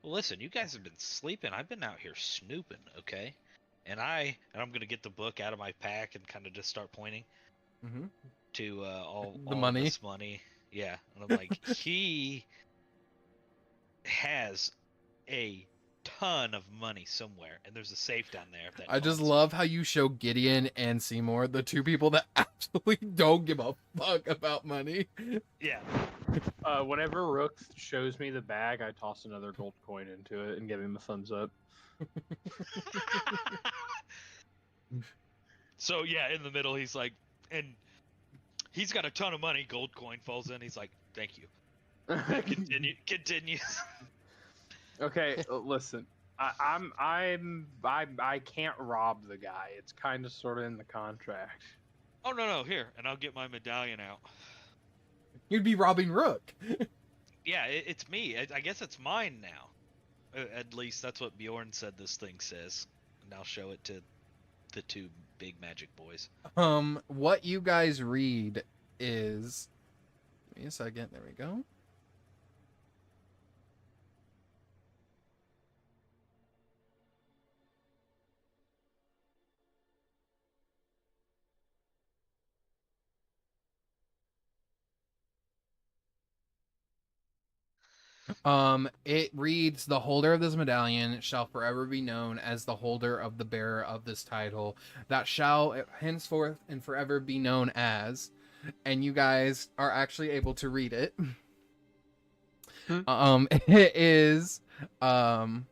S6: Well, listen, you guys have been sleeping. I've been out here snooping, okay? And I'm gonna get the book out of my pack and kind of just start pointing
S1: Mm-hmm.
S6: to all
S1: The money?
S6: this money. Yeah, and I'm like, he has a ton of money somewhere, and there's a safe down there. That
S1: I just
S6: owns
S1: love how you show Gideon and Seymour, the two people that absolutely don't give a fuck about money.
S6: it. Yeah.
S5: Whenever Rook shows me the bag, I toss another gold coin into it and give him a thumbs up.
S6: So yeah, in the middle, he's like, and he's got a ton of money. Gold coin falls in. He's like, "Thank you." Continues.
S5: Okay, listen. I can't rob the guy. It's kind of sort of in the contract.
S6: Oh no, here, and I'll get my medallion out.
S1: You'd be robbing Rook.
S6: Yeah, it's me. I guess it's mine now. At least that's what Bjorn said this thing says. And I'll show it to the two big magic boys.
S1: What you guys read is... Give me a second. There we go. It reads, the holder of this medallion shall forever be known as the holder of the bearer of this title, that shall henceforth and forever be known as, and you guys are actually able to read it. It is, hold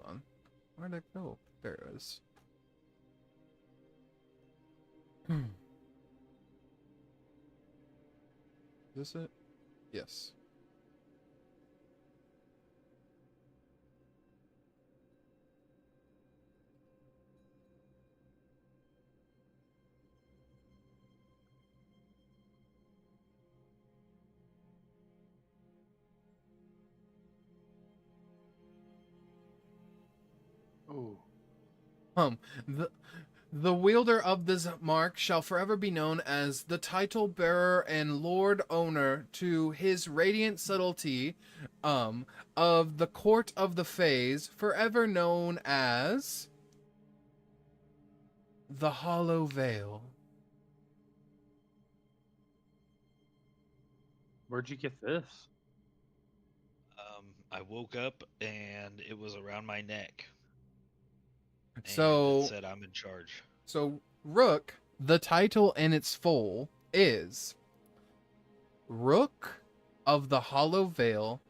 S1: on. Where'd it go? There it is. Is this it? Yes.
S5: Ooh.
S1: The wielder of this mark shall forever be known as the title bearer and lord owner to his radiant subtlety, of the court of the Fays, forever known as the Hollow Veil.
S5: Where'd you get this?
S6: I woke up and it was around my neck. And
S1: So
S6: it said I'm in charge.
S1: So, Rook, the title in its full is Rook of the Hollow Veil,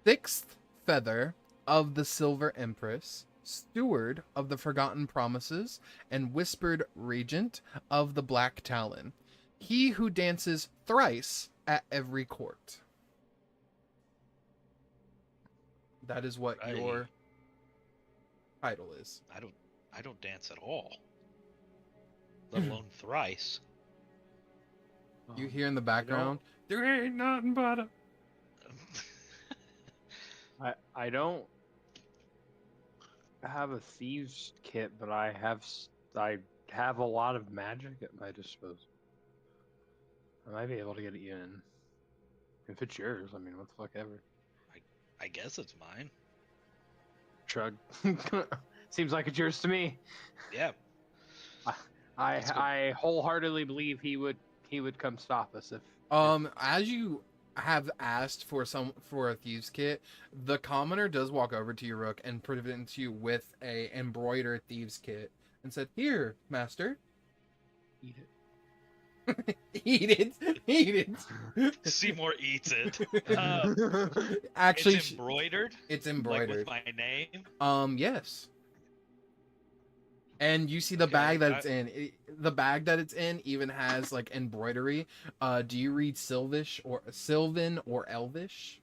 S1: Sixth Feather of the Silver Empress, Steward of the Forgotten Promises, and Whispered Regent of the Black Talon. He who dances thrice at every court. That is what your title is.
S6: I don't dance at all. Let alone thrice.
S1: You hear in the background, there ain't nothing but a...
S5: I don't have a thieves kit, but I have a lot of magic at my disposal. I might be able to get it in. If it's yours, I mean, what the fuck ever.
S6: I guess it's mine.
S5: Shrug. Seems like it's yours to me.
S6: Yeah.
S5: I wholeheartedly believe he would come stop us if
S1: As you have asked for a thieves kit, the commoner does walk over to your Rook and presents you with a embroidered thieves kit and said, "Here, master."
S5: eat it.
S1: Eat it.
S6: Seymour eats it.
S1: Actually,
S6: it's embroidered.
S1: it's embroidered.
S6: Like with my name.
S1: Yes. And you see the
S6: Okay,
S1: bag that it's in. The bag that it's in even has like embroidery. Do you read Sylvish or Sylvan or Elvish?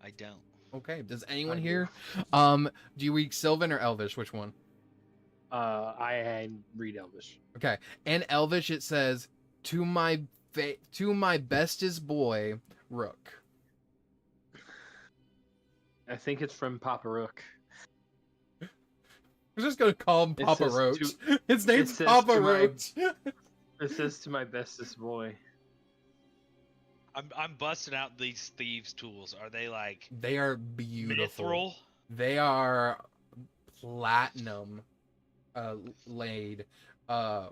S6: I don't.
S1: Okay. Does anyone
S5: I do.
S1: here? Do you read Sylvan or Elvish? Which one?
S5: I read Elvish.
S1: Okay. In Elvish, it says, to my bestest boy, Rook.
S5: I think it's from Papa Rook.
S1: We're just gonna call him
S5: It
S1: Papa
S5: says
S1: Roach.
S5: to-
S1: His name's
S5: says
S1: Papa
S5: to my-
S1: Roach.
S5: It says to my bestest boy.
S6: I'm busting out these thieves' tools. Are they like
S1: They are beautiful.
S6: mithril?
S1: They are platinum laid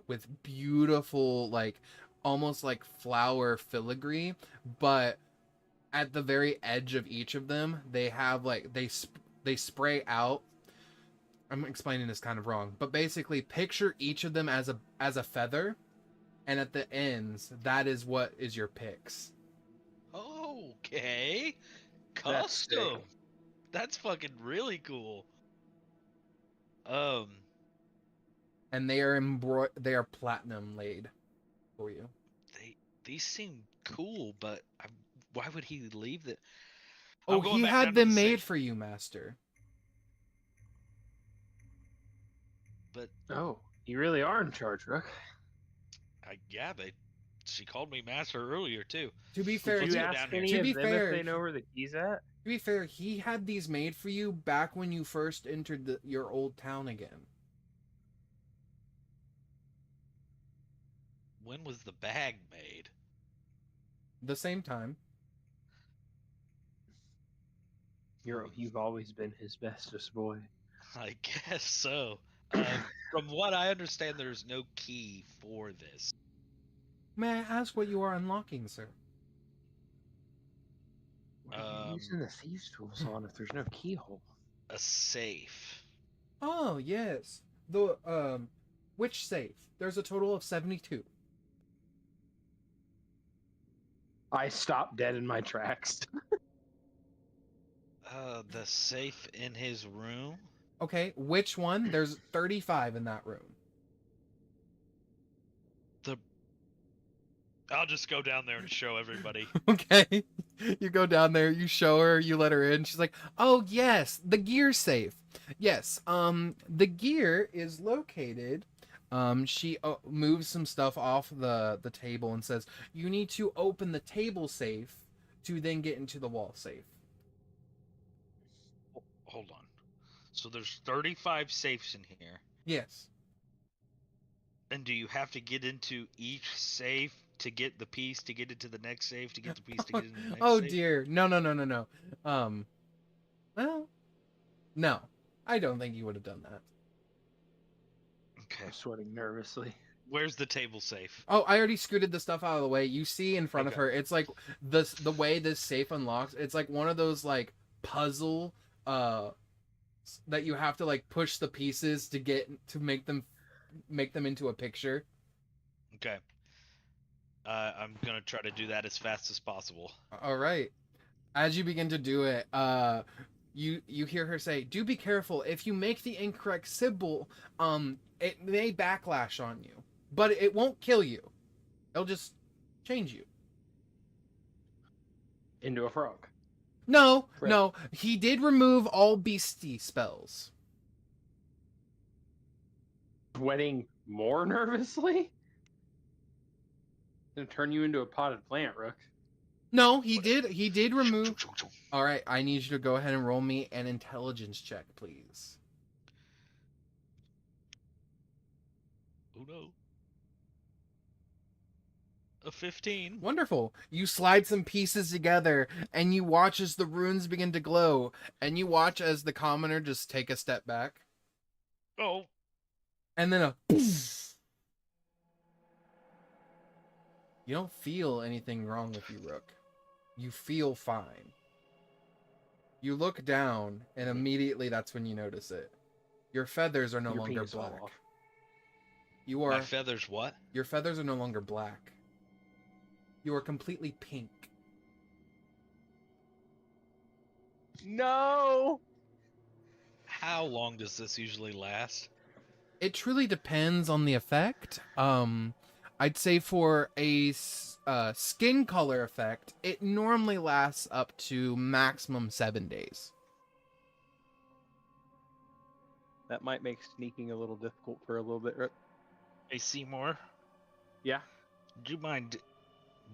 S1: with beautiful, like, almost like flower filigree, but at the very edge of each of them, they have like they spray out. I'm explaining this kind of wrong, but basically picture each of them as a feather, and at the ends, that is what is your picks.
S6: Okay.
S5: That's sick.
S6: Custom. That's fucking really cool.
S1: And they are they are platinum laid for you.
S6: These seem cool, but why would he leave that?
S1: Oh, he had them made for you, Master.
S6: But
S5: Oh, you really are in charge, Rook.
S6: yeah, she called me master earlier too.
S1: To be fair,
S5: Did
S6: Let's
S5: you
S6: go
S5: ask
S6: down here.
S5: any
S1: To
S5: of
S1: be
S5: them
S1: fair,
S5: if they know where the key's at?
S1: To be fair, he had these made for you back when you first entered your old town again.
S6: When was the bag made?
S1: The same time.
S5: You've always been his bestest boy.
S6: I guess so. From what I understand, there's no key for this.
S1: May I ask what you are unlocking, sir?
S5: What are you using the thieves' tools on if there's no keyhole?
S6: A safe.
S1: Oh, yes. The which safe? There's a total of 72.
S5: I stopped dead in my tracks.
S6: The safe in his room.
S1: Okay, which one? There's 35 in that room.
S6: I'll just go down there and show everybody.
S1: Okay. You go down there, you show her, you let her in. She's like, "Oh, yes, the gear safe." Yes, the gear is located. She moves some stuff off the table and says, "You need to open the table safe to then get into the wall safe."
S6: Hold on. So there's 35 safes in here.
S1: Yes.
S6: And do you have to get into each safe to get the piece, to get into the next safe, to get the piece, to get into the next
S1: Oh
S6: safe?
S1: dear. No. Well, no. I don't think you would have done that.
S6: Okay.
S5: I'm sweating nervously.
S6: Where's the table safe?
S1: Oh, I already scooted the stuff out of the way. You see in front of
S6: Okay.
S1: her, it's like the way this safe unlocks, it's like one of those like puzzle that you have to like push the pieces to get to make them into a picture.
S6: Okay. I'm gonna try to do that as fast as possible.
S1: All right. As you begin to do it, you hear her say, "Do be careful. If you make the incorrect symbol, it may backlash on you, but it won't kill you. It'll just change you."
S5: Into a frog.
S1: No,
S5: Right.
S1: no. He did remove all beastie spells.
S5: Sweating more nervously? Gonna turn you into a potted plant, Rook.
S1: No, he did remove. All right, I need you to go ahead and roll me an intelligence check, please.
S6: Oh no. A 15.
S1: Wonderful. You slide some pieces together, and you watch as the runes begin to glow, and you watch as the commoner just take a step back,
S6: Oh.
S1: and then a poof. You don't feel anything wrong with you, Rook. You feel fine. You look down, and immediately that's when you notice it. Your feathers are no
S5: Your
S1: longer
S5: penis fell
S1: black.
S5: off.
S1: You
S6: My
S1: are.
S6: feathers what?
S1: Your feathers are no longer black. You are completely pink.
S5: No!
S6: How long does this usually last?
S1: It truly depends on the effect. I'd say for a skin color effect, it normally lasts up to maximum 7 days.
S5: That might make sneaking a little difficult for a little bit, Rook.
S6: Hey, Seymour.
S5: Yeah?
S6: Do you mind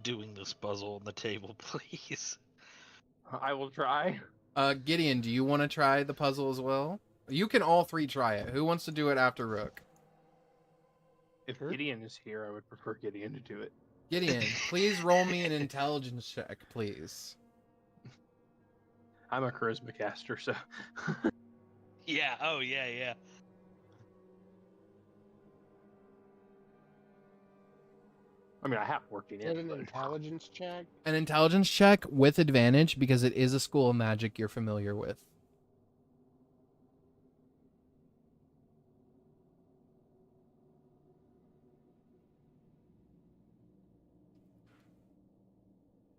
S6: doing this puzzle on the table, please?
S5: I will try.
S1: Gideon, do you want to try the puzzle as well? You can all three try it. Who wants to do it after Rook?
S5: If
S3: Sure.
S5: Gideon is here, I would prefer Gideon to do it.
S1: Gideon, please roll me an intelligence check, please.
S5: I'm a charisma caster, so
S6: Yeah. Oh yeah, yeah.
S5: I mean I have working
S3: Is it
S5: in.
S3: an
S5: But...
S3: intelligence check?
S1: An intelligence check with advantage because it is a school of magic you're familiar with.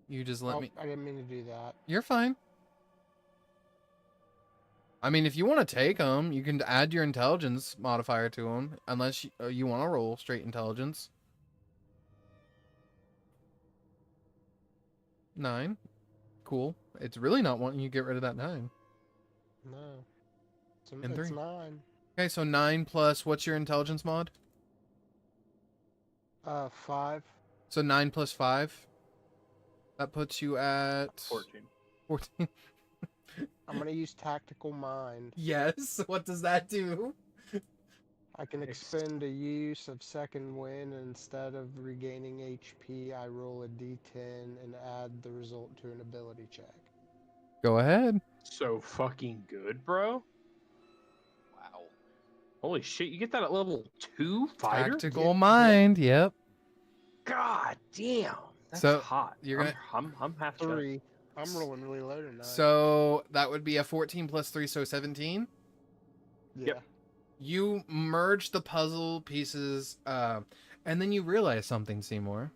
S1: You just let me...
S3: I didn't mean to do that.
S1: You're fine. I mean, if you want to take them, you can add your intelligence modifier to them, unless you want to roll straight intelligence. 9. Cool. It's really not wanting you to get rid of that 9.
S3: No.
S1: And
S3: It's
S1: 3.
S3: 9.
S1: Okay, so 9 plus, what's your intelligence mod?
S3: 5.
S1: So 9 plus 5. That puts you at
S5: 14.
S1: 14.
S3: I'm gonna use tactical mind.
S1: Yes. What does that do?
S3: I can expend a use of second wind, and instead of regaining HP, I roll a d10 and add the result to an ability check.
S1: Go ahead.
S5: So fucking good, bro.
S6: Wow.
S5: Holy shit, you get that at level 2 fighter?
S1: Tactical mind. Yep.
S5: God damn. That's
S1: So,
S5: hot.
S1: you're gonna-
S5: I'm half shot.
S3: 3. I'm rolling really low tonight.
S1: So that would be a 14 plus 3, so 17.
S3: yeah.
S5: yep.
S1: You merge the puzzle pieces, and then you realize something, Seymour.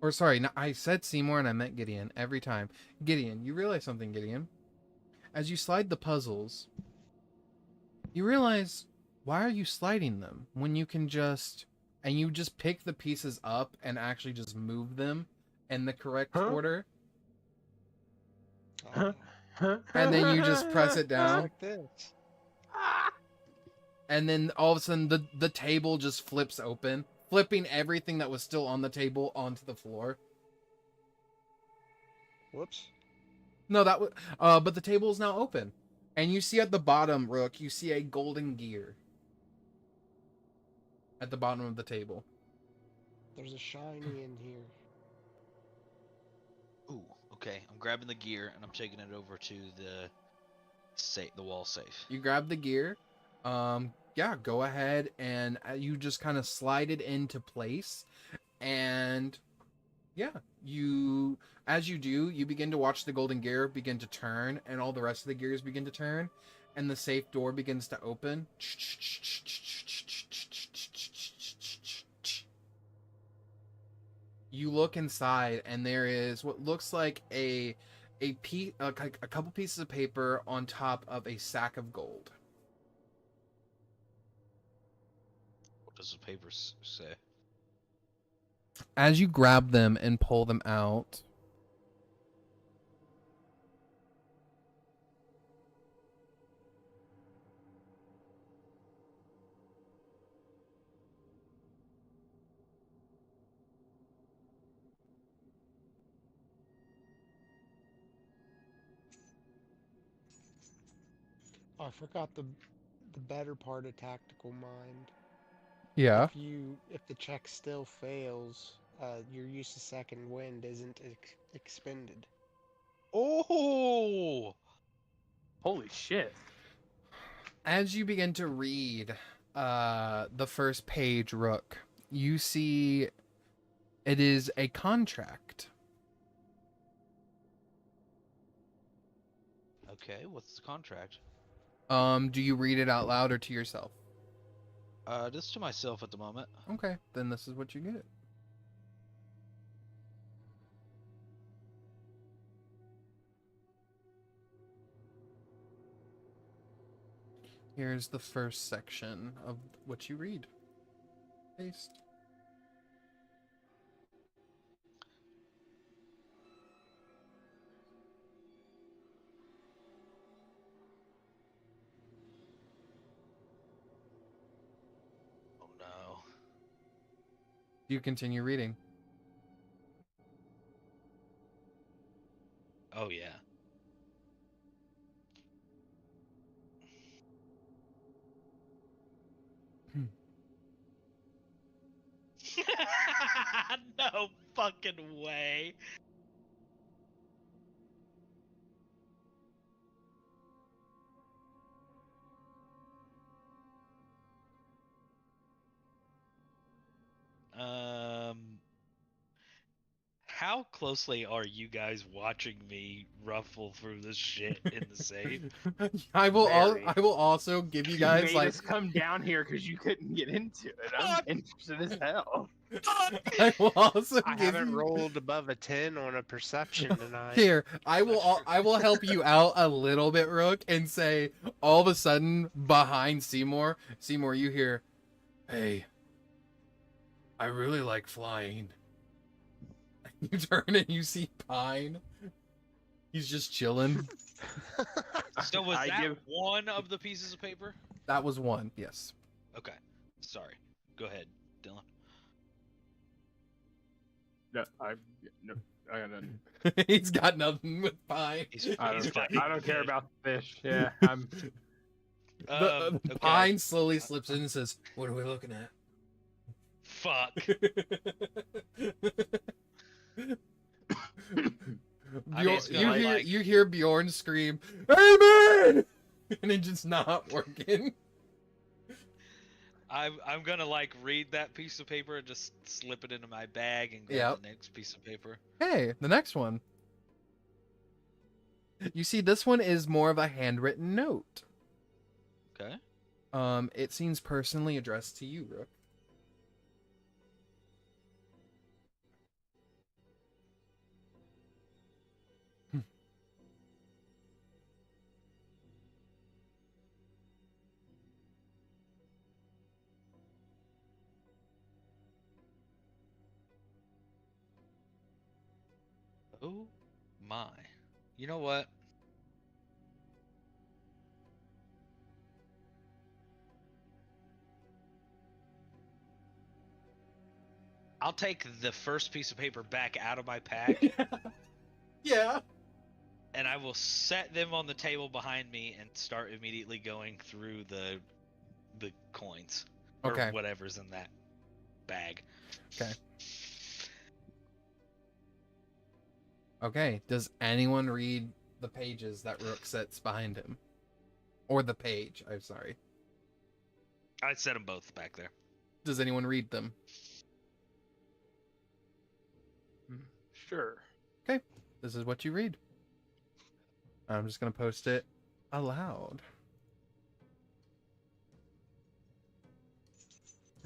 S1: Or sorry, no, I said Seymour and I meant Gideon every time. Gideon, you realize something, Gideon. As you slide the puzzles, you realize, why are you sliding them when you can just... And you just pick the pieces up and actually just move them in the correct order.
S3: Oh,
S1: And then you just press it
S3: it's
S1: down.
S3: like this.
S1: And then all of a sudden the table just flips open, flipping everything that was still on the table onto the floor.
S3: Whoops.
S1: No, that was but the table is now open. And you see at the bottom, Rook, you see a golden gear at the bottom of the table.
S3: There's a shiny in here.
S4: Ooh, okay. I'm grabbing the gear and I'm taking it over to the wall safe.
S1: You grab the gear. Yeah, go ahead and you just kind of slide it into place. And yeah, as you do, you begin to watch the golden gear begin to turn, and all the rest of the gears begin to turn, and the safe door begins to open. You look inside, and there is what looks like a couple pieces of paper on top of a sack of gold.
S4: What does the paper say?
S1: As you grab them and pull them out,
S3: Oh, I forgot the better part of tactical mind.
S1: yeah,
S3: If the check still fails, your use of second wind isn't expended.
S6: Oh.
S5: Holy shit.
S1: as you begin to read the first page, Rook, you see it is a contract.
S4: Okay, what's the contract?
S1: Do you read it out loud or to yourself?
S4: Just to myself at the moment.
S1: Okay, then this is what you get. Here's the first section of what you read. Paste.
S4: Oh no.
S1: You continue reading.
S6: Oh yeah. No fucking way. How closely are you guys watching me ruffle through this shit in the safe?
S1: I will
S5: Very.
S1: I will also give you
S5: You
S1: guys
S5: made
S1: like
S5: us come down here because you couldn't get into it. I'm interested as hell.
S1: I will also
S3: I
S1: give
S3: haven't
S1: you
S3: rolled above a 10 on a perception tonight.
S1: here. I will help you out a little bit, Rook, and say all of a sudden behind Seymour, you hear, "Hey, I really like flying." You turn and you see Pine. He's just chilling.
S6: So was
S5: I
S6: that
S5: give-
S6: one of the pieces of paper?
S1: That was one, yes.
S6: Okay. Sorry. Go ahead, Dylan.
S5: No, I got nothing.
S1: He's got nothing with Pine.
S5: I
S6: He's
S5: don't, care.
S6: fine.
S5: I don't care about the fish. Yeah, I'm.
S1: The
S6: Okay.
S1: Pine slowly slips in and says, "What are we looking at?"
S6: Fuck.
S1: Bjorn,
S6: gonna like-
S1: you hear Bjorn scream, "Amen!" And it's just not working.
S6: I'm gonna like read that piece of paper and just slip it into my bag and grab
S1: Yep.
S6: the next piece of paper.
S1: Hey, the next one. You see, this one is more of a handwritten note.
S6: Okay.
S1: It seems personally addressed to you, Rook.
S6: Oh my. You know what? I'll take the first piece of paper back out of my pack
S1: Yeah.
S6: and I will set them on the table behind me and start immediately going through the coins or
S1: Okay.
S6: whatever's in that bag.
S1: Okay. Does anyone read the pages that Rook sets behind him? Or the page, I'm sorry.
S6: I set them both back there.
S1: Does anyone read them?
S5: Sure.
S1: This is what you read. I'm just going to post it aloud.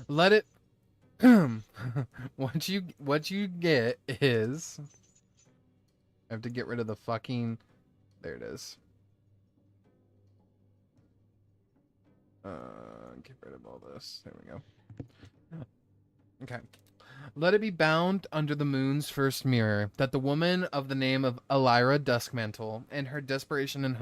S1: Let it what you get is I have to get rid of the fucking there it is. Get rid of all this. There we go. Okay. Let it be bound under the moon's first mirror that the woman of the name of Elira Duskmantle, in her desperation and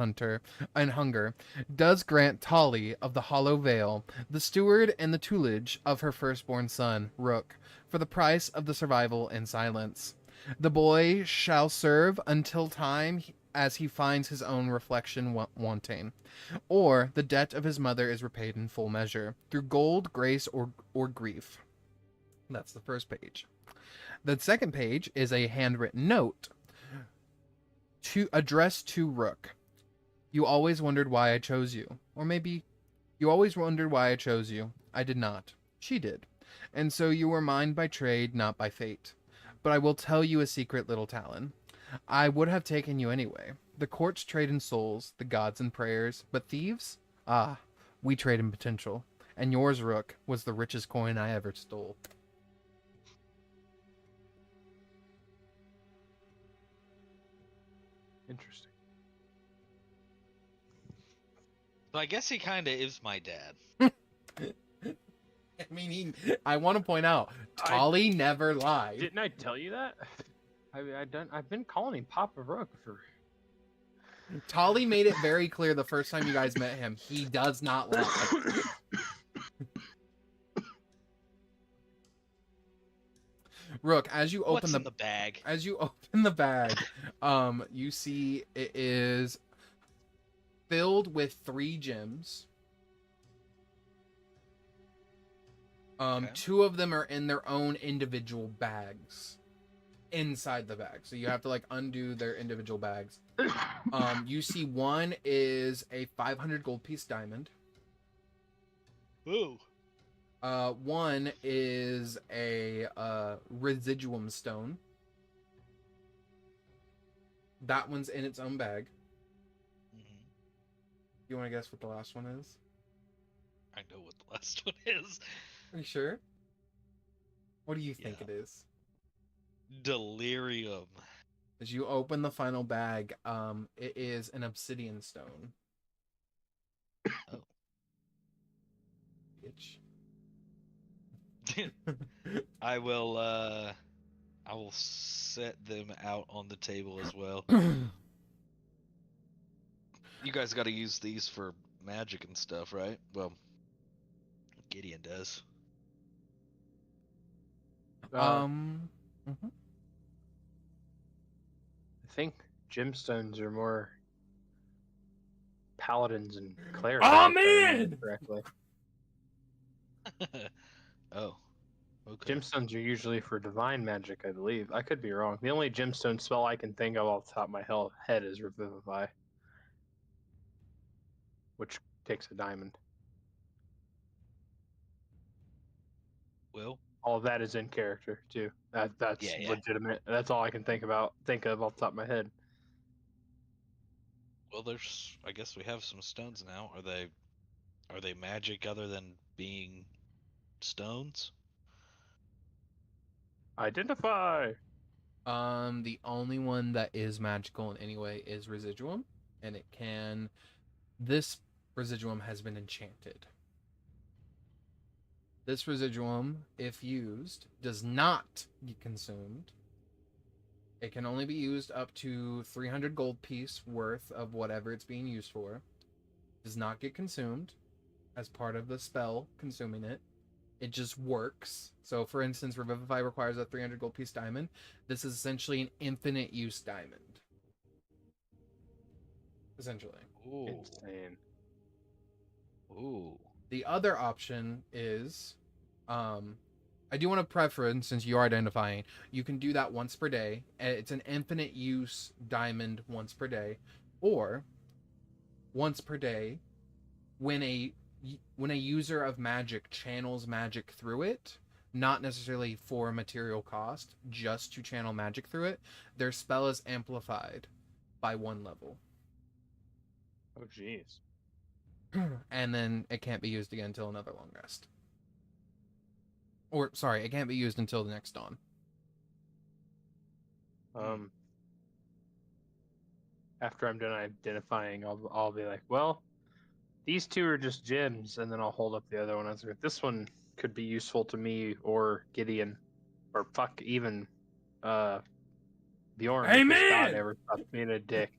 S1: hunger, does grant Tali of the Hollow Vale the steward and the tutelage of her firstborn son, Rook, for the price of the survival in silence. The boy shall serve until time as he finds his own reflection wanting, or the debt of his mother is repaid in full measure, through gold, grace, or grief. That's the first page. The second page is a handwritten note addressed to Rook. You always wondered why I chose you. Or maybe you always wondered why I chose you. I did not. She did. And so you were mine by trade, not by fate. But I will tell you a secret, little Talon. I would have taken you anyway. The courts trade in souls, the gods in prayers, but thieves? Ah, we trade in potential. And yours, Rook, was the richest coin I ever stole.
S5: Interesting.
S6: So I guess he kind of is my dad.
S1: I mean, I want to point out, Tali never lied.
S5: Didn't I tell you that? I've been calling him Papa Rook for.
S1: Tali made it very clear the first time you guys met him. He does not lie. Rook, as you open
S6: What's in the bag?
S1: as you open the bag, you see it is filled with 3 gems.
S6: Okay.
S1: 2 of them are in their own individual bags inside the bag, so you have to like undo their individual bags. You see one is a 500 gold piece diamond.
S6: Ooh.
S1: One is a residuum stone. That one's in its own bag.
S6: Mhm.
S1: You want to guess what the last one is?
S6: I know what the last one is.
S1: Are you sure? What do you think
S6: Yeah.
S1: it is?
S6: Delirium.
S1: As you open the final bag, it is an obsidian stone.
S6: Oh.
S1: Bitch.
S6: I will set them out on the table as well. You guys got to use these for magic and stuff, right? Well, Gideon does.
S1: mhm.
S5: I think gemstones are more paladins and clerics.
S1: Oh,
S5: if I remember
S1: man!
S5: correctly.
S6: Oh. Okay.
S5: Gemstones are usually for divine magic, I believe. I could be wrong. The only gemstone spell I can think of off the top of my head is Revivify, which takes a diamond.
S6: Well,
S5: All of that is in character too. That's
S6: Yeah.
S5: legitimate. That's all I can think of off the top of my head.
S6: well, I guess we have some stones now. Are they magic other than being stones?
S5: Identify.
S1: The only one that is magical in any way is residuum, and this residuum has been enchanted. This residuum, if used, does not get consumed. It can only be used up to 300 gold piece worth of whatever it's being used for. Does not get consumed as part of the spell consuming it. It just works. So, for instance, Revivify requires a 300 gold piece diamond. This is essentially an infinite use diamond. Essentially.
S6: Ooh.
S5: Insane.
S6: Ooh.
S1: The other option is, I do want to preference, since you're identifying, you can do that once per day. It's an infinite use diamond once per day, or once per day when a user of magic channels magic through it, not necessarily for material cost, just to channel magic through it, their spell is amplified by 1 level.
S5: Oh jeez.
S1: And then it can't be used again until another long rest. Or, sorry, it can't be used until the next dawn.
S5: After I'm done identifying, I'll be like, well, these 2 are just gems, and then I'll hold up the other one. I was like, this one could be useful to me or Gideon, or fuck, even Bjorn.
S1: Hey,
S5: because
S1: man!
S5: God never stops being a dick.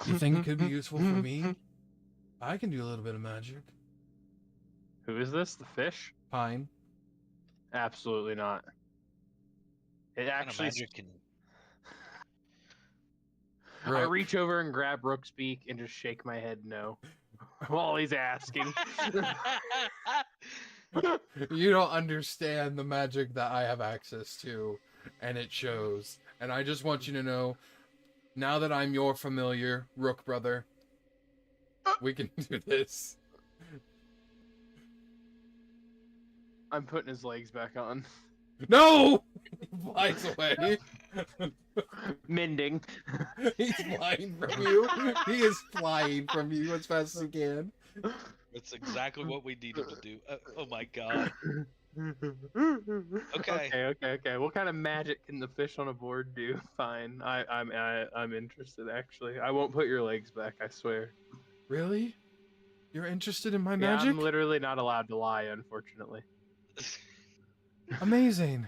S1: You think it could be useful for me? I can do a little bit of magic.
S5: Who is this? The fish?
S1: Pine.
S5: Absolutely not. It
S6: What kind of
S5: actually.
S6: magic can
S5: I
S1: Rook.
S5: reach over and grab Rook's beak and just shake my head no while he's asking.
S1: You don't understand the magic that I have access to, and it shows. And I just want you to know, now that I'm your familiar Rook brother, we can do this.
S5: I'm putting his legs back on.
S1: No! He flies away.
S5: Mending.
S1: He's flying from you. He is flying from you as fast as he can.
S6: That's exactly what we need him to do. Oh my god. Okay.
S5: Okay. What kind of magic can the fish on a board do? Fine. I'm interested actually. I won't put your legs back, I swear.
S1: Really? You're interested in my
S5: Yeah,
S1: magic?
S5: I'm literally not allowed to lie, unfortunately.
S1: Amazing.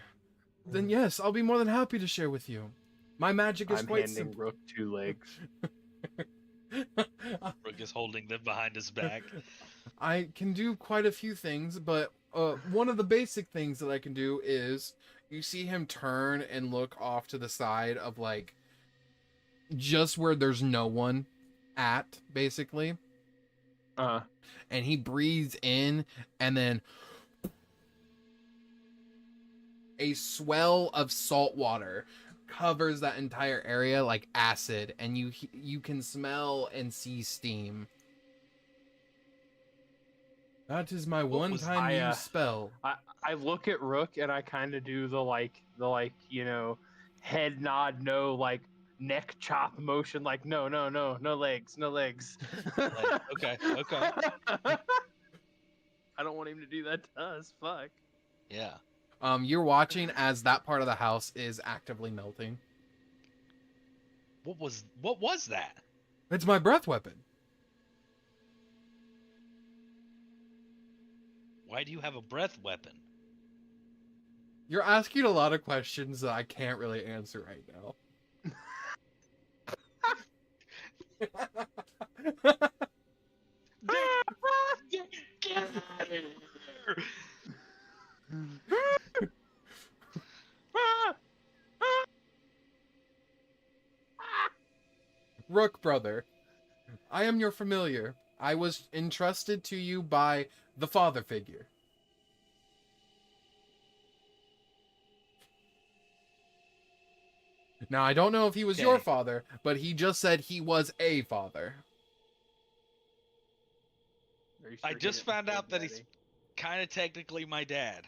S1: Then yes, I'll be more than happy to share with you. My magic is
S5: I'm
S1: quite
S5: handing
S1: simple.
S5: Rook 2 legs.
S6: Rook is holding them behind his back.
S1: I can do quite a few things, but one of the basic things that I can do is you see him turn and look off to the side of like just where there's no one at, basically. And he breathes in, and then a swell of salt water covers that entire area like acid, and you can smell and see steam. That is my one-time use spell.
S5: I look at Rook and I kind of do the head nod, no, like neck chop motion, like no legs.
S6: Okay.
S2: I don't want him to do that to us. Fuck.
S6: Yeah.
S1: You're watching as that part of the house is actively melting.
S6: What was that?
S1: It's my breath weapon.
S6: Why do you have a breath weapon?
S1: You're asking a lot of questions that I can't really answer right now.
S6: Get out of here!
S1: Rook brother, I am your familiar. I was entrusted to you by the father figure. Now, I don't know if he was your
S6: Okay.
S1: father, but he just said he was a father.
S2: Are you
S6: I
S2: sure he
S6: just
S2: didn't
S6: found
S2: say
S6: out that he's
S2: daddy?
S6: kind of technically my dad.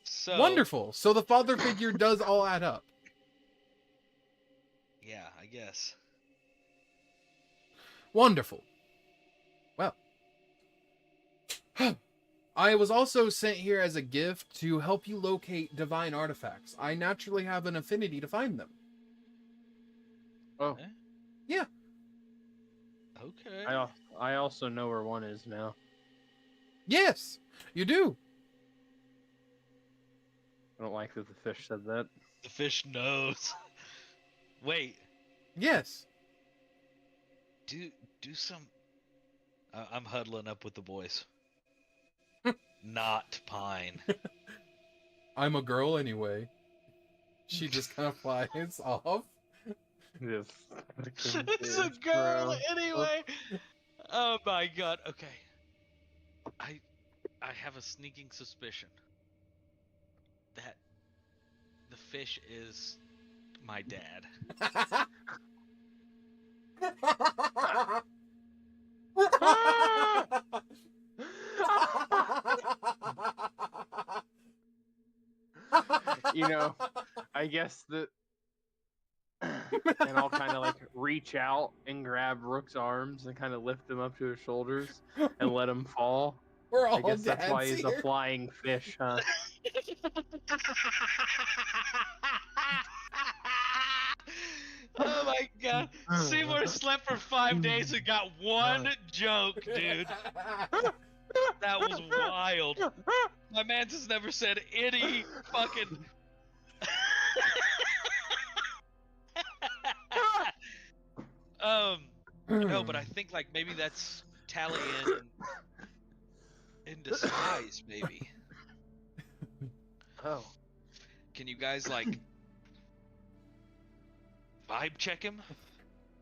S6: So
S1: Wonderful. So the father figure does all add up.
S6: Yeah, I guess.
S1: Wonderful. Well. I was also sent here as a gift to help you locate divine artifacts. I naturally have an affinity to find them.
S5: Oh,
S1: Yeah.
S6: Okay.
S5: I also know where one is now.
S1: Yes, you do.
S5: I don't like that the fish said that.
S6: The fish knows. Wait,
S1: Yes.
S6: do some. I'm huddling up with the boys. Not Pine.
S1: I'm a girl anyway. She just kind of flies off.
S5: Yes.
S6: It's a girl anyway. Oh my god. Okay. I have a sneaking suspicion that the fish is my dad.
S5: You know, I guess that. And I'll kind of like reach out and grab Rook's arms and kind of lift him up to his shoulders and let him fall.
S1: We're all
S5: I guess that's why
S1: dads
S5: he's
S1: here.
S5: a flying fish, huh?
S6: Oh my god. Seymour slept for 5 days and got one joke, dude. That was wild. My man has never said any fucking. No, but I think like maybe that's Talion in disguise, maybe.
S5: Oh.
S6: Can you guys like vibe check him?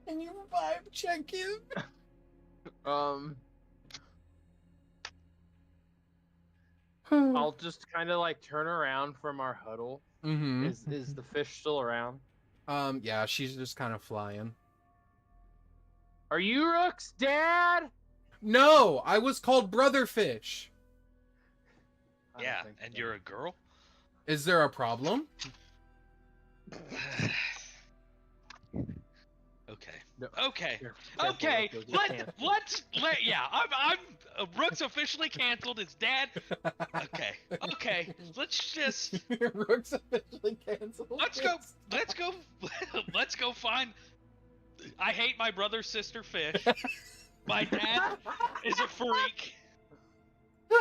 S1: Can you vibe check him?
S5: I'll just kind of like turn around from our huddle.
S1: Mm-hmm.
S5: Is the fish still around?
S1: Yeah, she's just kind of flying.
S5: Are you Rook's dad?
S1: No, I was called Brother Fish.
S5: I don't
S6: Yeah,
S5: think
S6: and
S5: so.
S6: you're a girl?
S1: Is there a problem?
S6: Okay.
S5: No.
S6: Okay.
S5: Here, careful,
S6: Okay.
S5: Rook, you'll get canceled.
S6: Yeah. I'm Rook's officially canceled. His dad. Okay. Okay. Let's just.
S1: Rook's officially canceled.
S6: Let's go. Let's go find. I hate my brother, sister, fish. My dad is a freak.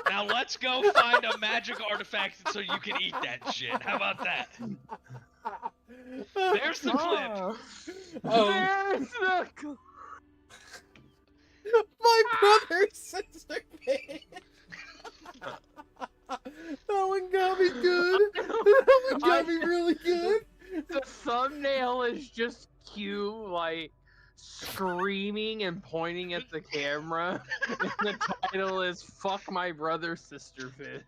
S6: Now let's go find a magic artifact so you can eat that shit. How about that? There's the clip.
S5: There's the
S1: My brother's sister fish.
S2: and pointing at the camera. And the title is "Fuck My Brother, Sister Fish."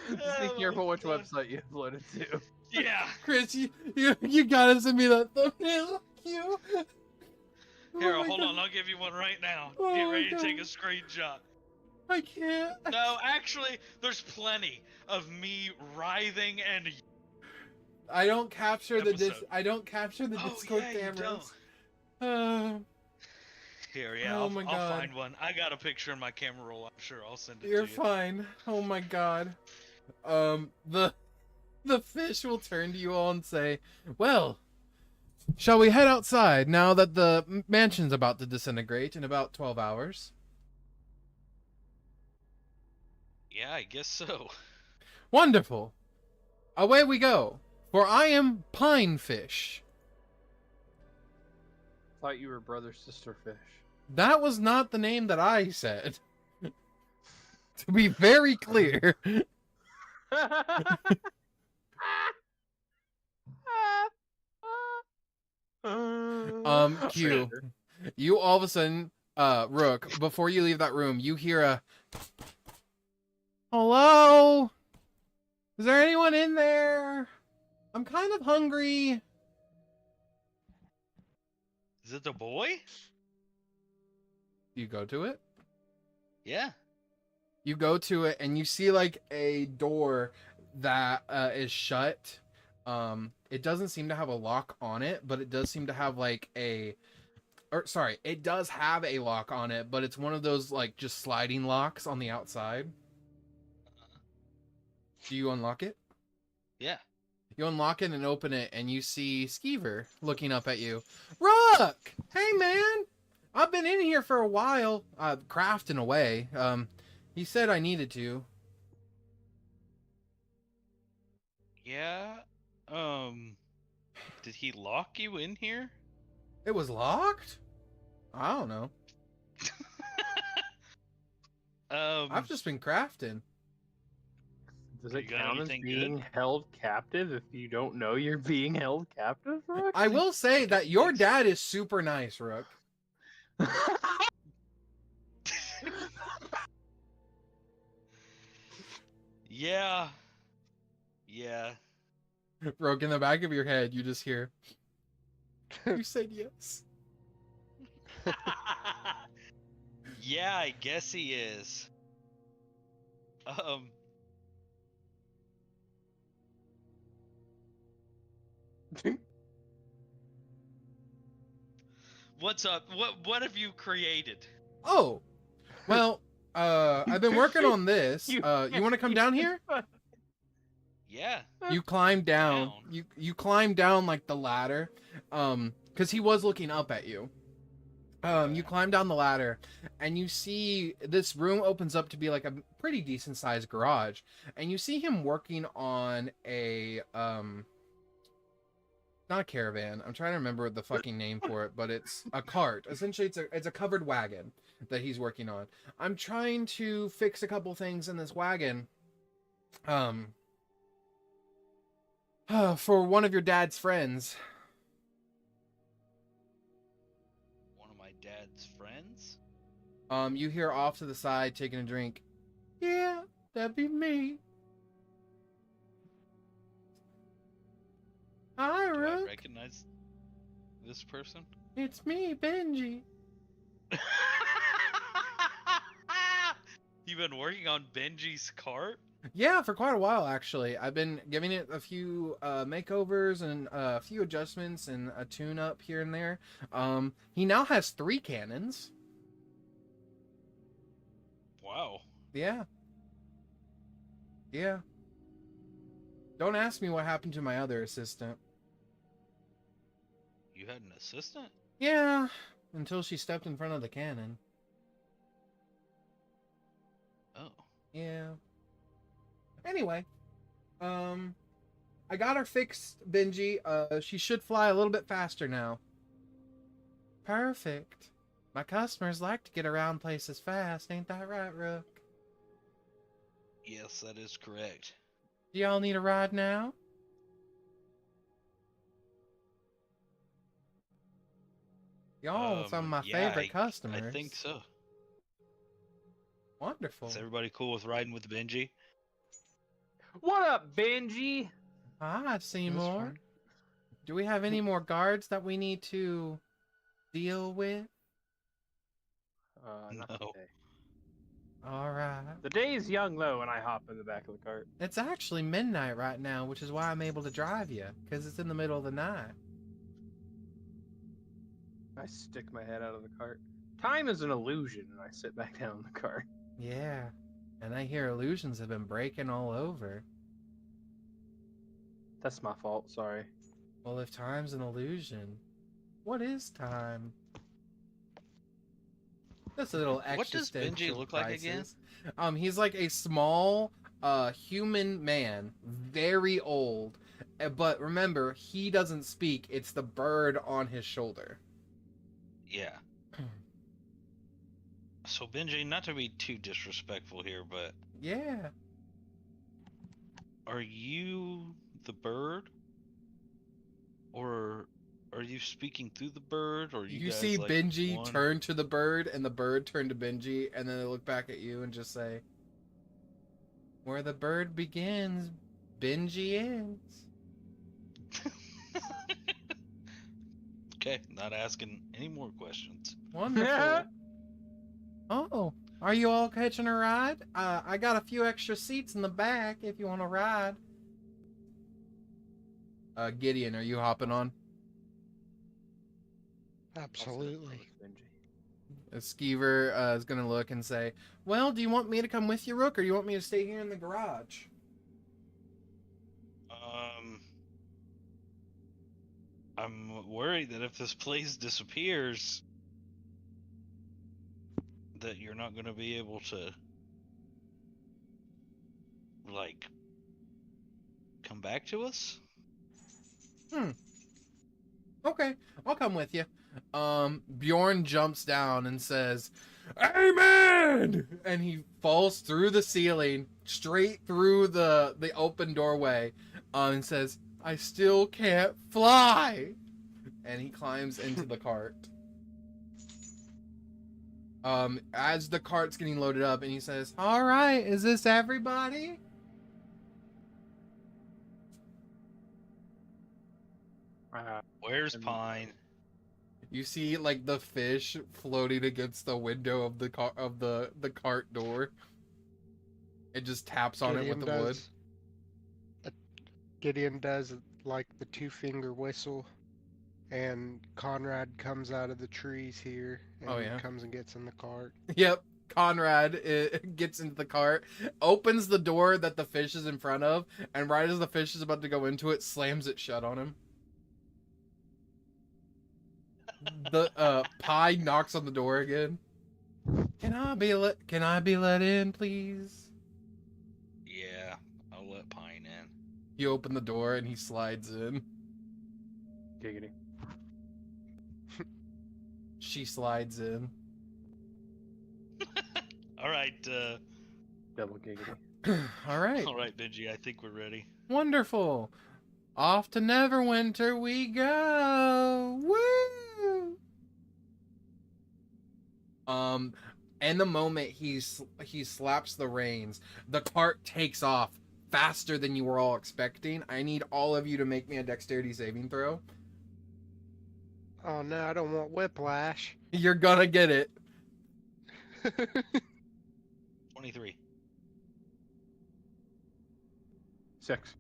S2: Just be
S6: Oh,
S2: careful which
S6: fuck.
S2: website you upload it to.
S6: Yeah.
S1: Chris, you gotta send me that thumbnail. You.
S6: Here,
S1: Oh my
S6: hold
S1: God.
S6: on. I'll give you one right now.
S1: Oh
S6: Get
S1: my
S6: ready to take a
S1: God.
S6: screenshot.
S1: I can't.
S6: No, actually, there's plenty of me writhing and.
S1: I don't capture the
S6: Episode.
S1: I don't capture the
S6: Oh,
S1: Discord
S6: yeah, you
S1: cameras.
S6: Here, yeah,
S1: Oh
S6: I'll,
S1: my
S6: I'll
S1: God.
S6: find one. I got a picture in my camera roll. I'm sure I'll send it
S1: You're
S6: to you.
S1: fine. Oh my God. The fish will turn to you all and say, "Well, shall we head outside now that the mansion's about to disintegrate in about 12 hours?"
S6: Yeah, I guess so.
S1: Wonderful. Away we go. For I am Pine Fish.
S2: Thought you were brother, sister fish.
S1: That was not the name that I said. To be very clear. Q. You all of a sudden, Rook, before you leave that room, you hear a "Hello? Is there anyone in there? I'm kind of hungry."
S6: Is it the boy?
S1: You go to it.
S6: Yeah.
S1: You go to it and you see like a door that is shut. It doesn't seem to have a lock on it, but it does seem to have like it does have a lock on it, but it's one of those like just sliding locks on the outside. Do you unlock it?
S6: Yeah.
S1: You unlock it and open it, and you see Skeever looking up at you. "Rook! Hey, man! I've been in here for a while, crafting away. He said I needed to."
S6: Yeah. Did he lock you in here?
S1: It was locked? I don't know. I've just been crafting.
S2: Does
S6: You
S2: it
S6: got
S2: count as
S6: anything
S2: being
S6: good?
S2: held captive if you don't know you're being held captive, Rook?
S1: I will say that your dad is super nice, Rook.
S6: Yeah. Yeah.
S1: Rook, in the back of your head, you just hear, "You said yes."
S6: Yeah, I guess he is. What's up? What have you created?
S1: Oh, well, I've been working on this. You want to come down here?
S6: Yeah.
S1: You climb down.
S6: Down.
S1: You climb down like the ladder, because he was looking up at you. You climb down the ladder, and you see this room opens up to be like a pretty decent sized garage, and you see him working on a not a caravan. I'm trying to remember the fucking name for it, but it's a cart. Essentially, it's a covered wagon that he's working on. I'm trying to fix a couple things in this wagon. For one of your dad's friends.
S6: One of my dad's friends?
S1: You hear off to the side taking a drink. "Yeah, that'd be me." "Hi,
S6: Do I
S1: Rook.
S6: recognize this person?
S1: It's me, Benji."
S6: You've been working on Benji's cart?
S1: Yeah, for quite a while, actually. I've been giving it a few makeovers and a few adjustments and a tune-up here and there. He now has 3 cannons.
S6: Wow.
S1: Yeah. Yeah. Don't ask me what happened to my other assistant.
S6: You had an assistant?
S1: Yeah, until she stepped in front of the cannon.
S6: Oh.
S1: Yeah. Anyway, I got her fixed, Benji. She should fly a little bit faster now. Perfect. My customers like to get around places fast, ain't that right, Rook?
S6: Yes, that is correct.
S1: Do y'all need a ride now?
S8: Y'all, some of my
S6: Yeah,
S8: favorite customers.
S6: I think so.
S8: Wonderful.
S6: Is everybody cool with riding with Benji?
S2: What up, Benji?
S8: Hi,
S3: That's
S8: Seymour.
S3: fine.
S8: Do we have any more guards that we need to deal with?
S2: Not
S6: No.
S2: today.
S8: All right.
S2: The day is young though when I hop in the back of the cart.
S8: It's actually midnight right now, which is why I'm able to drive you, because it's in the middle of the night.
S2: I stick my head out of the cart. Time is an illusion, and I sit back down in the cart.
S8: Yeah. And I hear illusions have been breaking all over.
S2: That's my fault. Sorry.
S8: Well, if time's an illusion, what is time? That's a little
S6: What does Benji
S8: existential
S6: look like again?
S8: crisis. He's like a small, human man, very old. But remember, he doesn't speak. It's the bird on his shoulder.
S6: Yeah. So Benji, not to be too disrespectful here, but
S8: Yeah.
S6: are you the bird? Or are you speaking through the bird? Or
S8: You
S6: guys,
S8: see
S6: like,
S8: Benji
S6: one?
S8: turn to the bird, and the bird turn to Benji, and then they look back at you and just say, "Where the bird begins, Benji ends."
S6: Okay, not asking any more questions.
S8: Wonderful. Oh, are you all catching a ride? I got a few extra seats in the back if you want to ride. Gideon, are you hopping on?
S3: Absolutely.
S2: Benji.
S8: Skeever is going to look and say, "Well, do you want me to come with you, Rook, or do you want me to stay here in the garage?"
S6: I'm worried that if this place disappears, that you're not going to be able to, like, come back to us?
S8: Okay, I'll come with you. Bjorn jumps down and says, "Amen!" And he falls through the ceiling, straight through the open doorway, and says, "I still can't fly!" And he climbs into the cart. As the cart's getting loaded up, and he says, "All right, is this everybody?"
S6: Where's
S2: And-
S6: Pine?
S8: You see, like, the fish floating against the window of the cart door. It just taps on it with the wood.
S3: Gideon does like the 2-finger whistle, and Conrad comes out of the trees here and
S8: Oh, yeah?
S3: comes and gets in the cart.
S8: Yep. Conrad gets into the cart, opens the door that the fish is in front of, and right as the fish is about to go into it, slams it shut on him. The Pie knocks on the door again. Can I be let in, please?
S6: Yeah, I'll let Pine in.
S8: You open the door and he slides in.
S2: Giggity.
S8: She slides in.
S6: All right,
S2: Double giggity.
S8: All right.
S6: all right, Benji. I think we're ready.
S8: Wonderful. Off to Neverwinter we go. Woo! And the moment he slaps the reins, the cart takes off faster than you were all expecting. I need all of you to make me a dexterity saving throw.
S3: Oh no, I don't want whiplash.
S8: You're gonna get it.
S6: 23.
S2: 6.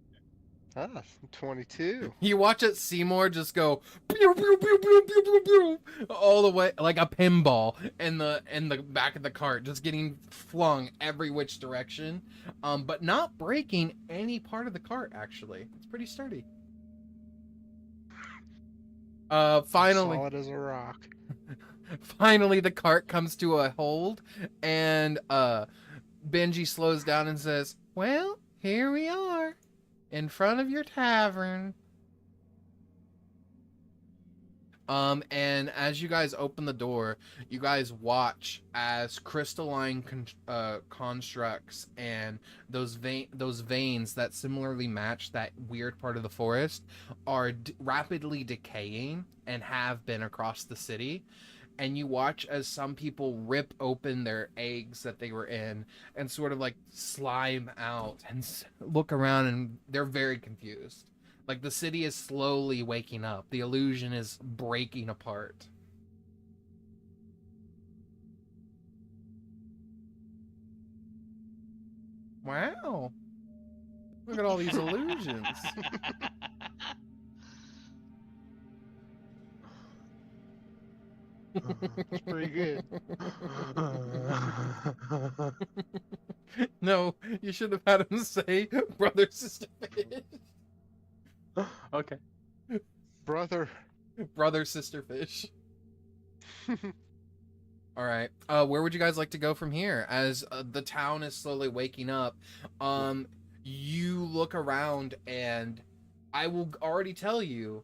S3: 22.
S8: You watch it, Seymour just go pew, pew, pew, pew, pew, pew, pew, all the way like a pinball in the back of the cart, just getting flung every which direction, but not breaking any part of the cart. Actually, it's pretty sturdy. Finally,
S3: Solid as a rock.
S8: finally, the cart comes to a hold, and Benji slows down and says, "Well, here we are. In front of your tavern." And as you guys open the door, you guys watch as crystalline constructs and those veins that similarly match that weird part of the forest are rapidly decaying and have been across the city. And you watch as some people rip open their eggs that they were in and sort of like slime out and look around, and they're very confused. Like, the city is slowly waking up. The illusion is breaking apart. Wow. Look at all these illusions.
S3: It's pretty good.
S8: No, you should have had him say brother, sister, fish.
S5: Okay.
S3: Brother.
S8: Brother, sister, fish. All right. Where would you guys like to go from here? As the town is slowly waking up, you look around, and I will already tell you,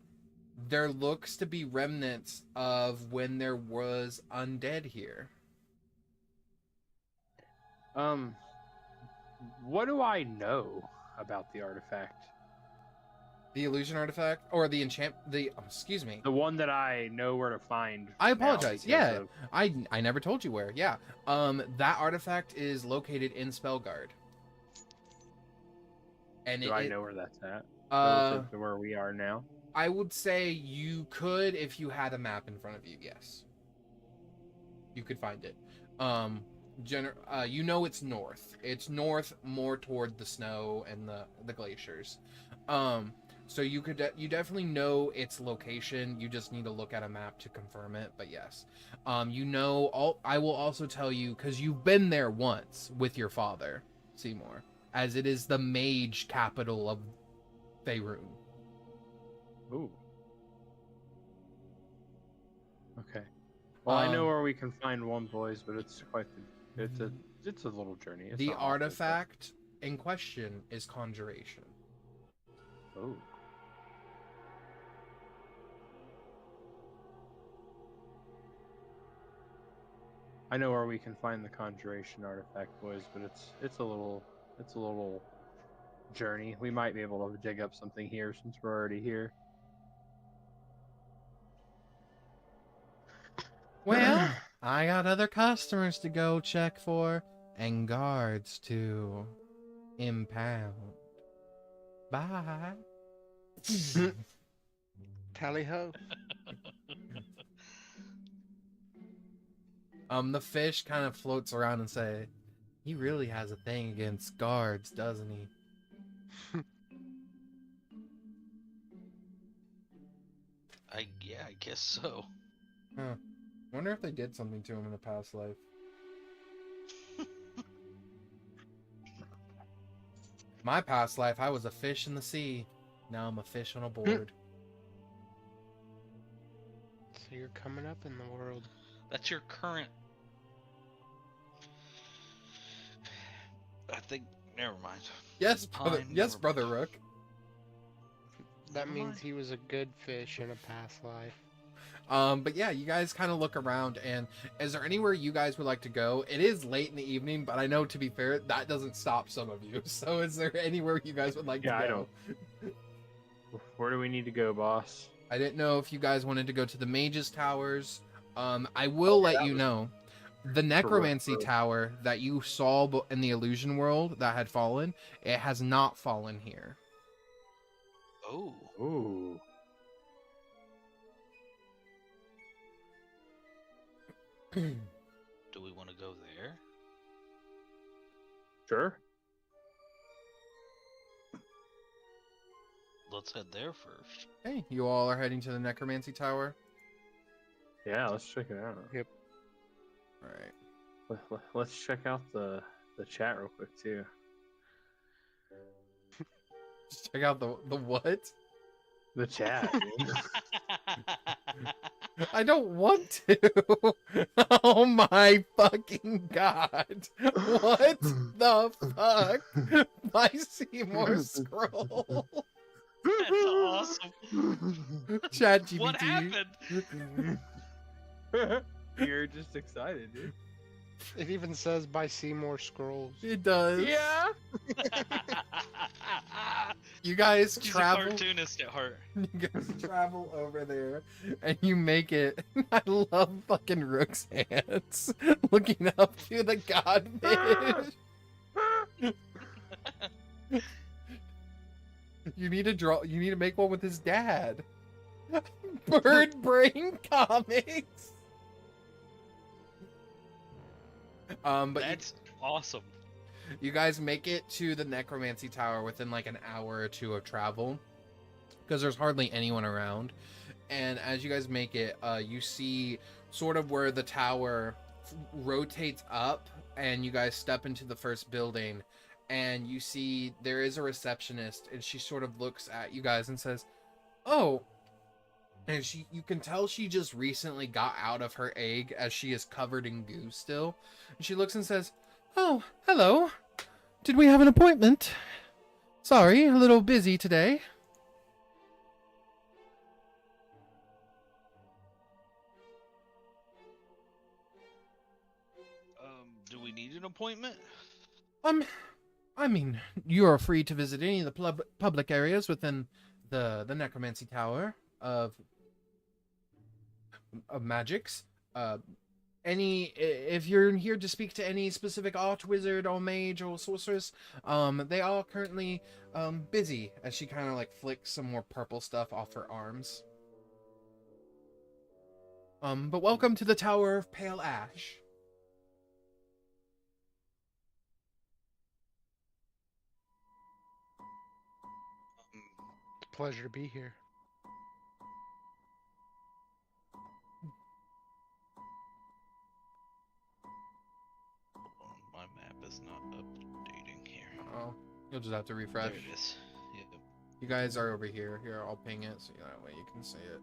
S8: there looks to be remnants of when there was undead here.
S5: What do I know about the artifact?
S8: The illusion artifact, or the excuse me.
S5: The one that I know where to find.
S8: I
S5: now
S8: apologize.
S5: because
S8: Yeah,
S5: of-
S8: I never told you where. Yeah. That artifact is located in Spellguard. And
S5: Do I know where that's at?
S8: Uh,
S5: Relative to where we are now.
S8: I would say you could if you had a map in front of you. Yes. You could find it. You know it's north. It's north, more toward the snow and the glaciers. So you definitely know its location. You just need to look at a map to confirm it. But yes, I will also tell you, because you've been there once with your father, Simour, as it is the mage capital of Faerun.
S5: Ooh. Okay. Well, I know where we can find one, boys, but it's quite it's a little journey. It's
S8: The
S5: not awful,
S8: artifact in question is conjuration.
S5: but- Oh. I know where we can find the conjuration artifact, boys, but it's a little journey. We might be able to dig up something here since we're already here.
S8: Well, I got other customers to go check for and guards to impound. Bye.
S3: Tally ho.
S8: The fish kind of floats around and say, he really has a thing against guards, doesn't he?
S4: I guess so.
S8: Huh. Wonder if they did something to him in a past life. My past life, I was a fish in the sea. Now I'm a fish on a board.
S3: So you're coming up in the world.
S4: That's your current. I think. Never mind.
S8: Yes, brother.
S4: Fine,
S8: Yes,
S4: never
S8: brother
S4: mind.
S8: Rook.
S3: That
S4: Never
S3: means
S4: mind.
S3: he was a good fish in a past life.
S8: But yeah, you guys kind of look around, and is there anywhere you guys would like to go? It is late in the evening, but I know, to be fair, that doesn't stop some of you. So is there anywhere you guys would like
S5: Yeah,
S8: to
S5: I
S8: go?
S5: don't. Where do we need to go, boss?
S8: I didn't know if you guys wanted to go to the Mage's Towers. I will let
S5: that
S8: you
S5: was-
S8: know. The Necromancy
S5: Correct.
S8: Tower that you saw in the Illusion World that had fallen, it has not fallen here.
S4: Oh.
S5: Ooh.
S4: Do we want to go there?
S5: Sure.
S4: Let's head there first.
S8: Hey, you all are heading to the Necromancy Tower?
S5: Yeah, let's check it out.
S8: Alright.
S5: Let's check out the chat real quick too.
S8: Just check out the what?
S5: The chat. dude.
S8: I don't want to. Oh my fucking god. What the fuck? My Simour Scroll.
S6: That's awesome.
S8: ChatGPT.
S6: What happened?
S2: You're just excited, dude.
S3: It even says by Simour Scrolls.
S8: It does.
S2: Yeah.
S8: You guys
S6: He's a
S8: travel.
S6: cartoonist at heart.
S8: You guys travel over there, and you make it. I love fucking Rook's hands looking up to the godfish. You need to draw. You need to make one with his dad. Bird brain comics. But
S6: That's awesome.
S8: you guys make it to the necromancy tower within like an hour or two of travel, because there's hardly anyone around. And as you guys make it, you see sort of where the tower rotates up, and you guys step into the first building, and you see there is a receptionist, and she sort of looks at you guys and says, "Oh," and you can tell she just recently got out of her egg, as she is covered in goo still. And she looks and says, "Oh, hello. Did we have an appointment? Sorry, a little busy today."
S6: Do we need an appointment?
S8: I mean, you are free to visit any of the public areas within the necromancy tower of magics. If you're here to speak to any specific arch wizard or mage or sorceress, they are currently busy. As she kind of like flicks some more purple stuff off her arms. But welcome to the Tower of Pale Ash.
S3: Pleasure to be here.
S6: My map is not updating here.
S8: Oh, you'll just have to refresh.
S6: There it is. Yep.
S8: You guys are over here. Here, I'll ping it so that way you can see it.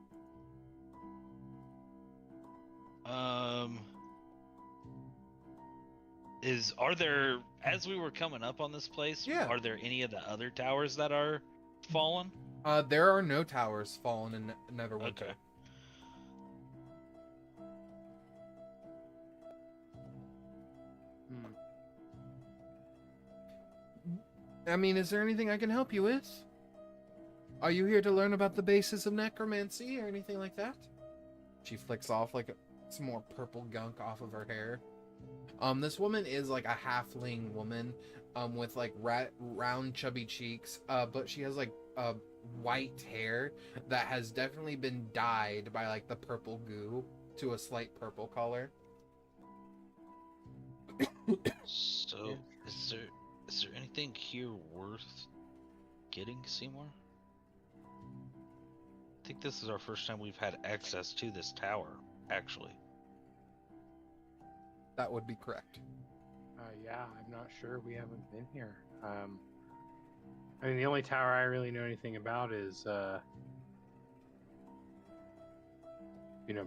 S6: Are there, as we were coming up on this place,
S8: Yeah.
S6: are there any of the other towers that are fallen?
S8: There are no towers fallen in Neverwinter.
S6: Okay.
S8: I mean, is there anything I can help you with? Are you here to learn about the basis of necromancy or anything like that? She flicks off like some more purple gunk off of her hair. This woman is like a halfling woman, with like round chubby cheeks, but she has like white hair that has definitely been dyed by like the purple goo to a slight purple color.
S6: So, is there anything here worth getting, Seymour? I think this is our first time we've had access to this tower, actually.
S8: That would be correct.
S7: Yeah, I'm not sure. We haven't been here. I mean, the only tower I really know anything about is,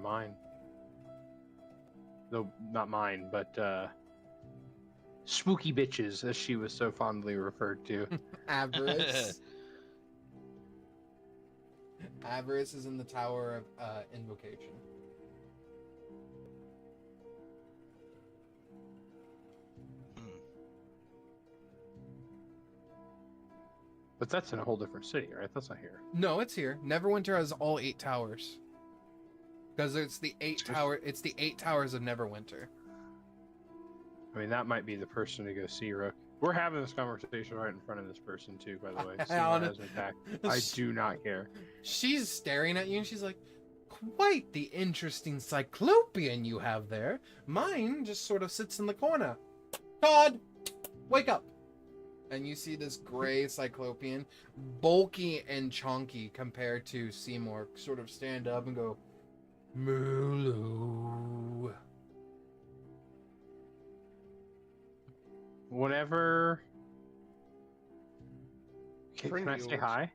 S7: mine. Though, not mine, but, Spooky Bitches, as she was so fondly referred to.
S8: Avarice. Avarice is in the Tower of Invocation.
S7: But that's in a whole different city, right? That's not here.
S8: No, it's here. Neverwinter has all 8 towers. Because it's the 8 towers of Neverwinter.
S7: I mean, that might be the person to go see, Rook. We're having this conversation right in front of this person, too, by the way. Seymour has an attack. I do not care.
S8: She's staring at you and she's like, "Quite the interesting Cyclopian you have there. Mine just sort of sits in the corner. Todd, wake up." And you see this gray Cyclopian, bulky and chunky compared to Seymour, sort of stand up and go, "Mulu."
S7: Whenever...
S3: Friend
S7: Can I
S3: of
S7: say
S3: yours.
S7: hi?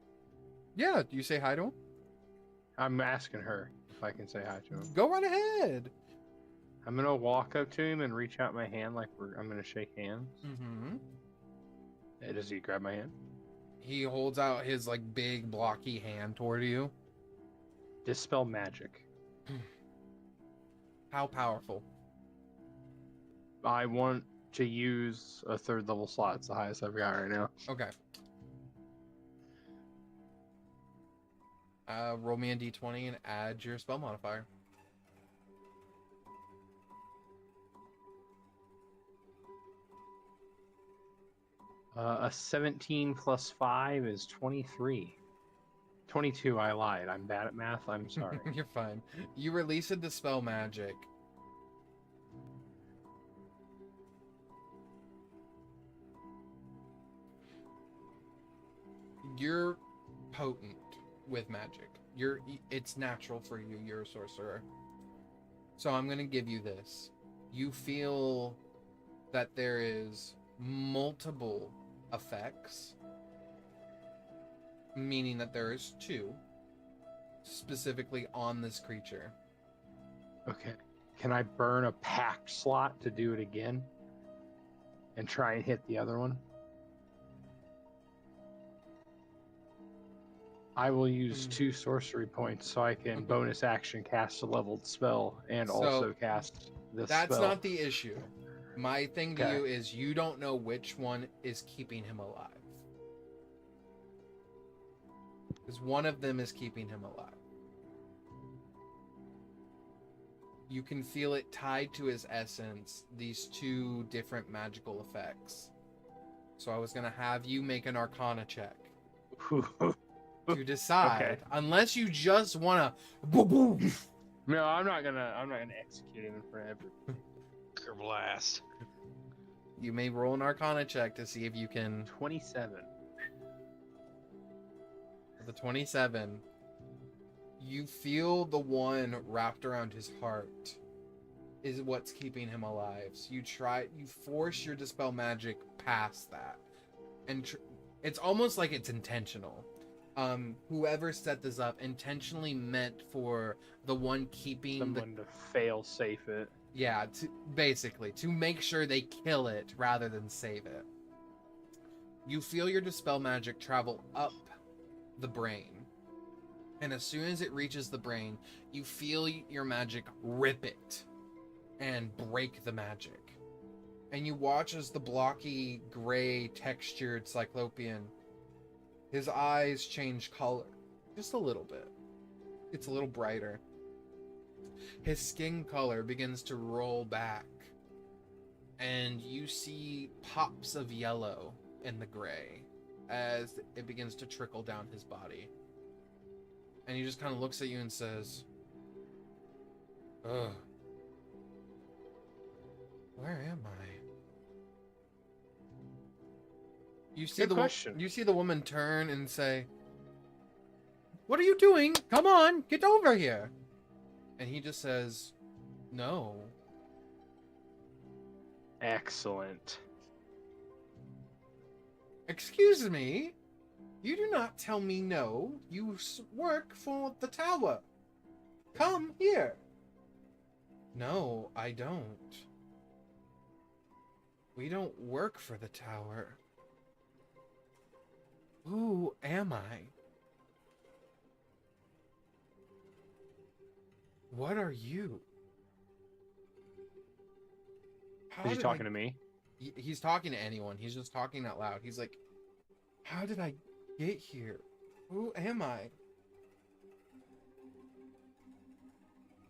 S8: Yeah, do you say hi to him?
S7: I'm asking her if I can say hi to him.
S8: Go right ahead.
S7: I'm gonna walk up to him and reach out my hand like I'm gonna shake hands.
S8: Mm-hmm.
S7: Does he grab my hand?
S8: He holds out his like big blocky hand toward you.
S7: Dispel magic.
S8: How powerful?
S7: I want to use a 3rd level slot. It's the highest I've got right now.
S8: Okay. Roll me a d20 and add your spell modifier.
S7: A 17 plus 5 is 23. 22, I lied. I'm bad at math. I'm sorry.
S8: You're fine. You release a dispel magic. You're potent with magic. It's natural for you. You're a sorcerer. So I'm going to give you this. You feel that there is multiple effects, meaning that there is 2 specifically on this creature.
S7: Okay. Can I burn a pact slot to do it again? And try and hit the other one? I will use 2 sorcery points so I can bonus action cast a leveled spell and
S8: So,
S7: also cast this
S8: That's
S7: spell.
S8: not the issue. My thing to
S7: Okay.
S8: you is you don't know which one is keeping him alive. Because one of them is keeping him alive. You can feel it tied to his essence, these 2 different magical effects. So I was going to have you make an Arcana check to decide,
S7: Okay.
S8: unless you just want to.
S7: No, I'm not gonna execute him in front of everyone.
S6: Blast.
S8: You may roll an Arcana check to see if you can.
S7: 27.
S8: The 27. You feel the one wrapped around his heart is what's keeping him alive. So you force your dispel magic past that, and it's almost like it's intentional. Whoever set this up intentionally meant for the one keeping
S7: Someone to fail safe it.
S8: Yeah, basically, to make sure they kill it rather than save it. You feel your dispel magic travel up the brain. And as soon as it reaches the brain, you feel your magic rip it and break the magic. And you watch as the blocky, gray, textured Cyclopian, his eyes change color. Just a little bit. It's a little brighter. His skin color begins to roll back, and you see pops of yellow in the gray as it begins to trickle down his body. And he just kind of looks at you and says, "Ugh. Where am I?" You see
S7: Good question.
S8: You see the woman turn and say, "What are you doing? Come on, get over here." And he just says, "No."
S7: Excellent.
S8: "Excuse me? You do not tell me no. You work for the tower. Come here." "No, I don't. We don't work for the tower." "Who am I? What are you?"
S7: Is he talking to me?
S8: He's talking to anyone. He's just talking out loud. He's like, "How did I get here? Who am I?"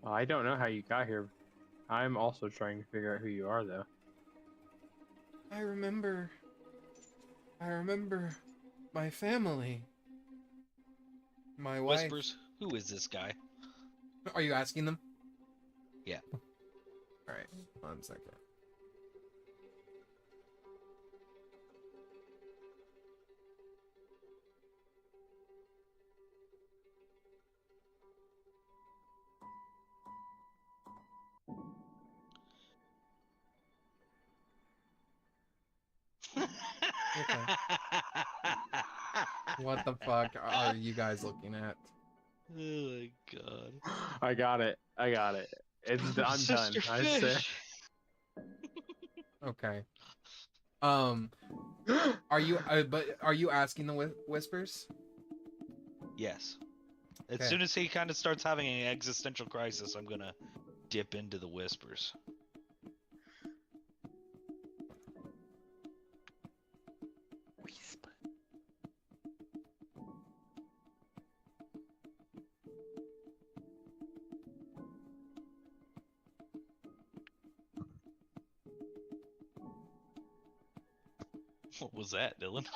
S7: I don't know how you got here. I'm also trying to figure out who you are, though.
S8: I remember my family. My wife.
S6: Whispers, who is this guy?
S8: Are you asking them?
S6: Yeah.
S8: Alright, 1 second. What the fuck are you guys looking at?
S6: Oh my god.
S7: I got it. I'm done.
S6: Sister
S7: I say.
S6: Fish.
S8: Okay. Are you? But are you asking the whispers?
S6: Yes. As
S8: Okay.
S6: soon as he kind of starts having an existential crisis, I'm gonna dip into the whispers. What was that, Dylan?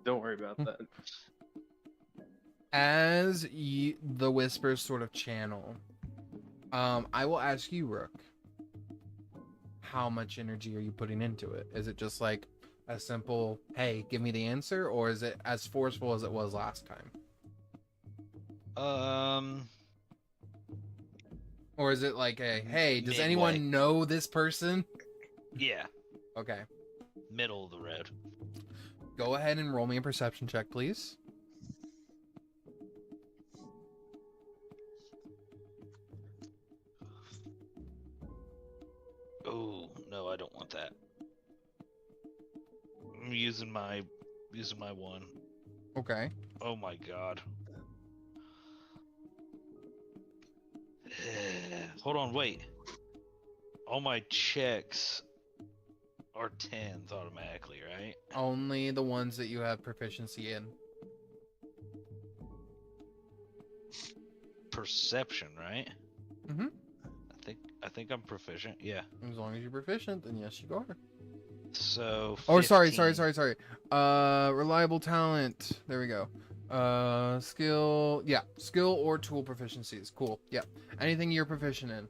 S5: Don't worry about that.
S8: As the whispers sort of channel, I will ask you, Rook. How much energy are you putting into it? Is it just like a simple, "Hey, give me the answer," or is it as forceful as it was last time? Or is it like a, "Hey, does
S6: Midway.
S8: anyone know this person?"
S6: Yeah,
S8: Okay.
S6: middle of the road.
S8: Go ahead and roll me a perception check, please.
S6: Oh no, I don't want that. I'm using my one.
S8: Okay.
S6: Oh my god. Hold on, wait. All my checks are 10s automatically, right?
S8: Only the ones that you have proficiency in.
S6: Perception, right?
S8: Mhm.
S6: I think I'm proficient. Yeah.
S8: As long as you're proficient, then yes, you are.
S6: So.
S8: Oh, sorry.
S6: 15.
S8: Reliable talent. There we go. Skill. Yeah, skill or tool proficiencies. Cool. Yeah. Anything you're proficient in.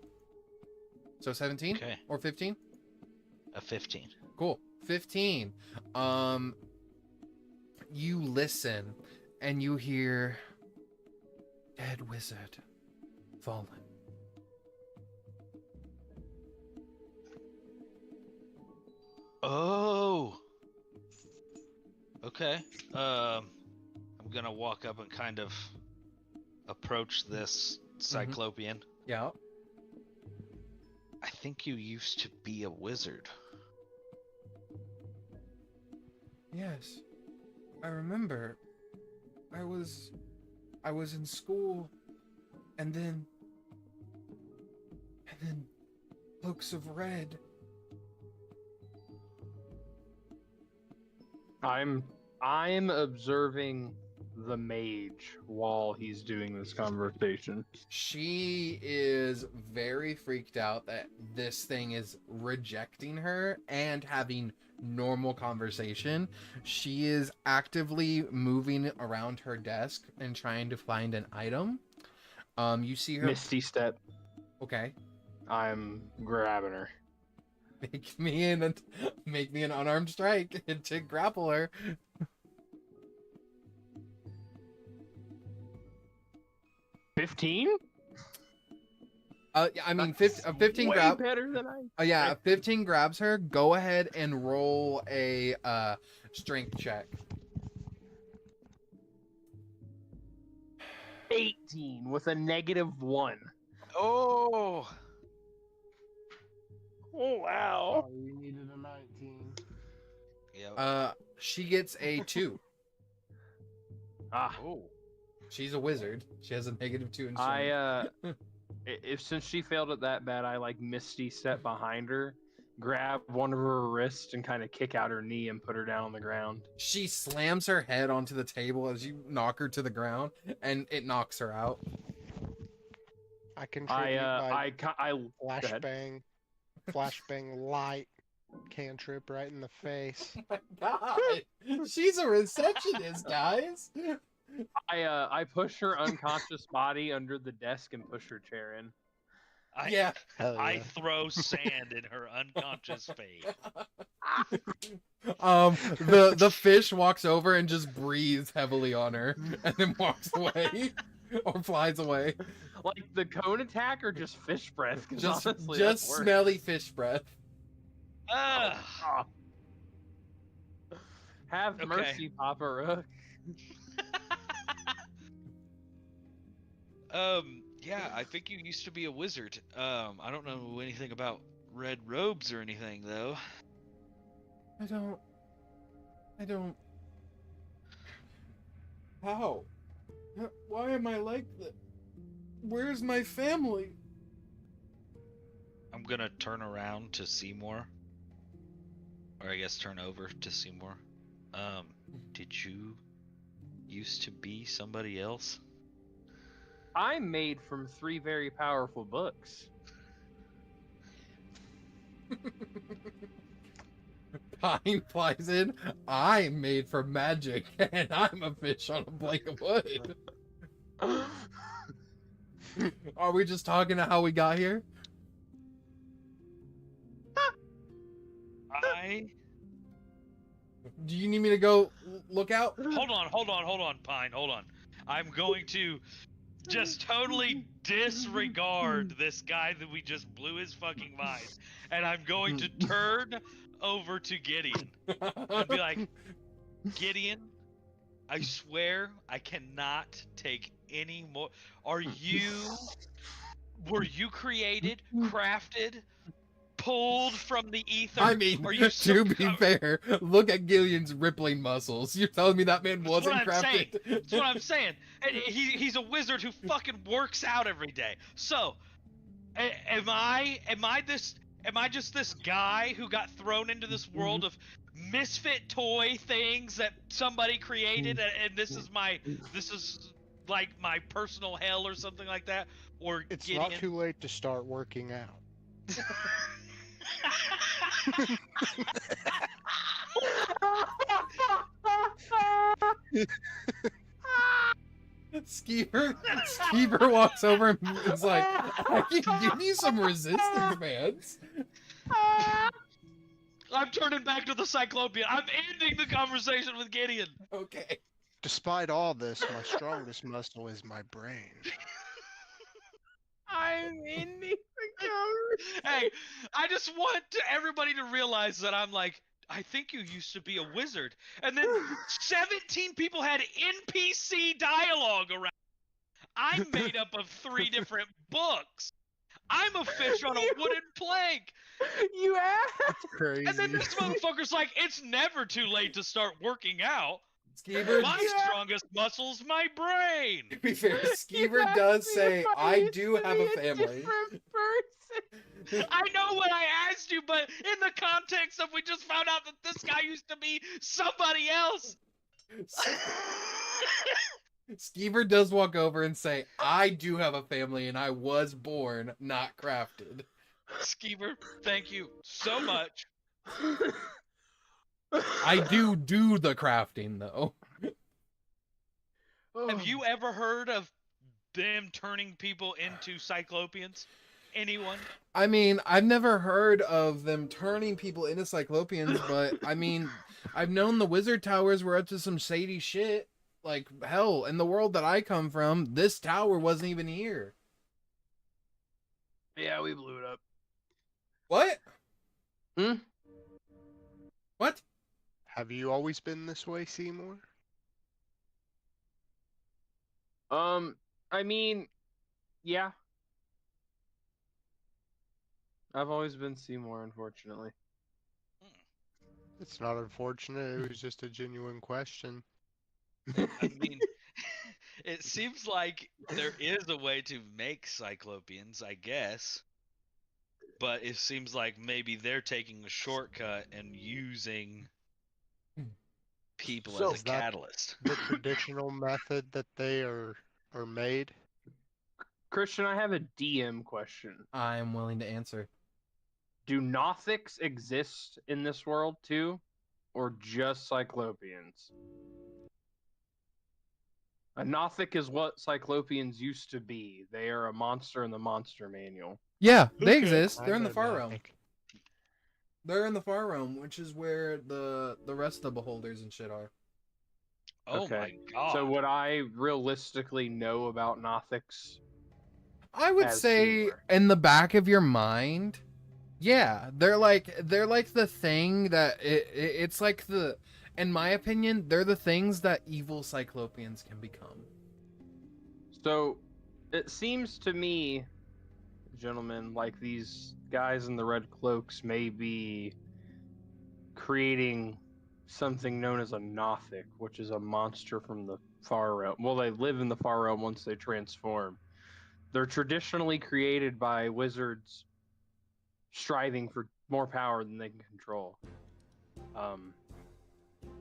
S8: So 17
S6: Okay.
S8: or 15?
S6: A 15.
S8: Cool. 15. You listen and you hear dead wizard fallen.
S6: Oh. Okay. I'm gonna walk up and kind of approach this Cyclopian.
S8: Yeah.
S6: I think you used to be a wizard.
S8: Yes. I remember. I was in school and then cloaks of red.
S5: I'm observing the mage while he's doing this conversation.
S8: She is very freaked out that this thing is rejecting her and having normal conversation. She is actively moving around her desk and trying to find an item. You see her.
S5: Misty step.
S8: Okay.
S5: I'm grabbing her.
S8: Make me an unarmed strike to grapple her.
S5: $15?
S8: I mean, 15
S5: way
S8: grab.
S5: better than I.
S8: Yeah, 15 grabs her. Go ahead and roll a strength check.
S5: 18 with a -1.
S6: Oh.
S5: Oh wow.
S3: Oh, you needed a 19.
S6: Yeah.
S8: She gets a 2.
S5: Ah.
S6: Oh.
S8: She's a wizard. She has a -2 in strength.
S5: If since she failed it that bad, I like Misty step behind her, grab one of her wrists, and kind of kick out her knee and put her down on the ground.
S8: She slams her head onto the table as you knock her to the ground, and it knocks her out.
S3: I contribute my
S5: go ahead.
S3: flashbang light cantrip right in the face.
S8: God, she's a receptionist, guys.
S5: I push her unconscious body under the desk and push her chair in.
S8: Yeah.
S6: I throw sand in her unconscious face.
S8: The fish walks over and just breathes heavily on her, and then walks away or flies away.
S5: Like the cone attack or just fish breath? 'Cause
S8: Just
S5: honestly, that's worse.
S8: smelly fish breath.
S6: Ah.
S5: Have
S6: Okay.
S5: mercy, Papa Rook.
S6: Yeah, I think you used to be a wizard. I don't know anything about red robes or anything though.
S8: I don't. How? Why am I like this? Where's my family?
S6: I'm gonna turn around to Seymour. Or I guess turn over to Seymour. Did you used to be somebody else?
S2: I'm made from 3 very powerful books.
S8: Pine flies in. I'm made for magic, and I'm a fish on a plank of wood. Are we just talking to how we got here? Do you need me to go look out?
S6: Hold on, Pine, hold on. I'm going to just totally disregard this guy that we just blew his fucking mind. And I'm going to turn over to Gideon and be like, Gideon, I swear I cannot take any more. Were you created, crafted, pulled from the ether?
S8: I mean,
S6: Are you
S8: to be fair, look at Gideon's rippling muscles. You're telling me that man wasn't crafted?
S6: That's what I'm saying. And he's a wizard who fucking works out every day. So, am I just this guy who got thrown into this world of misfit toy things that somebody created, and this is like my personal hell or something like that? Or
S3: It's
S6: Gideon?
S3: not too late to start working out.
S8: Skeever walks over and is like, I can give you some resistance bands.
S6: I'm turning back to the Cyclopian. I'm ending the conversation with Gideon.
S8: Okay.
S3: Despite all this, my strongest muscle is my brain.
S2: I'm ending the conversation.
S6: Hey, I just want everybody to realize that I'm like, I think you used to be a wizard. And then 17 people had NPC dialogue around. I'm made up of 3 different books. I'm a fish on a wooden plank.
S2: You ass!
S3: Crazy.
S6: And then this motherfucker's like, it's never too late to start working out.
S8: Skeever,
S6: My strongest muscle's my brain.
S8: to be fair, Skeever does say, I do have a family.
S6: I know what I asked you, but in the context of we just found out that this guy used to be somebody else.
S8: Skeever does walk over and say, I do have a family and I was born, not crafted.
S6: Skeever, thank you so much.
S8: I do the crafting, though.
S6: Have you ever heard of them turning people into Cyclopians? Anyone?
S8: I mean, I've never heard of them turning people into Cyclopians, but I mean, I've known the wizard towers were up to some shady shit. Like, hell, in the world that I come from, this tower wasn't even here.
S2: Yeah, we blew it up.
S8: What?
S2: Hmm?
S8: What?
S3: Have you always been this way, Seymour?
S2: I mean, yeah. I've always been Seymour, unfortunately.
S3: It's not unfortunate. It was just a genuine question.
S6: I mean, it seems like there is a way to make Cyclopians, I guess. But it seems like maybe they're taking a shortcut and using people
S3: So
S6: as a
S3: that-
S6: catalyst.
S3: The traditional method that they are made.
S2: Christian, I have a DM question.
S8: I'm willing to answer.
S2: Do Nothics exist in this world too? Or just Cyclopians? A Nothic is what Cyclopians used to be. They are a monster in the monster manual.
S8: Yeah, they
S3: Okay.
S8: exist.
S3: I
S8: They're in the
S3: know
S8: Far Realm.
S3: nothing.
S8: They're in the Far Realm, which is where the rest of the beholders and shit are.
S6: Oh
S2: Okay.
S6: my god.
S2: So would I realistically know about Nothics?
S8: I would
S2: As
S8: say
S2: Seymour.
S8: in the back of your mind, yeah, they're like the thing that it's like in my opinion, they're the things that evil Cyclopians can become.
S2: So it seems to me, gentlemen, like these guys in the red cloaks may be
S7: creating something known as a Nothic, which is a monster from the Far Realm. Well, they live in the Far Realm once they transform. They're traditionally created by wizards striving for more power than they can control.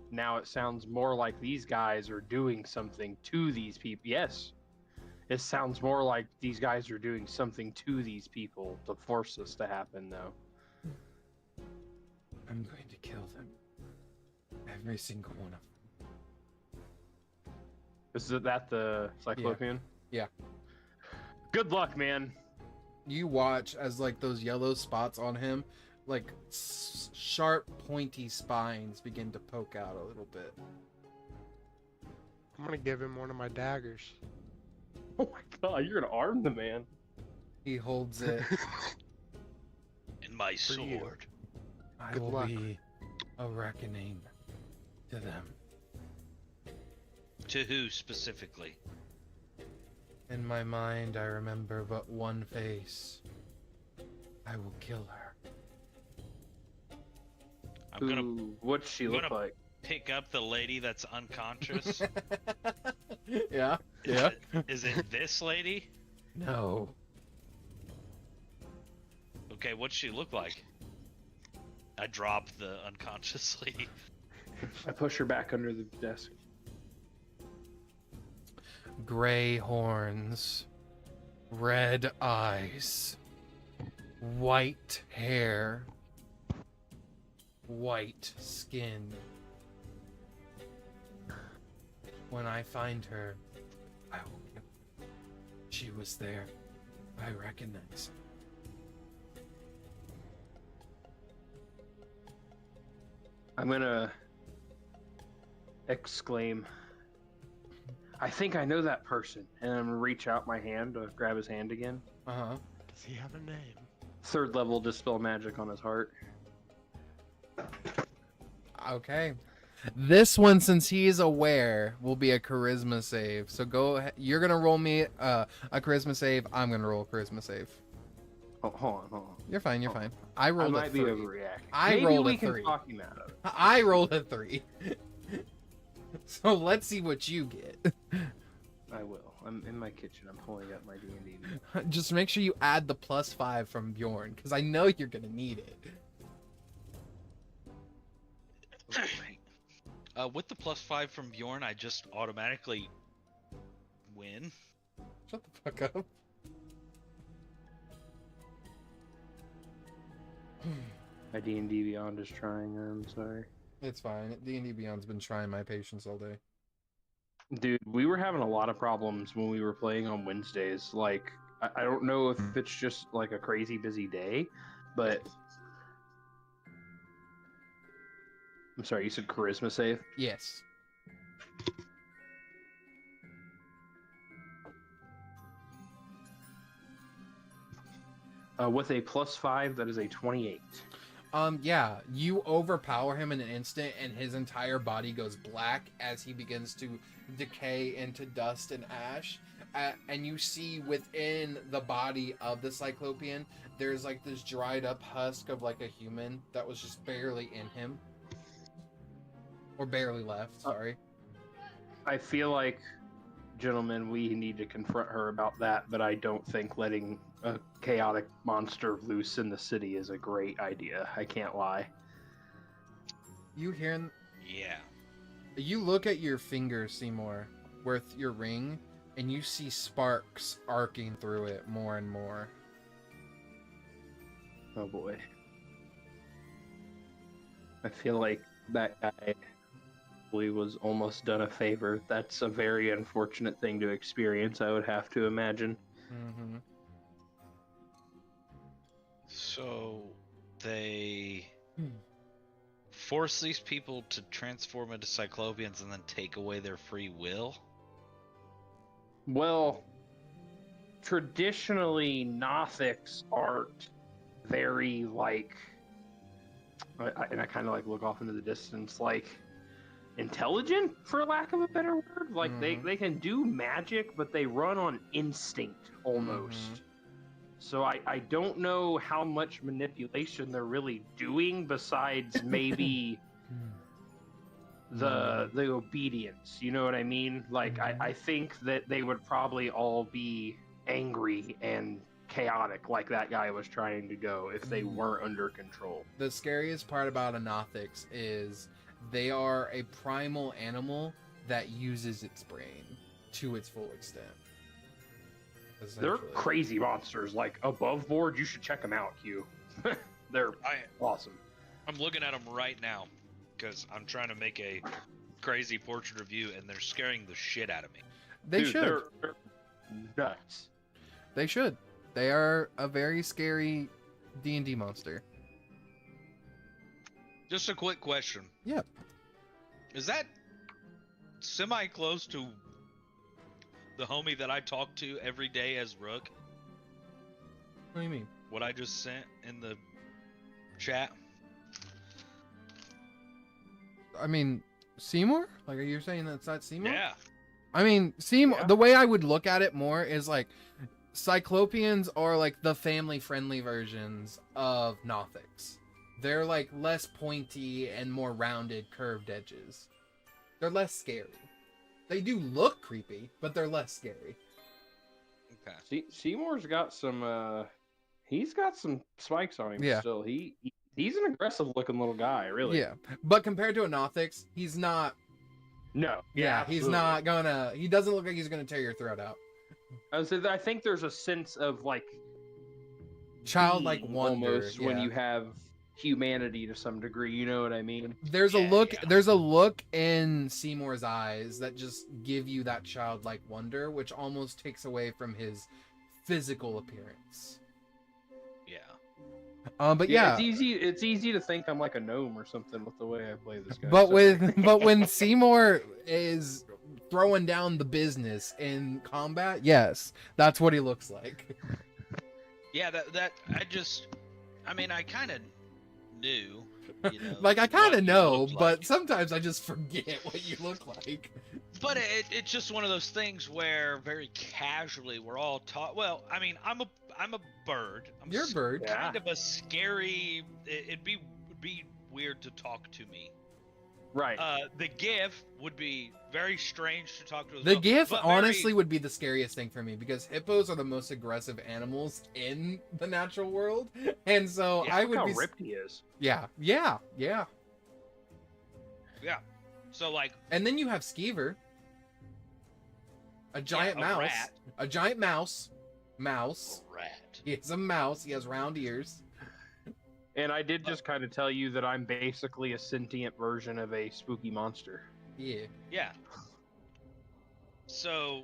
S7: Now it sounds more like these guys are doing something to these people. Yes, it sounds more like these guys are doing something to these people to force this to happen, though.
S8: I'm going to kill them. Every single one of them.
S7: Is that the Cyclopian?
S8: Yeah.
S7: Good luck, man.
S8: You watch as like those yellow spots on him, like sharp, pointy spines begin to poke out a little bit.
S3: I'm gonna give him one of my daggers.
S7: Oh my god, you're gonna arm the man.
S8: He holds it.
S6: And my
S3: For you.
S6: sword.
S8: I
S3: Good
S8: will
S3: luck.
S8: be a reckoning to them.
S6: To who specifically?
S8: In my mind, I remember but one face. I will kill her.
S6: I'm gonna
S7: Ooh, what's she look
S6: gonna-
S7: like?
S6: pick up the lady that's unconscious.
S8: Yeah.
S6: Is
S8: Yeah.
S6: Is it this lady?
S8: No.
S6: Okay, what's she look like? I drop the unconscious lady.
S7: I push her back under the desk.
S8: Gray horns, red eyes, white hair, white skin. When I find her, I will kill her. She was there. I recognize her.
S7: I'm gonna exclaim, I think I know that person. And I'm gonna reach out my hand to grab his hand again.
S8: Uh-huh.
S3: Does he have a name?
S7: 3rd level dispel magic on his heart.
S8: Okay. This one, since he is aware, will be a charisma save. So go ahead. You're going to roll me a charisma save. I'm going to roll a charisma save.
S7: Oh, hold on.
S8: You're fine. You're
S7: Oh.
S8: fine. I
S7: I
S8: rolled
S7: might
S8: a
S7: be
S8: 3.
S7: overreacting.
S8: I
S7: Maybe
S8: rolled a
S7: we can
S8: 3.
S7: talk him out of it.
S8: I rolled a 3. So let's see what you get.
S7: I will. I'm in my kitchen. I'm pulling up my D&D.
S8: Just make sure you add the +5 from Bjorn, because I know you're going to need it.
S6: With the +5 from Bjorn, I just automatically win.
S8: Shut the fuck up.
S7: My D&D Beyond is trying. I'm sorry.
S8: It's fine. D&D Beyond's been trying my patience all day.
S7: Dude, we were having a lot of problems when we were playing on Wednesdays. Like, I don't know if it's just like a crazy busy day, but I'm sorry, you said charisma save?
S8: Yes.
S7: With a +5, that is a 28.
S8: Yeah, you overpower him in an instant, and his entire body goes black as he begins to decay into dust and ash. And you see within the body of the Cyclopian, there's like this dried up husk of like a human that was just barely in him. Or barely left, sorry.
S7: I feel like, gentlemen, we need to confront her about that, but I don't think letting a chaotic monster loose in the city is a great idea. I can't lie.
S8: You hear...
S6: Yeah.
S8: You look at your finger, Seymour, with your ring, and you see sparks arcing through it more and more.
S7: Oh boy. I feel like that guy was almost done a favor. That's a very unfortunate thing to experience, I would have to imagine.
S8: Mm-hmm.
S6: So they force these people to transform into Cyclopians and then take away their free will?
S7: Well, traditionally, Nothics aren't very, like... and I kind of, like, look off into the distance, like... intelligent, for lack of a better word. Like, they can do magic, but they run on instinct almost. So I don't know how much manipulation they're really doing besides maybe the obedience. You know what I mean? Like I think that they would probably all be angry and chaotic like that guy was trying to go if they weren't under control.
S8: The scariest part about Anothics is they are a primal animal that uses its brain to its full extent.
S7: They're
S8: Essentially.
S7: crazy monsters. Like above board, you should check them out, Q. They're awesome.
S6: I'm looking at them right now because I'm trying to make a crazy portrait of you, and they're scaring the shit out of me.
S8: They
S7: Dude,
S8: should.
S7: They're nuts.
S8: They should. They are a very scary D&D monster.
S6: Just a quick question.
S8: Yeah.
S6: Is that semi close to the homie that I talk to every day as Rook?
S8: What do you mean?
S6: What I just sent in the chat?
S8: I mean, Seymour? Like, are you saying that's not Seymour?
S6: Yeah.
S8: I mean, Seymour,
S7: Yeah.
S8: the way I would look at it more is like, Cyclopians are like the family-friendly versions of Nothics. They're like less pointy and more rounded, curved edges. They're less scary. They do look creepy, but they're less scary.
S6: Okay.
S7: Seymour's got some. He's got some spikes on him.
S8: Yeah.
S7: Still, he's an aggressive looking little guy. Really.
S8: Yeah, but compared to a Nothics, he's not.
S7: No.
S8: Yeah, he's
S7: absolutely.
S8: not gonna. He doesn't look like he's gonna tear your throat out.
S7: I think there's a sense of like
S8: Childlike
S7: being
S8: wonder
S7: almost when
S8: yeah.
S7: you have humanity to some degree. You know what I mean?
S8: There's a
S6: Yeah,
S8: look.
S6: yeah.
S8: There's a look in Seymour's eyes that just give you that childlike wonder, which almost takes away from his physical appearance.
S6: Yeah.
S8: But yeah,
S7: It's easy to think I'm like a gnome or something with the way I play this guy.
S8: but
S7: so-
S8: but when Seymour is throwing down the business in combat, yes, that's what he looks like.
S6: Yeah, I mean, I kind of knew, you know.
S8: Like I kind
S6: what
S8: of
S6: you
S8: know,
S6: looked
S8: but
S6: like.
S8: sometimes I just forget what you look like.
S6: But it's just one of those things where very casually we're all taught. Well, I mean, I'm a bird. I'm
S8: You're a bird.
S7: Yeah.
S6: kind of a scary. It'd be weird to talk to me.
S7: right.
S6: The Giff would be very strange to talk to. As
S8: The
S6: well,
S8: Giff
S6: but
S8: honestly would be the scariest thing for me because hippos are the most aggressive animals in the natural world, and so
S6: Yeah,
S8: I
S7: Look
S8: would
S7: how
S8: be.
S7: ripped he is.
S8: Yeah.
S6: Yeah. So like,
S8: And then you have Skeever, a giant
S6: a
S8: mouse,
S6: rat.
S8: a giant mouse. Mouse.
S6: rat.
S8: He is a mouse. He has round ears.
S7: And I did just kind of tell you that I'm basically a sentient version of a spooky monster.
S8: Yeah.
S6: Yeah. So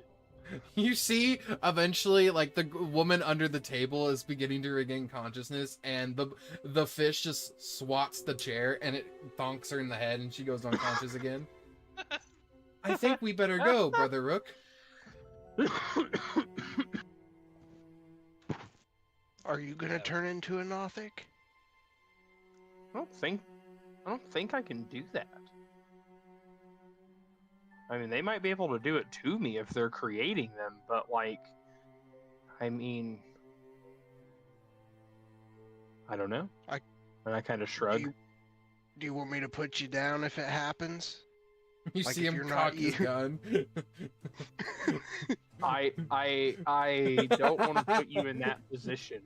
S8: You see, eventually, like the woman under the table is beginning to regain consciousness, and the fish just swats the chair, and it thonks her in the head, and she goes unconscious again. I think we better go, Brother Rook.
S3: Are you gonna turn into a Nothic?
S7: I don't think I can do that. I mean, they might be able to do it to me if they're creating them, but like, I mean, I don't know. And I kind of shrug.
S3: Do you want me to put you down if it happens?
S8: You
S3: Like
S8: see
S3: if
S8: him
S3: you're
S8: cock
S3: not
S8: his
S3: you.
S8: gun.
S7: I don't want to put you in that position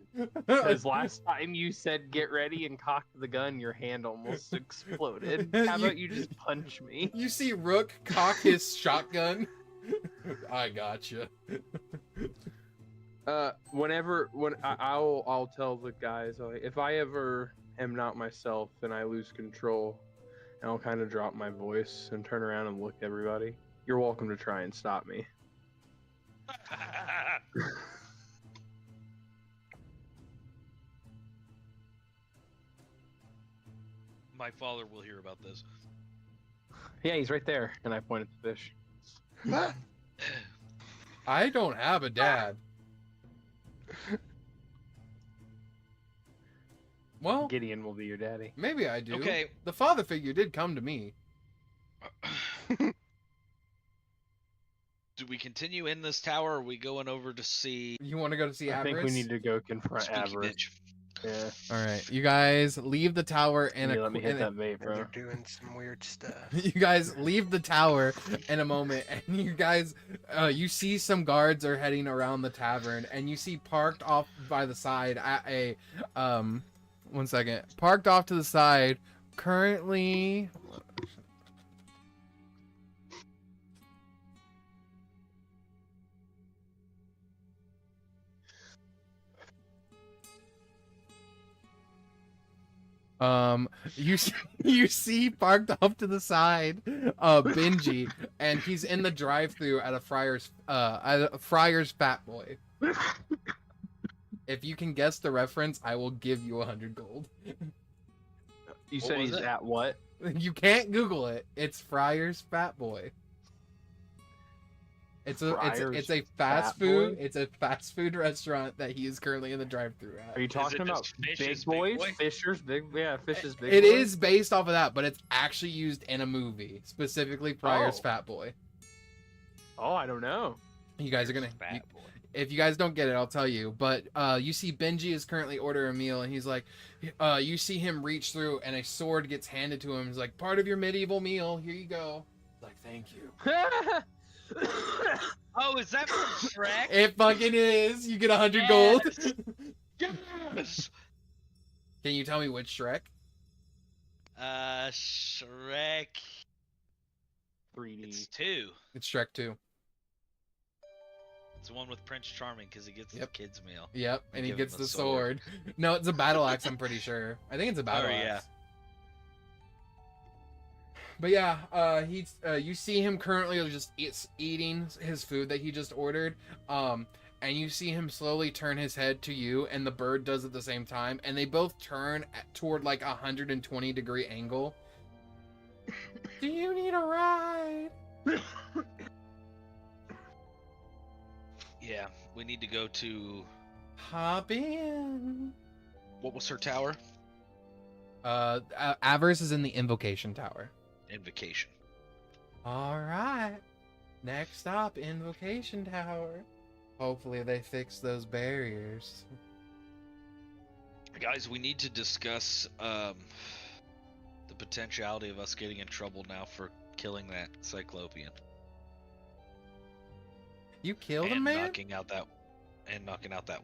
S7: because last time you said get ready and cock the gun, your hand almost exploded. How about you just punch me?
S8: You see Rook cock his shotgun. I gotcha.
S7: When I'll tell the guys, like, if I ever am not myself and I lose control, and I'll kind of drop my voice and turn around and look at everybody. You're welcome to try and stop me.
S6: my father will hear about this.
S7: Yeah, he's right there, and I point at the fish.
S3: Huh?
S8: I don't have a dad. Well,
S7: Gideon will be your daddy.
S8: maybe I do.
S6: Okay.
S8: The father figure did come to me.
S6: we continue in this tower? Or are we going over to see
S8: You want to go to see
S7: I
S8: Avarice?
S7: think we need to go confront
S6: Spooky
S7: Avarice.
S6: Bitch?
S7: Yeah.
S8: All right, you guys leave the tower in
S7: You
S8: a.
S7: let me hit that vape, bro.
S3: They're doing some weird stuff.
S8: You guys leave the tower in a moment, and you guys, you see some guards are heading around the tavern, and you see parked off by the side at a, 1 second, parked off to the side, currently. You see parked off to the side, Benji, and he's in the drive-thru at a Friar's Fat Boy. If you can guess the reference, I will give you 100 gold.
S7: You
S6: What
S7: said
S6: was
S7: he's
S6: it?
S7: at what?
S8: You can't Google it. It's Friar's Fat Boy. It's a fast
S7: Fat
S8: food.
S7: Boy?
S8: It's a fast food restaurant that he is currently in the drive-thru at.
S7: Are you talking
S6: just
S7: about
S6: Fish's
S7: Big
S6: Big
S7: Boys?
S6: Boy?
S7: Fisher's Big, yeah, Fish's Big
S8: It
S7: Boy?
S8: is based off of that, but it's actually used in a movie, specifically Friar's
S7: Oh.
S8: Fat Boy.
S7: Oh, I don't know.
S8: You guys are gonna.
S6: Fat boy.
S8: If you guys don't get it, I'll tell you. But you see Benji is currently ordering a meal, and he's like, you see him reach through, and a sword gets handed to him. He's like, part of your medieval meal. Here you go. He's like, thank you.
S6: Oh, is that from Shrek?
S8: It fucking is. You get 100 gold.
S6: Yes.
S8: Can you tell me which Shrek?
S6: Shrek.
S7: 3D.
S6: It's 2.
S8: It's Shrek 2.
S6: It's the one with Prince Charming because he gets
S8: Yep.
S6: the kids' meal.
S8: Yep, and he
S6: Give him
S8: gets
S6: the
S8: the
S6: sword.
S8: sword. No, it's a battle axe. I'm pretty sure. I think it's a battle
S6: Oh, yeah.
S8: axe. But yeah, you see him currently just eating his food that he just ordered. And you see him slowly turn his head to you, and the bird does at the same time, and they both turn toward like 120-degree angle. Do you need a ride?
S6: Yeah, we need to go to.
S8: Hop in.
S6: What was her tower?
S8: Avarice is in the Invocation Tower.
S6: Invocation.
S8: All right. Next stop, Invocation Tower. Hopefully they fix those barriers.
S6: Guys, we need to discuss the potentiality of us getting in trouble now for killing that Cyclopian.
S8: You killed a
S6: and
S8: man?
S6: knocking out that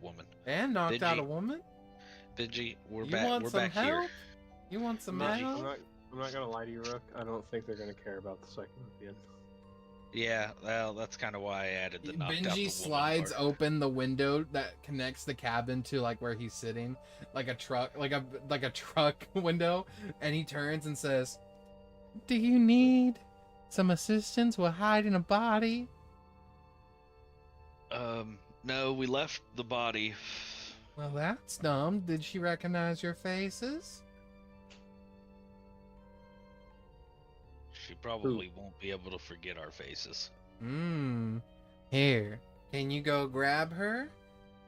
S6: woman.
S8: And knocked out a
S6: Benji,
S8: woman?
S6: Benji, we're
S8: You
S6: back.
S8: want
S6: We're
S8: some
S6: back
S8: help?
S6: here.
S8: You want some
S6: Benji.
S8: help?
S7: I'm not gonna lie to you, Rook. I don't think they're gonna care about the Cyclopian.
S6: Yeah, well, that's kind of why I added the knocked out the
S8: Benji
S6: woman
S8: slides
S6: part.
S8: open the window that connects the cabin to like where he's sitting, like a truck window, and he turns and says, "Do you need some assistance with hiding a body?"
S6: No, we left the body.
S8: Well, that's dumb. Did she recognize your faces?
S6: She probably won't be able to forget our faces.
S8: Here, can you go grab her?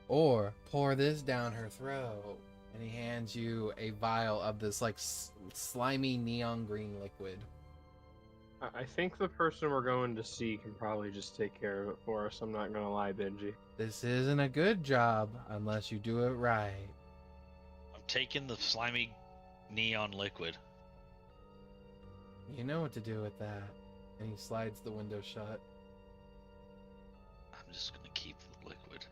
S8: Or pour this down her throat. And he hands you a vial of this like slimy neon green liquid.
S7: I think the person we're going to see can probably just take care of it for us. I'm not gonna lie, Benji.
S8: This isn't a good job unless you do it right.
S6: I'm taking the slimy neon liquid.
S8: You know what to do with that. And he slides the window shut.
S6: I'm just gonna keep the liquid.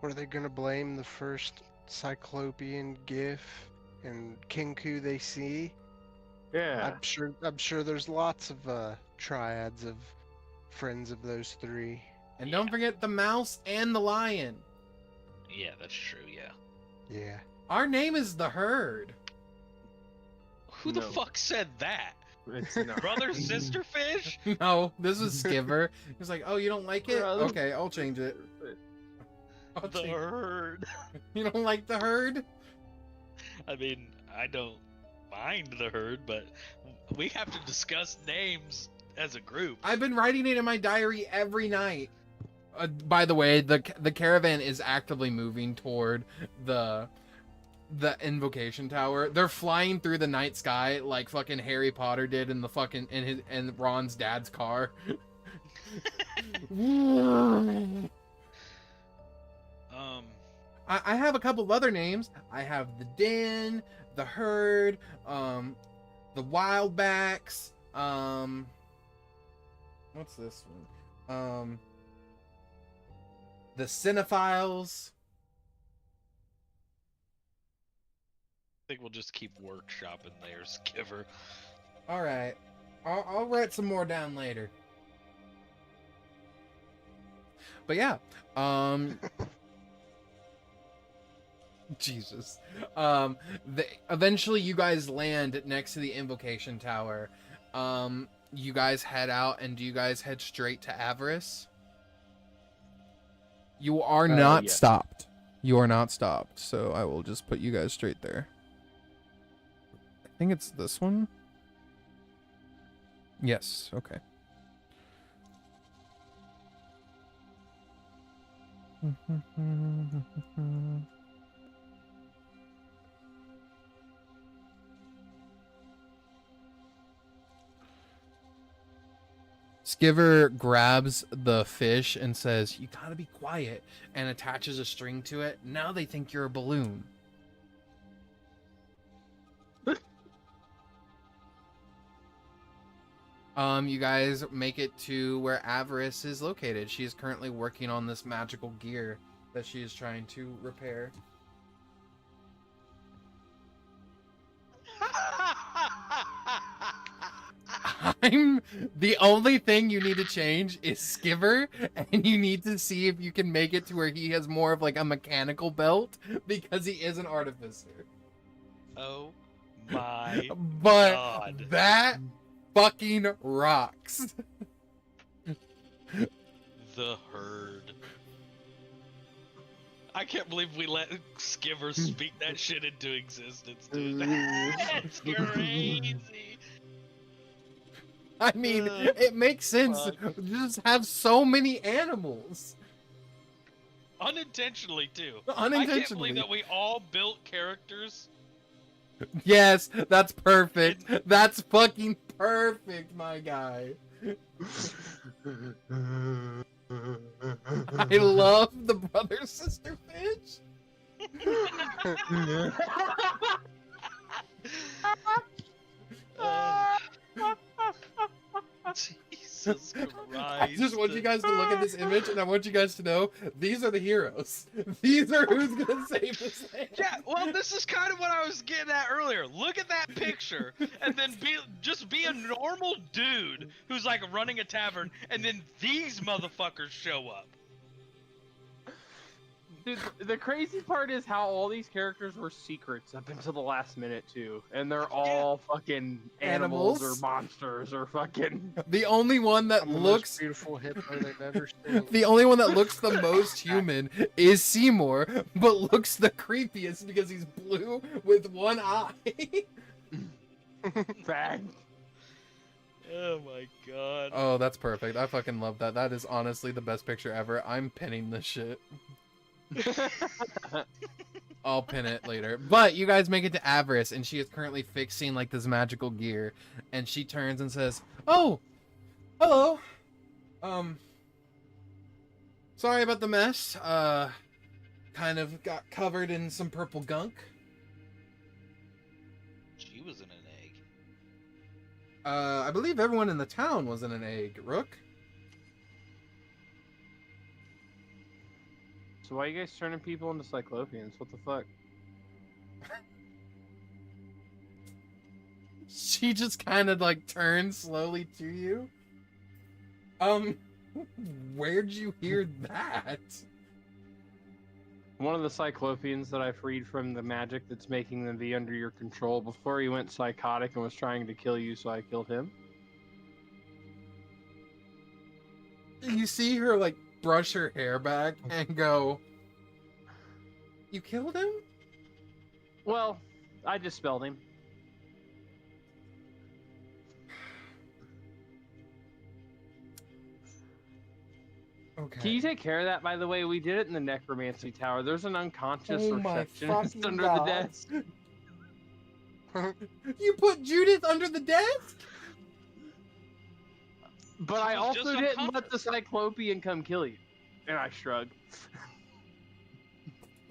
S3: What are they gonna blame the first Cyclopian Giff and Kinku they see?
S7: Yeah.
S3: I'm sure there's lots of triads of friends of those three.
S8: And don't forget the mouse and the lion.
S6: Yeah, that's true. Yeah.
S3: Yeah.
S8: Our name is the Herd.
S6: Who the
S7: No.
S6: fuck said that?
S7: It's not.
S6: Brother, sister, fish?
S8: No, this was Skiver. He was like, "Oh, you don't like it?
S7: Brother.
S8: Okay, I'll change it." I'll
S6: The
S8: change-
S6: herd.
S8: You don't like the Herd?
S6: I mean, I don't mind the herd, but we have to discuss names as a group.
S8: I've been writing it in my diary every night. By the way, the caravan is actively moving toward the Invocation Tower. They're flying through the night sky like fucking Harry Potter did in the fucking in Ron's dad's car. I have a couple of other names. I have the Den, the Herd, the Wildbacks, what's this one? The Cinephiles.
S6: I think we'll just keep workshopping there, Skiver.
S8: All right, I'll write some more down later. But yeah, Jesus. Eventually you guys land next to the invocation tower. You guys head out, and do you guys head straight to Avarice? You are not
S7: yes.
S8: stopped. You are not stopped, so I will just put you guys straight there. I think it's this one. Yes, okay. Skiver grabs the fish and says, "You gotta be quiet," and attaches a string to it. Now they think you're a balloon. You guys make it to where Avarice is located. She is currently working on this magical gear that she is trying to repair. The only thing you need to change is Skiver, and you need to see if you can make it to where he has more of like a mechanical belt, because he is an artificer.
S6: Oh my
S8: But
S6: God.
S8: that fucking rocks.
S6: The Herd. I can't believe we let Skiver speak that shit into existence, dude. That's crazy.
S8: I mean, it makes sense.
S6: Fuck.
S8: Just have so many animals.
S6: Unintentionally, too. I can't
S8: Unintentionally.
S6: believe that we all built characters.
S8: Yes, that's perfect. That's fucking perfect, my guy. I love the brother sister fish.
S6: Jesus Christ.
S8: I just want you guys to look at this image, and I want you guys to know these are the heroes. These are who's gonna save this land.
S6: Yeah, well, this is kind of what I was getting at earlier. Look at that picture, and then be a normal dude who's like running a tavern, and then these motherfuckers show up.
S7: Dude, the crazy part is how all these characters were secrets up until the last minute too, and they're all fucking animals or monsters or fucking.
S8: The only one that
S3: I'm the
S8: looks
S3: most beautiful hippo they've ever seen.
S8: the only one that looks the most human is Simour, but looks the creepiest because he's blue with one eye.
S7: Fag.
S6: Oh my God.
S8: Oh, that's perfect. I fucking love that. That is honestly the best picture ever. I'm pinning this shit. I'll pin it later. But you guys make it to Avarice, and she is currently fixing like this magical gear, and she turns and says, "Oh, hello. Sorry about the mess. Kind of got covered in some purple gunk.
S6: She was in an egg.
S8: I believe everyone in the town was in an egg, Rook."
S7: So why are you guys turning people into Cyclopians? What the fuck?
S8: She just kind of like turns slowly to you. Where'd you hear that?
S7: One of the Cyclopians that I freed from the magic that's making them be under your control before he went psychotic and was trying to kill you, so I killed him.
S8: You see her like brush her hair back and go, "You killed him?"
S7: Well, I dispelled him.
S8: Okay.
S7: Can you take care of that, by the way? We did it in the Necromancy Tower. There's an unconscious
S8: Oh my
S7: receptionist
S8: fucking
S7: under
S8: God.
S7: the desk.
S8: You put Judith under the desk?
S7: But I
S6: She was
S7: also
S6: just
S7: didn't let
S6: unconscious.
S7: the Cyclopian come kill you. And I shrug.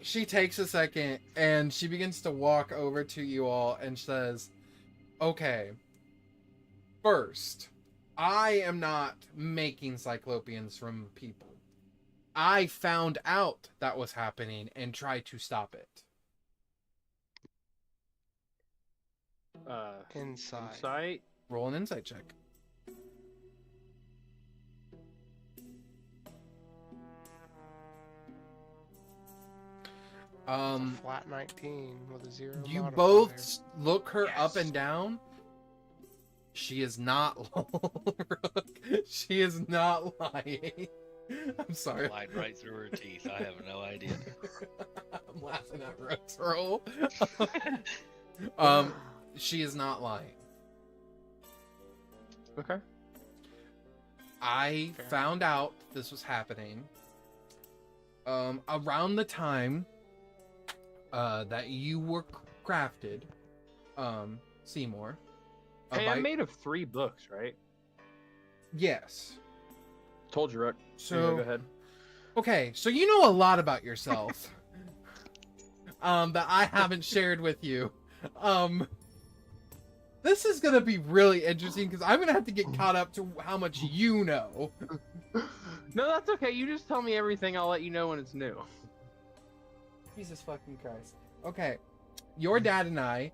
S8: She takes a second and she begins to walk over to you all and says, okay, first, I am not making Cyclopians from people. I found out that was happening and tried to stop it.
S3: Inside.
S7: Insight.
S8: Roll an insight check.
S3: Flat 19 with a 0
S8: You
S3: modifier.
S8: both look her up
S6: Yes.
S8: and down. She is not Rook. She is not lying. I'm sorry.
S6: Lied right through her teeth. I have no idea.
S8: I'm laughing at Rook's roll. She is not lying.
S7: Okay.
S8: I
S3: Fair.
S8: found out this was happening around the time that you were crafted, Seymour.
S7: Hey, I'm made of 3 books, right?
S8: Yes.
S7: Told you, Rook.
S8: So
S7: go ahead.
S8: okay, so you know a lot about yourself that I haven't shared with you. This is gonna be really interesting because I'm gonna have to get caught up to how much you know.
S7: No, that's okay. You just tell me everything. I'll let you know when it's new.
S8: Jesus fucking Christ. Okay, your dad and I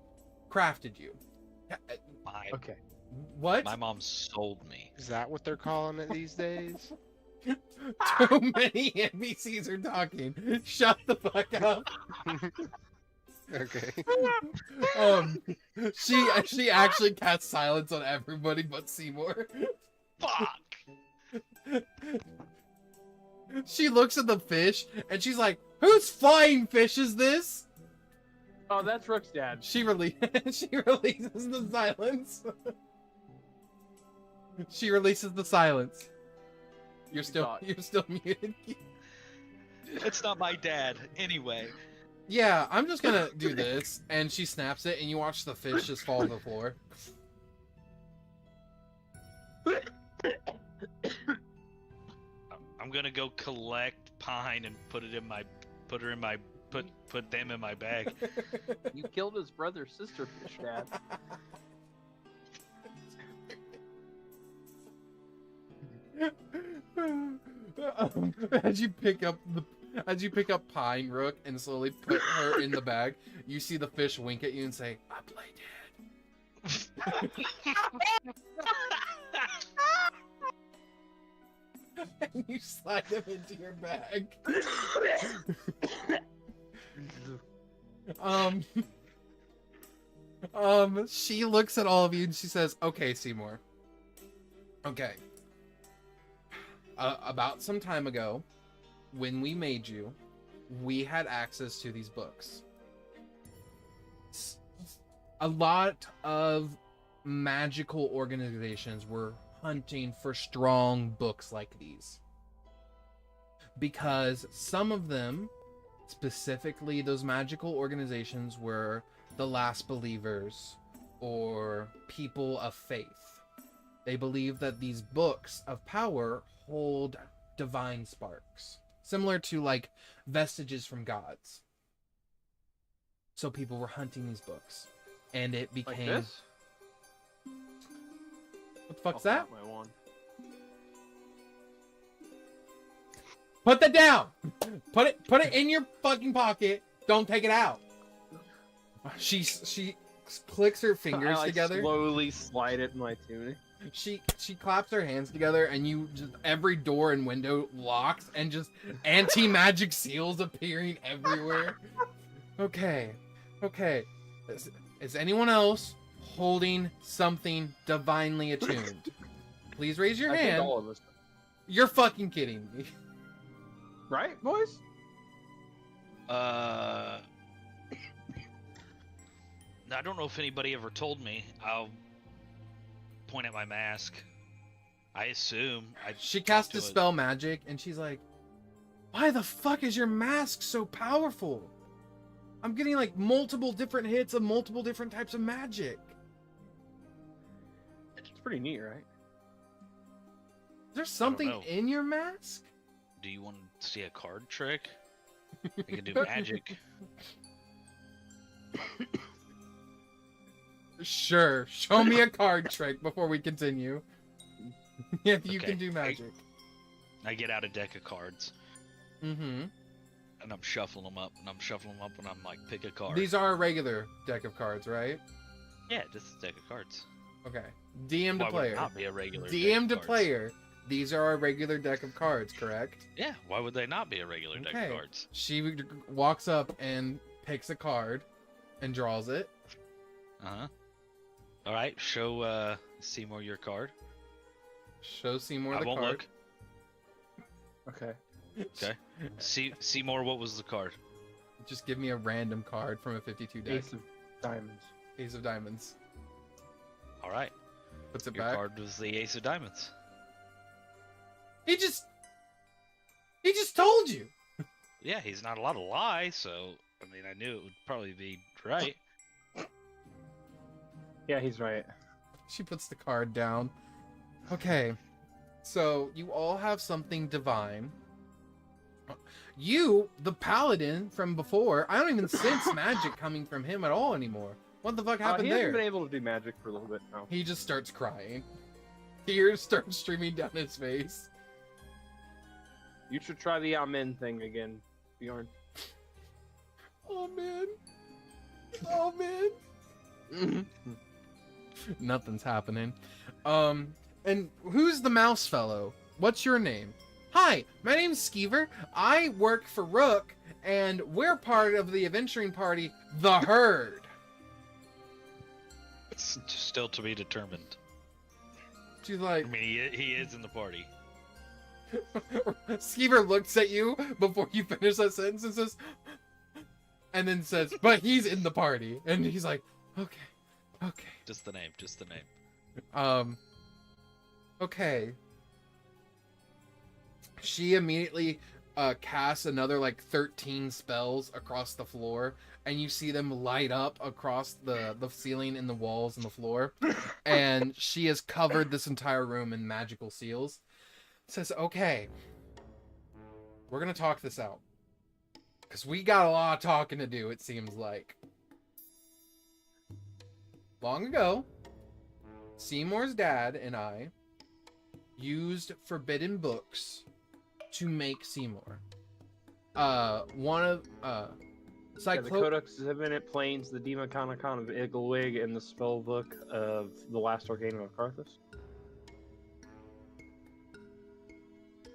S8: crafted you.
S6: My,
S7: Okay.
S8: What?
S6: my mom sold me.
S3: Is that what they're calling it these days?
S8: Too many NPCs are talking. Shut the fuck up.
S3: Okay.
S8: She actually casts silence on everybody but Seymour.
S6: Fuck!
S8: She looks at the fish and she's like, "Whose flying fish is this?"
S7: Oh, that's Rook's dad.
S8: She releases the silence. She releases the silence. You're still muted.
S6: It's not my dad. Anyway.
S8: Yeah, I'm just gonna do this, and she snaps it, and you watch the fish just fall to the floor.
S6: I'm gonna go collect pine and put them in my bag.
S7: You killed his brother's sister fish, Dad.
S8: As you pick up Pine Rook and slowly put her in the bag, you see the fish wink at you and say, "I play dead." And you slide them into your bag. She looks at all of you and she says, "Okay, Seymour. Okay. About some time ago, when we made you, we had access to these books. A lot of magical organizations were hunting for strong books like these. Because some of them, specifically those magical organizations, were the last believers or people of faith. They believe that these books of power hold divine sparks, similar to like vestiges from gods. So people were hunting these books, and it
S7: Like
S8: became
S7: this?
S8: what the fuck's
S7: I'll
S8: that?
S7: pop my wand.
S8: Put that down. Put it in your fucking pocket. Don't take it out. She clicks her fingers
S7: I, like,
S8: together.
S7: slowly slide it in my tunic.
S8: She claps her hands together, and you just every door and window locks, and just anti-magic seals appearing everywhere. Okay. Is anyone else holding something divinely attuned? Please raise your
S7: I think
S8: hand.
S7: all of us.
S8: You're fucking kidding me.
S7: Right, boys?
S6: I don't know if anybody ever told me. I'll point at my mask. I assume.
S8: She casts Dispel Magic, and she's like, "Why the fuck is your mask so powerful? I'm getting like multiple different hits of multiple different types of magic."
S7: It's pretty neat, right?
S8: there something
S6: know.
S8: in your mask?
S6: Do you want to see a card trick? I can do magic.
S8: Sure. Show me a card trick before we continue. If you
S6: Okay.
S8: can do magic.
S6: I get out a deck of cards
S8: Mm-hmm.
S6: and I'm shuffling them up, and I'm like, pick a card.
S8: These are a regular deck of cards, right?
S6: Yeah, just a deck of cards.
S8: Okay. DM to
S6: Why would it
S8: player.
S6: not be a regular
S8: DM
S6: deck
S8: to
S6: of cards?
S8: player. These are a regular deck of cards, correct?
S6: Yeah, why would they not be a regular deck
S8: Okay.
S6: of cards?
S8: She walks up and picks a card and draws it.
S6: Uh-huh. All right, show Seymour your card.
S8: Show Seymour
S6: I
S8: the
S6: won't
S8: card.
S6: look.
S7: Okay.
S6: Okay. Seymour, what was the card?
S8: Just give me a random card from a 52 deck.
S7: Ace of diamonds.
S8: Ace of diamonds.
S6: All right,
S8: Puts it
S6: your
S8: back.
S6: card was the Ace of Diamonds.
S8: He just told you.
S6: Yeah, he's not allowed to lie, so I mean, I knew it would probably be right.
S7: Yeah, he's right.
S8: She puts the card down. Okay. So you all have something divine. You, the paladin from before, I don't even sense magic coming from him at all anymore. What the fuck happened
S7: he
S8: there?
S7: hasn't been able to do magic for a little bit now.
S8: He just starts crying. Tears start streaming down his face.
S7: You should try the amen thing again, Bjorn.
S8: Oh man. Oh man. Nothing's happening. And who's the mouse fellow? What's your name? Hi, my name's Skeever. I work for Rook, and we're part of the adventuring party, The Herd.
S6: It's still to be determined.
S8: She's
S6: I
S8: like,
S6: mean, he is in the party.
S8: Skeever looks at you before you finish that sentence and says, and then says, but he's in the party. And he's like, okay.
S6: Just the name.
S8: Okay. She immediately casts another like 13 spells across the floor, and you see them light up across the ceiling and the walls and the floor. And she has covered this entire room in magical seals. Says, okay, we're gonna talk this out. Because we got a lot of talking to do, it seems like. Long ago, Seymour's dad and I used forbidden books to make Seymour. One of
S7: The Codex Divinityless Planes, the Demonicon of Igglewig, and the spellbook of the Last Arcane of Karthus.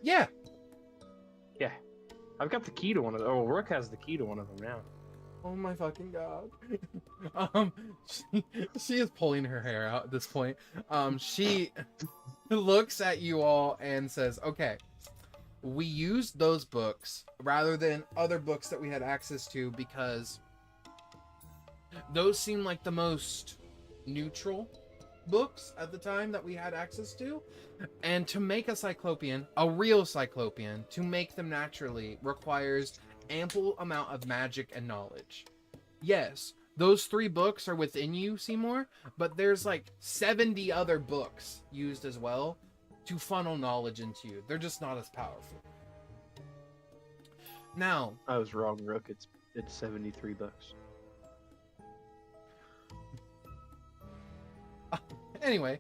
S8: Yeah.
S7: Yeah. I've got the key to one of them. Oh, Rook has the key to one of them now.
S8: Oh my fucking god. She is pulling her hair out at this point. She looks at you all and says, okay, we used those books rather than other books that we had access to because those seem like the most neutral books at the time that we had access to. And to make a Cyclopian, a real Cyclopian, to make them naturally requires ample amount of magic and knowledge. Yes, those 3 books are within you, Seymour, but there's like 70 other books used as well to funnel knowledge into you. They're just not as powerful. Now,
S7: I was wrong, Rook. It's 73 bucks.
S8: anyway,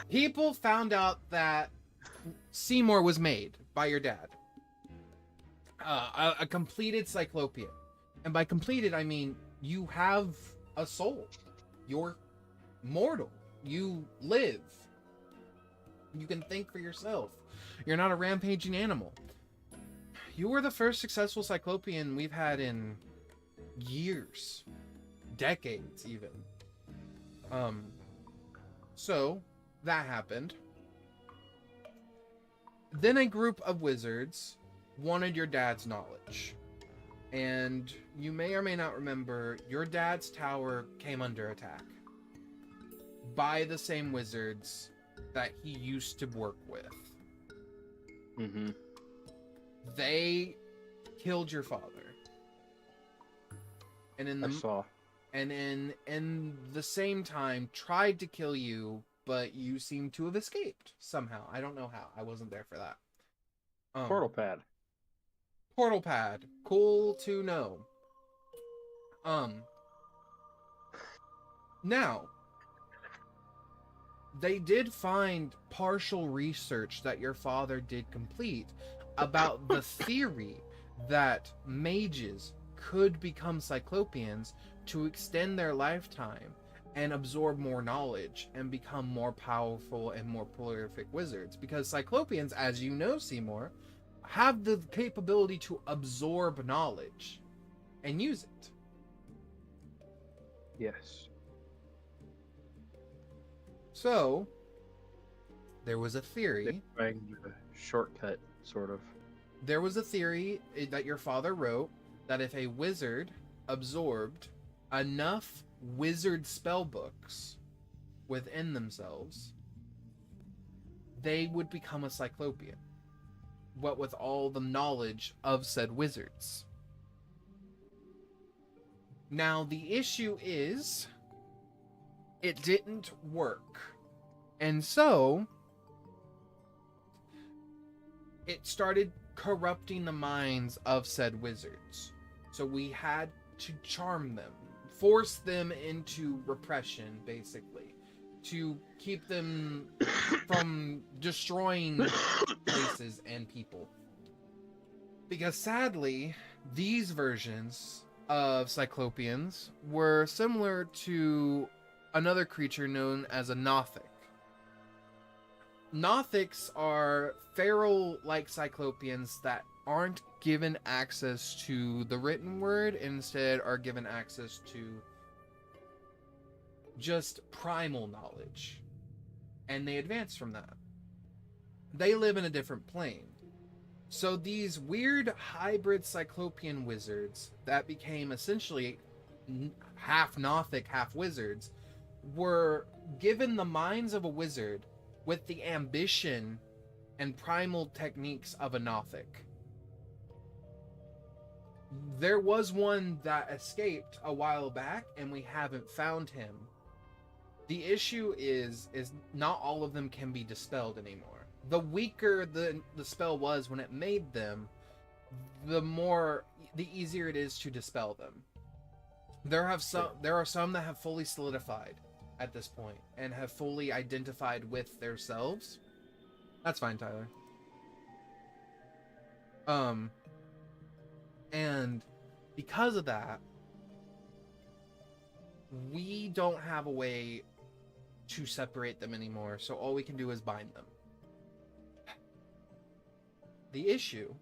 S8: people found out that Seymour was made by your dad. A completed Cyclopian. And by completed, I mean you have a soul. You're mortal. You live. You can think for yourself. You're not a rampaging animal. You were the first successful Cyclopian we've had in years. Decades, even. So, that happened. Then a group of wizards wanted your dad's knowledge. And you may or may not remember, your dad's tower came under attack by the same wizards that he used to work with.
S7: Mm-hmm.
S8: They killed your father. And in
S7: I saw.
S8: and in the same time tried to kill you but you seem to have escaped somehow. I don't know how. I wasn't there for that.
S7: Portal pad.
S8: Portal pad. Cool to know. Now, they did find partial research that your father did complete about the theory that mages could become Cyclopians to extend their lifetime and absorb more knowledge and become more powerful and more prolific wizards. Because Cyclopians, as you know, Simour, have the capability to absorb knowledge and use it.
S7: Yes.
S8: So, there was a theory.
S7: Trying a shortcut, sort of.
S8: There was a theory that your father wrote that if a wizard absorbed enough wizard spellbooks within themselves, they would become a Cyclopian. What with all the knowledge of said wizards. Now, the issue is, it didn't work. And so, it started corrupting the minds of said wizards. So we had to charm them, force them into repression, basically, to keep them from destroying places and people. Because sadly, these versions of Cyclopians were similar to another creature known as a Nothic. Nothics are feral-like Cyclopians that aren't given access to the written word, instead are given access to just primal knowledge. And they advance from that. They live in a different plane. So these weird hybrid Cyclopian wizards that became essentially half Nothic, half wizards, were given the minds of a wizard with the ambition and primal techniques of a Nothic. There was one that escaped a while back, and we haven't found him. The issue is not all of them can be dispelled anymore. The weaker the spell was when it made them, the easier it is to dispel them. There are some that have fully solidified at this point and have fully identified with themselves. That's fine, Tyler. And because of that, we don't have a way to separate them anymore, so all we can do is bind them. The issue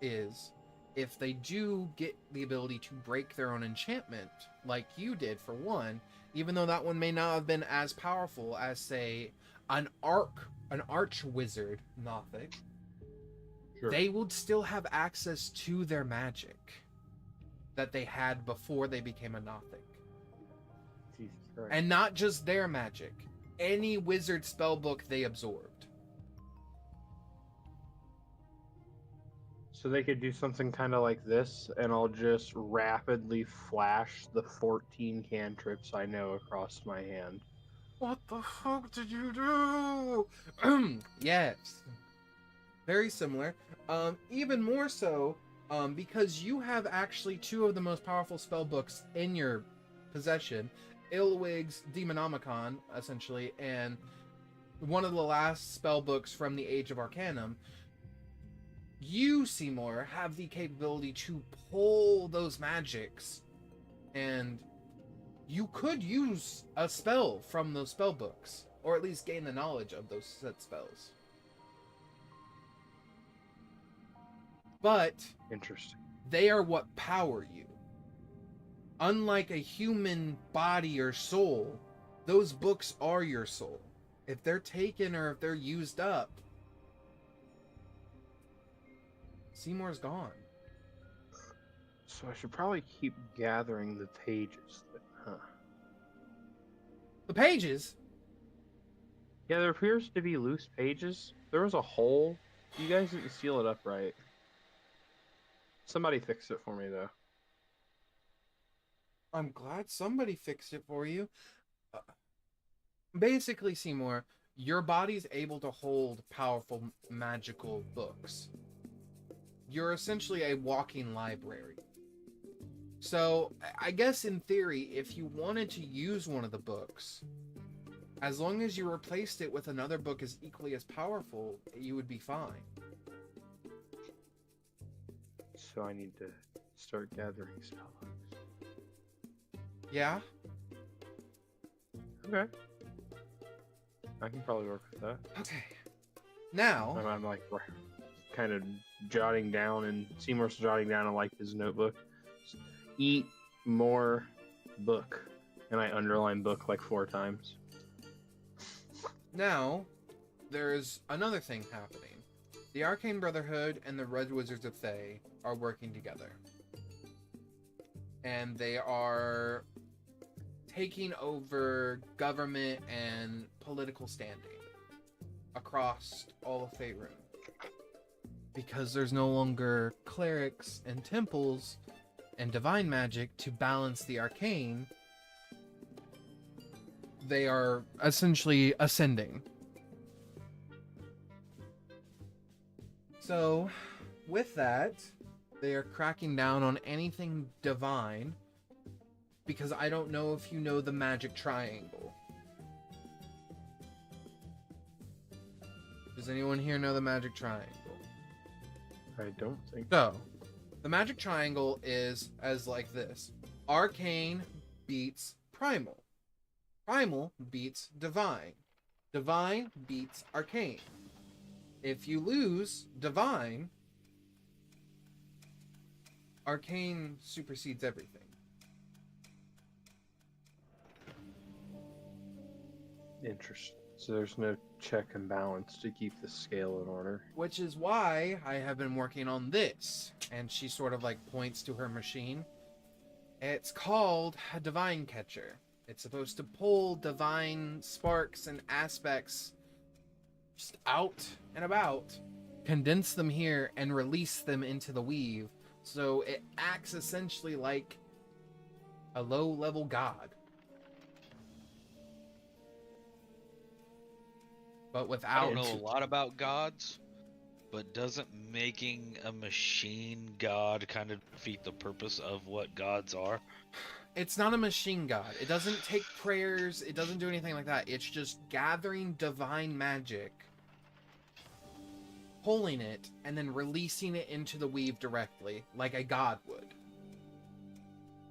S8: is, if they do get the ability to break their own enchantment, like you did for one, even though that one may not have been as powerful as, say, an arch wizard Nothic,
S7: Sure.
S8: they would still have access to their magic that they had before they became a Nothic.
S7: Jesus Christ.
S8: And not just their magic, any wizard spellbook they absorbed.
S7: So they could do something kind of like this, and I'll just rapidly flash the 14 cantrips I know across my hand.
S8: What the fuck did you do? Yes. Very similar. Even more so, because you have actually two of the most powerful spellbooks in your possession. Ilwig's Demonomicon, essentially, and one of the last spellbooks from the Age of Arcanum. You, Simour, have the capability to pull those magics, and you could use a spell from those spellbooks, or at least gain the knowledge of those set spells. But
S7: Interesting.
S8: they are what power you. Unlike a human body or soul, those books are your soul. If they're taken or if they're used up, Simour's gone.
S7: So I should probably keep gathering the pages, then, huh?
S8: The pages?
S7: Yeah, there appears to be loose pages. There was a hole. You guys didn't seal it up right. Somebody fixed it for me, though.
S8: I'm glad somebody fixed it for you. basically, Seymour, your body's able to hold powerful magical books. You're essentially a walking library. So, I guess in theory, if you wanted to use one of the books, as long as you replaced it with another book as equally as powerful, you would be fine.
S7: So I need to start gathering spells.
S8: Yeah?
S7: Okay. I can probably work with that.
S8: Okay. Now,
S7: I'm like kind of jotting down, and Seymour's jotting down in like his notebook. Eat more book, and I underline book like 4 times.
S8: now, there's another thing happening. The Arcane Brotherhood and the Red Wizards of Thay are working together. And they are taking over government and political standing across all of Faerun. Because there's no longer clerics and temples and divine magic to balance the arcane, they are essentially ascending. So, with that, they are cracking down on anything divine, because I don't know if you know the magic triangle. Does anyone here know the magic triangle?
S7: I don't think.
S8: So, the magic triangle is as like this. Arcane beats primal. Primal beats divine. Divine beats arcane. If you lose divine, arcane supersedes everything.
S7: Interesting. So there's no check and balance to keep the scale in order.
S8: Which is why I have been working on this. And she sort of like points to her machine. It's called a Divine Catcher. It's supposed to pull divine sparks and aspects just out and about, condense them here, and release them into the weave. So it acts essentially like a low-level god. But
S6: I
S8: without...
S6: don't know a lot about gods, but doesn't making a machine god kind of defeat the purpose of what gods are?
S8: It's not a machine god. It doesn't take prayers. It doesn't do anything like that. It's just gathering divine magic, pulling it, and then releasing it into the weave directly, like a god would.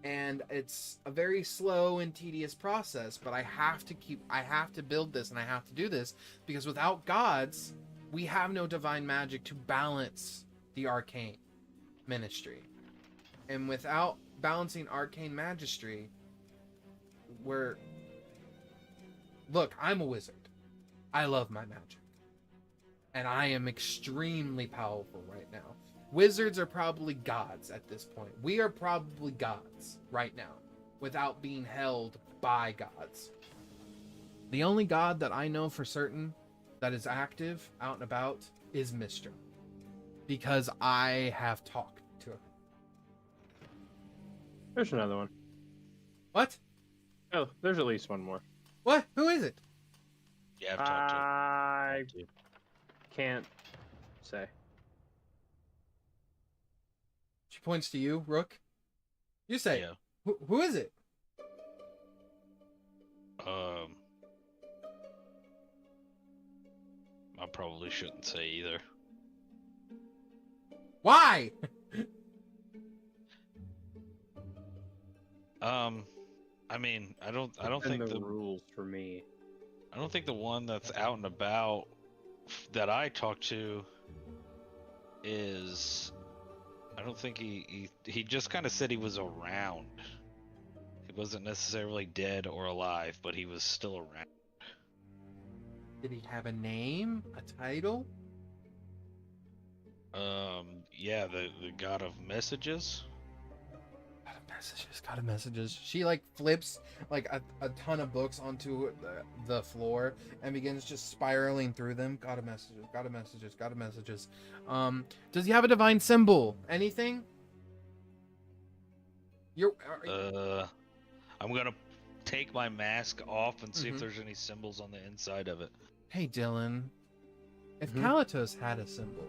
S8: And it's a very slow and tedious process, but I have to build this, and I have to do this, because without gods, we have no divine magic to balance the arcane ministry. And without balancing arcane magistry, look, I'm a wizard. I love my magic. And I am extremely powerful right now. Wizards are probably gods at this point. We are probably gods right now, without being held by gods. The only god that I know for certain that is active out and about is Mistra, because I have talked to her.
S7: There's another one.
S8: What?
S7: Oh, there's at least one more.
S8: What? Who is it?
S6: Yeah, I've talked to
S7: I
S6: him.
S7: can't say.
S8: She points to you, Rook. You say,
S6: Yeah.
S8: Who is it?
S6: I probably shouldn't say either.
S8: Why?
S6: I mean, I don't
S7: And
S6: think
S7: the rules for me.
S6: I don't think the one that's out and about that I talked to is. I don't think he just kind of said he was around. He wasn't necessarily dead or alive, but he was still around.
S8: Did he have a name? A title?
S6: Yeah, the god of messages.
S8: God of messages. She like flips like a ton of books onto the floor and begins just spiraling through them. God of messages, God of messages, God of messages. Does he have a divine symbol? Anything?
S6: I'm gonna take my mask off and see
S8: Mhm.
S6: if there's any symbols on the inside of it.
S8: Hey, Dylan. If
S7: Mhm.
S8: Kalatos had a symbol,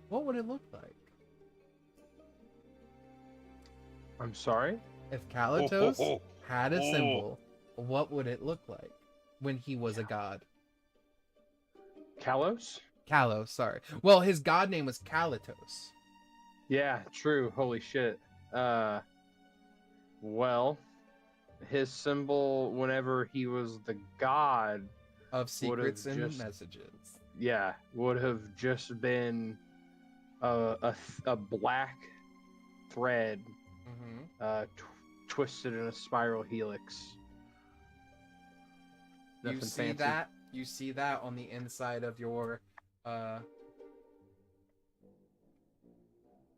S8: what would it look like?
S7: I'm sorry?
S8: If Kalatos
S6: oh,
S8: had a
S6: oh.
S8: symbol, what would it look like when he was a god?
S7: Kalos?
S8: Kalos, sorry. Well, his god name was Kalatos.
S7: Yeah, true. Holy shit. Well, his symbol whenever he was the god,
S8: Of secrets and
S7: just-
S8: messages.
S7: yeah, would have just been a black thread
S8: Mm-hmm.
S7: twisted in a spiral helix.
S8: You
S7: Nothing
S8: see
S7: fancy.
S8: that? You see that on the inside of your
S6: On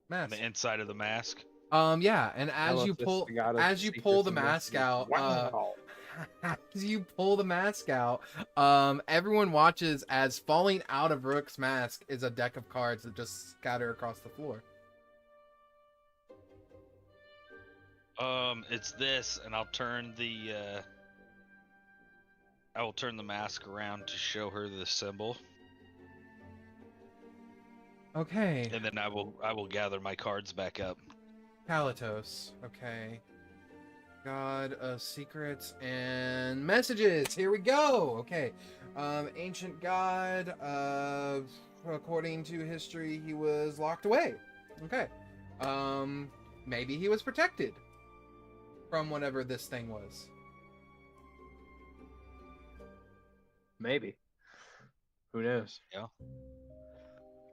S8: mask.
S6: the inside of the mask.
S8: Yeah, and as you
S7: Kalatos,
S8: pull
S7: the god of
S8: as you
S7: secrets
S8: pull the
S7: and
S8: mask
S7: messages.
S8: out,
S7: Wow.
S8: as you pull the mask out, everyone watches as falling out of Rook's mask is a deck of cards that just scatter across the floor.
S6: It's this, and I'll turn the mask around to show her the symbol,
S8: Okay,
S6: and then I will gather my cards back up.
S8: Kalatos. Okay. God of secrets and messages. Here we go. Okay. Ancient god. According to history, he was locked away. Okay. Maybe he was protected from whatever this thing was.
S7: Maybe. Who knows?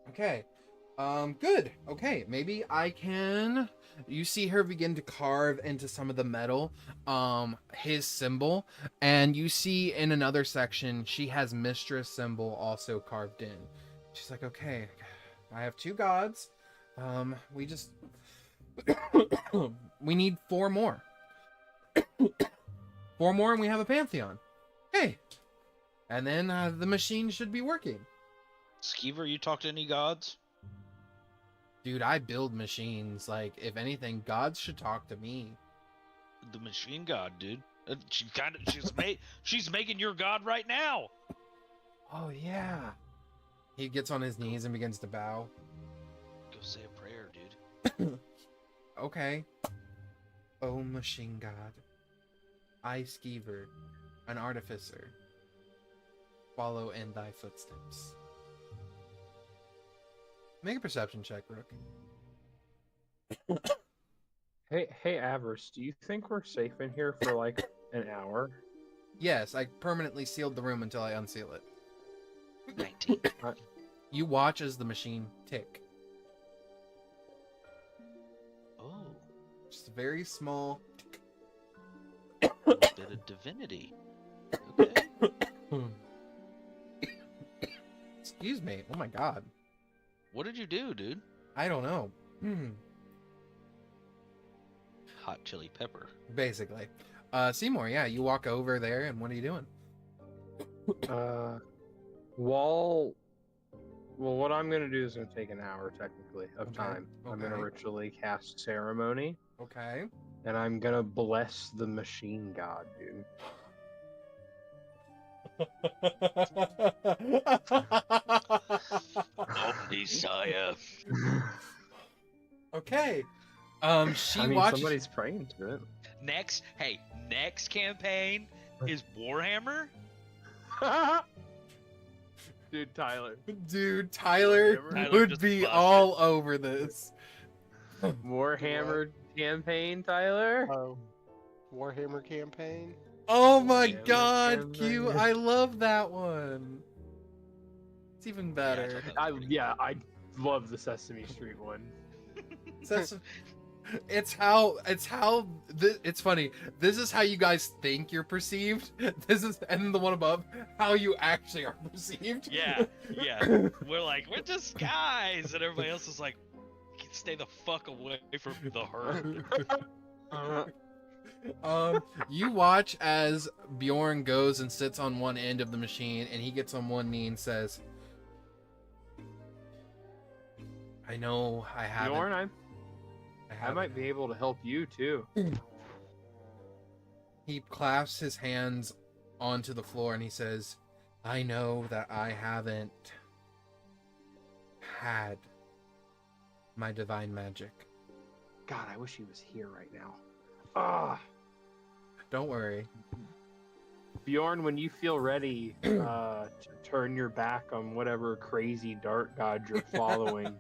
S8: Okay. Good. Okay, maybe I can. You see her begin to carve into some of the metal, his symbol, and you see in another section she has mistress symbol also carved in. She's like, okay, I have two gods. We just we need 4 more. 4 more, and we have a pantheon. Okay, and then the machine should be working.
S6: Skeever, you talk to any gods?
S8: Dude, I build machines. Like, if anything, gods should talk to me.
S6: The machine god, dude. She's making your god right now.
S8: Oh, yeah. He gets on his knees and begins to bow.
S6: Go say a prayer, dude.
S8: Okay. Oh, machine god. I, Skeever, an artificer, follow in thy footsteps. Make a perception check, Rook.
S7: Hey, Avarice, do you think we're safe in here for like an hour?
S8: Yes, I permanently sealed the room until I unseal it.
S6: 19.
S8: You watch as the machine tick.
S6: Oh,
S8: Just a very small.
S6: a bit of divinity. Okay.
S8: Excuse me. Oh my god.
S6: What did you do, dude?
S8: I don't know.
S6: Hot chili pepper.
S8: Basically. Seymour, yeah, you walk over there, and what are you doing?
S7: Well, what I'm gonna do is gonna take an hour technically of
S8: Okay,
S7: time. I'm gonna
S8: okay.
S7: ritually cast ceremony,
S8: Okay.
S7: and I'm gonna bless the machine god, dude.
S6: Omnisaya.
S8: Okay. She
S7: I mean,
S8: watches.
S7: somebody's praying to it.
S6: Next campaign is Warhammer.
S7: Dude, Tyler.
S8: Dude, Tyler
S6: Tyler
S8: would
S6: just
S8: be
S6: busted.
S8: all over this.
S7: Warhammer campaign, Tyler.
S3: Oh, Warhammer campaign.
S8: Oh my
S7: Damn it,
S8: God,
S7: damn
S8: Q!
S7: it.
S8: I love that one. It's even better.
S7: I love the Sesame Street one.
S8: It's funny. This is how you guys think you're perceived. This is, and then the one above, how you actually are perceived.
S6: Yeah. We're like, we're just guys, and everybody else is like, stay the fuck away from the herd.
S8: You watch as Bjorn goes and sits on one end of the machine, and he gets on one knee and says, "I know I haven't.
S7: Bjorn, I might be able to help you too.
S8: He clasps his hands onto the floor and he says, I know that I haven't had my divine magic.
S7: God, I wish he was here right now. Ah,
S8: Don't worry.
S7: Bjorn, when you feel ready to turn your back on whatever crazy dark god you're following,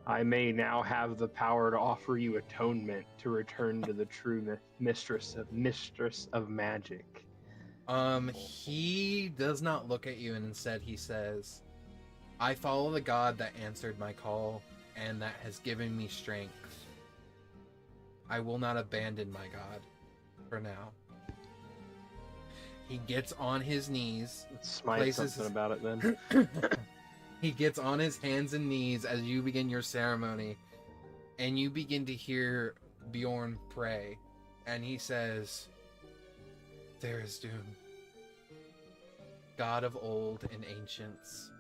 S7: I may now have the power to offer you atonement to return to the true mistress of magic.
S8: He does not look at you, and instead he says, I follow the god that answered my call and that has given me strength. I will not abandon my god for now. He gets on his knees.
S7: Smite
S8: places
S7: something
S8: his-
S7: about it then.
S8: He gets on his hands and knees as you begin your ceremony, and you begin to hear Bjorn pray, and he says, There is doom, God of old and ancients,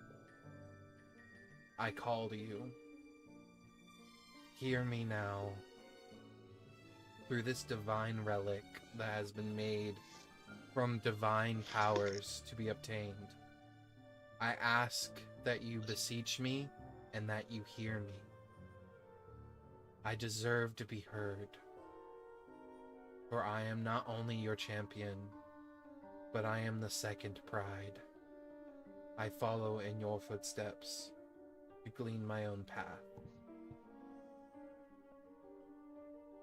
S8: I call to you. Hear me now. Through this divine relic that has been made from divine powers to be obtained, I ask that you beseech me and that you hear me. I deserve to be heard, for I am not only your champion, but I am the second pride. I follow in your footsteps to glean my own path.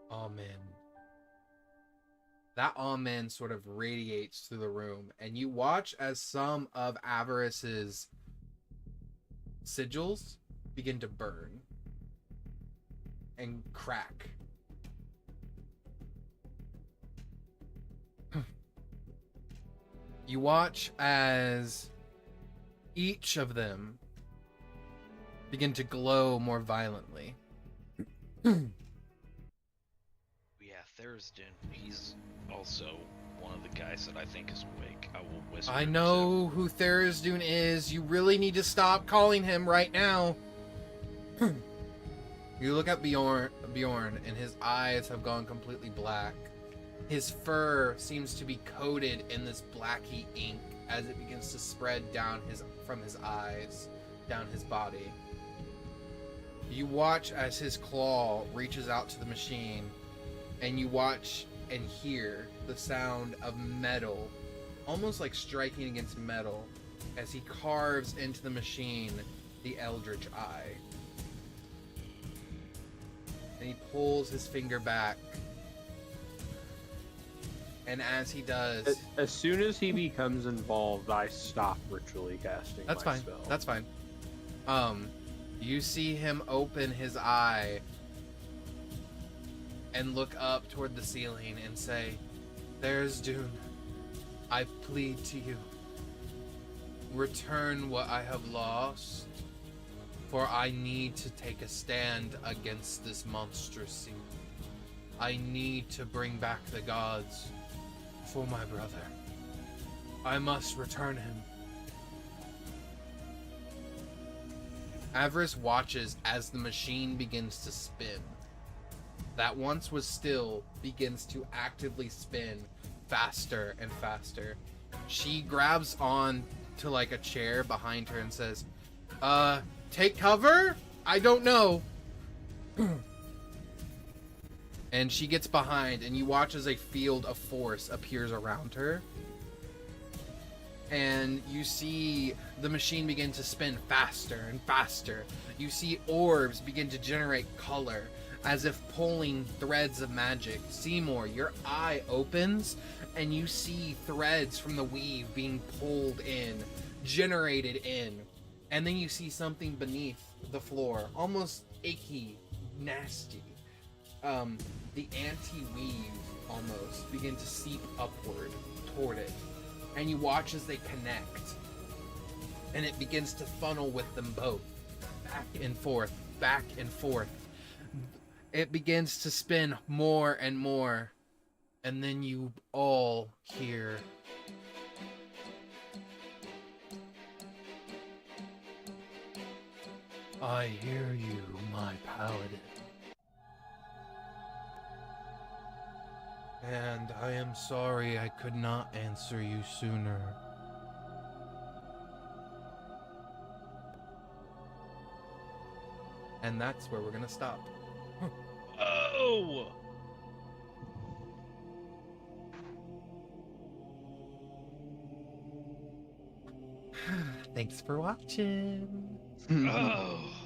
S8: Amen. That amen sort of radiates through the room, and you watch as some of Avarice's sigils begin to burn and crack. You watch as each of them begin to glow more violently.
S6: Yeah, Thurston, he's also one of the guys that I think is awake. I will whisper.
S8: I
S6: to
S8: know who Tharizdun is. You really need to stop calling him right now. You look at Bjorn, and his eyes have gone completely black. His fur seems to be coated in this blacky ink as it begins to spread down from his eyes, down his body. You watch as his claw reaches out to the machine, and you watch and hear the sound of metal, almost like striking against metal, as he carves into the machine the Eldritch Eye. And he pulls his finger back. And as he does...
S7: As soon as he becomes involved, I stop ritually casting
S8: That's
S7: my
S8: fine.
S7: spell.
S8: That's fine. You see him open his eye and look up toward the ceiling and say, There's Dune. I plead to you. Return what I have lost, for I need to take a stand against this monstrosity. I need to bring back the gods for my brother. I must return him. Avarice watches as the machine begins to spin. That once was still begins to actively spin faster and faster. She grabs on to like a chair behind her and says, take cover? I don't know. And she gets behind, and you watch as a field of force appears around her. And you see the machine begin to spin faster and faster. You see orbs begin to generate color, as if pulling threads of magic. Seymour, your eye opens, and you see threads from the weave being pulled in, generated in. And then you see something beneath the floor, almost icky, nasty. The anti-weave almost begin to seep upward toward it. And you watch as they connect. And it begins to funnel with them both. Back and forth, back and forth. It begins to spin more and more. And then you all hear... I hear you, my paladin. And I am sorry I could not answer you sooner. And that's where we're gonna stop.
S6: Oh!
S8: Thanks for watching.
S6: Oh!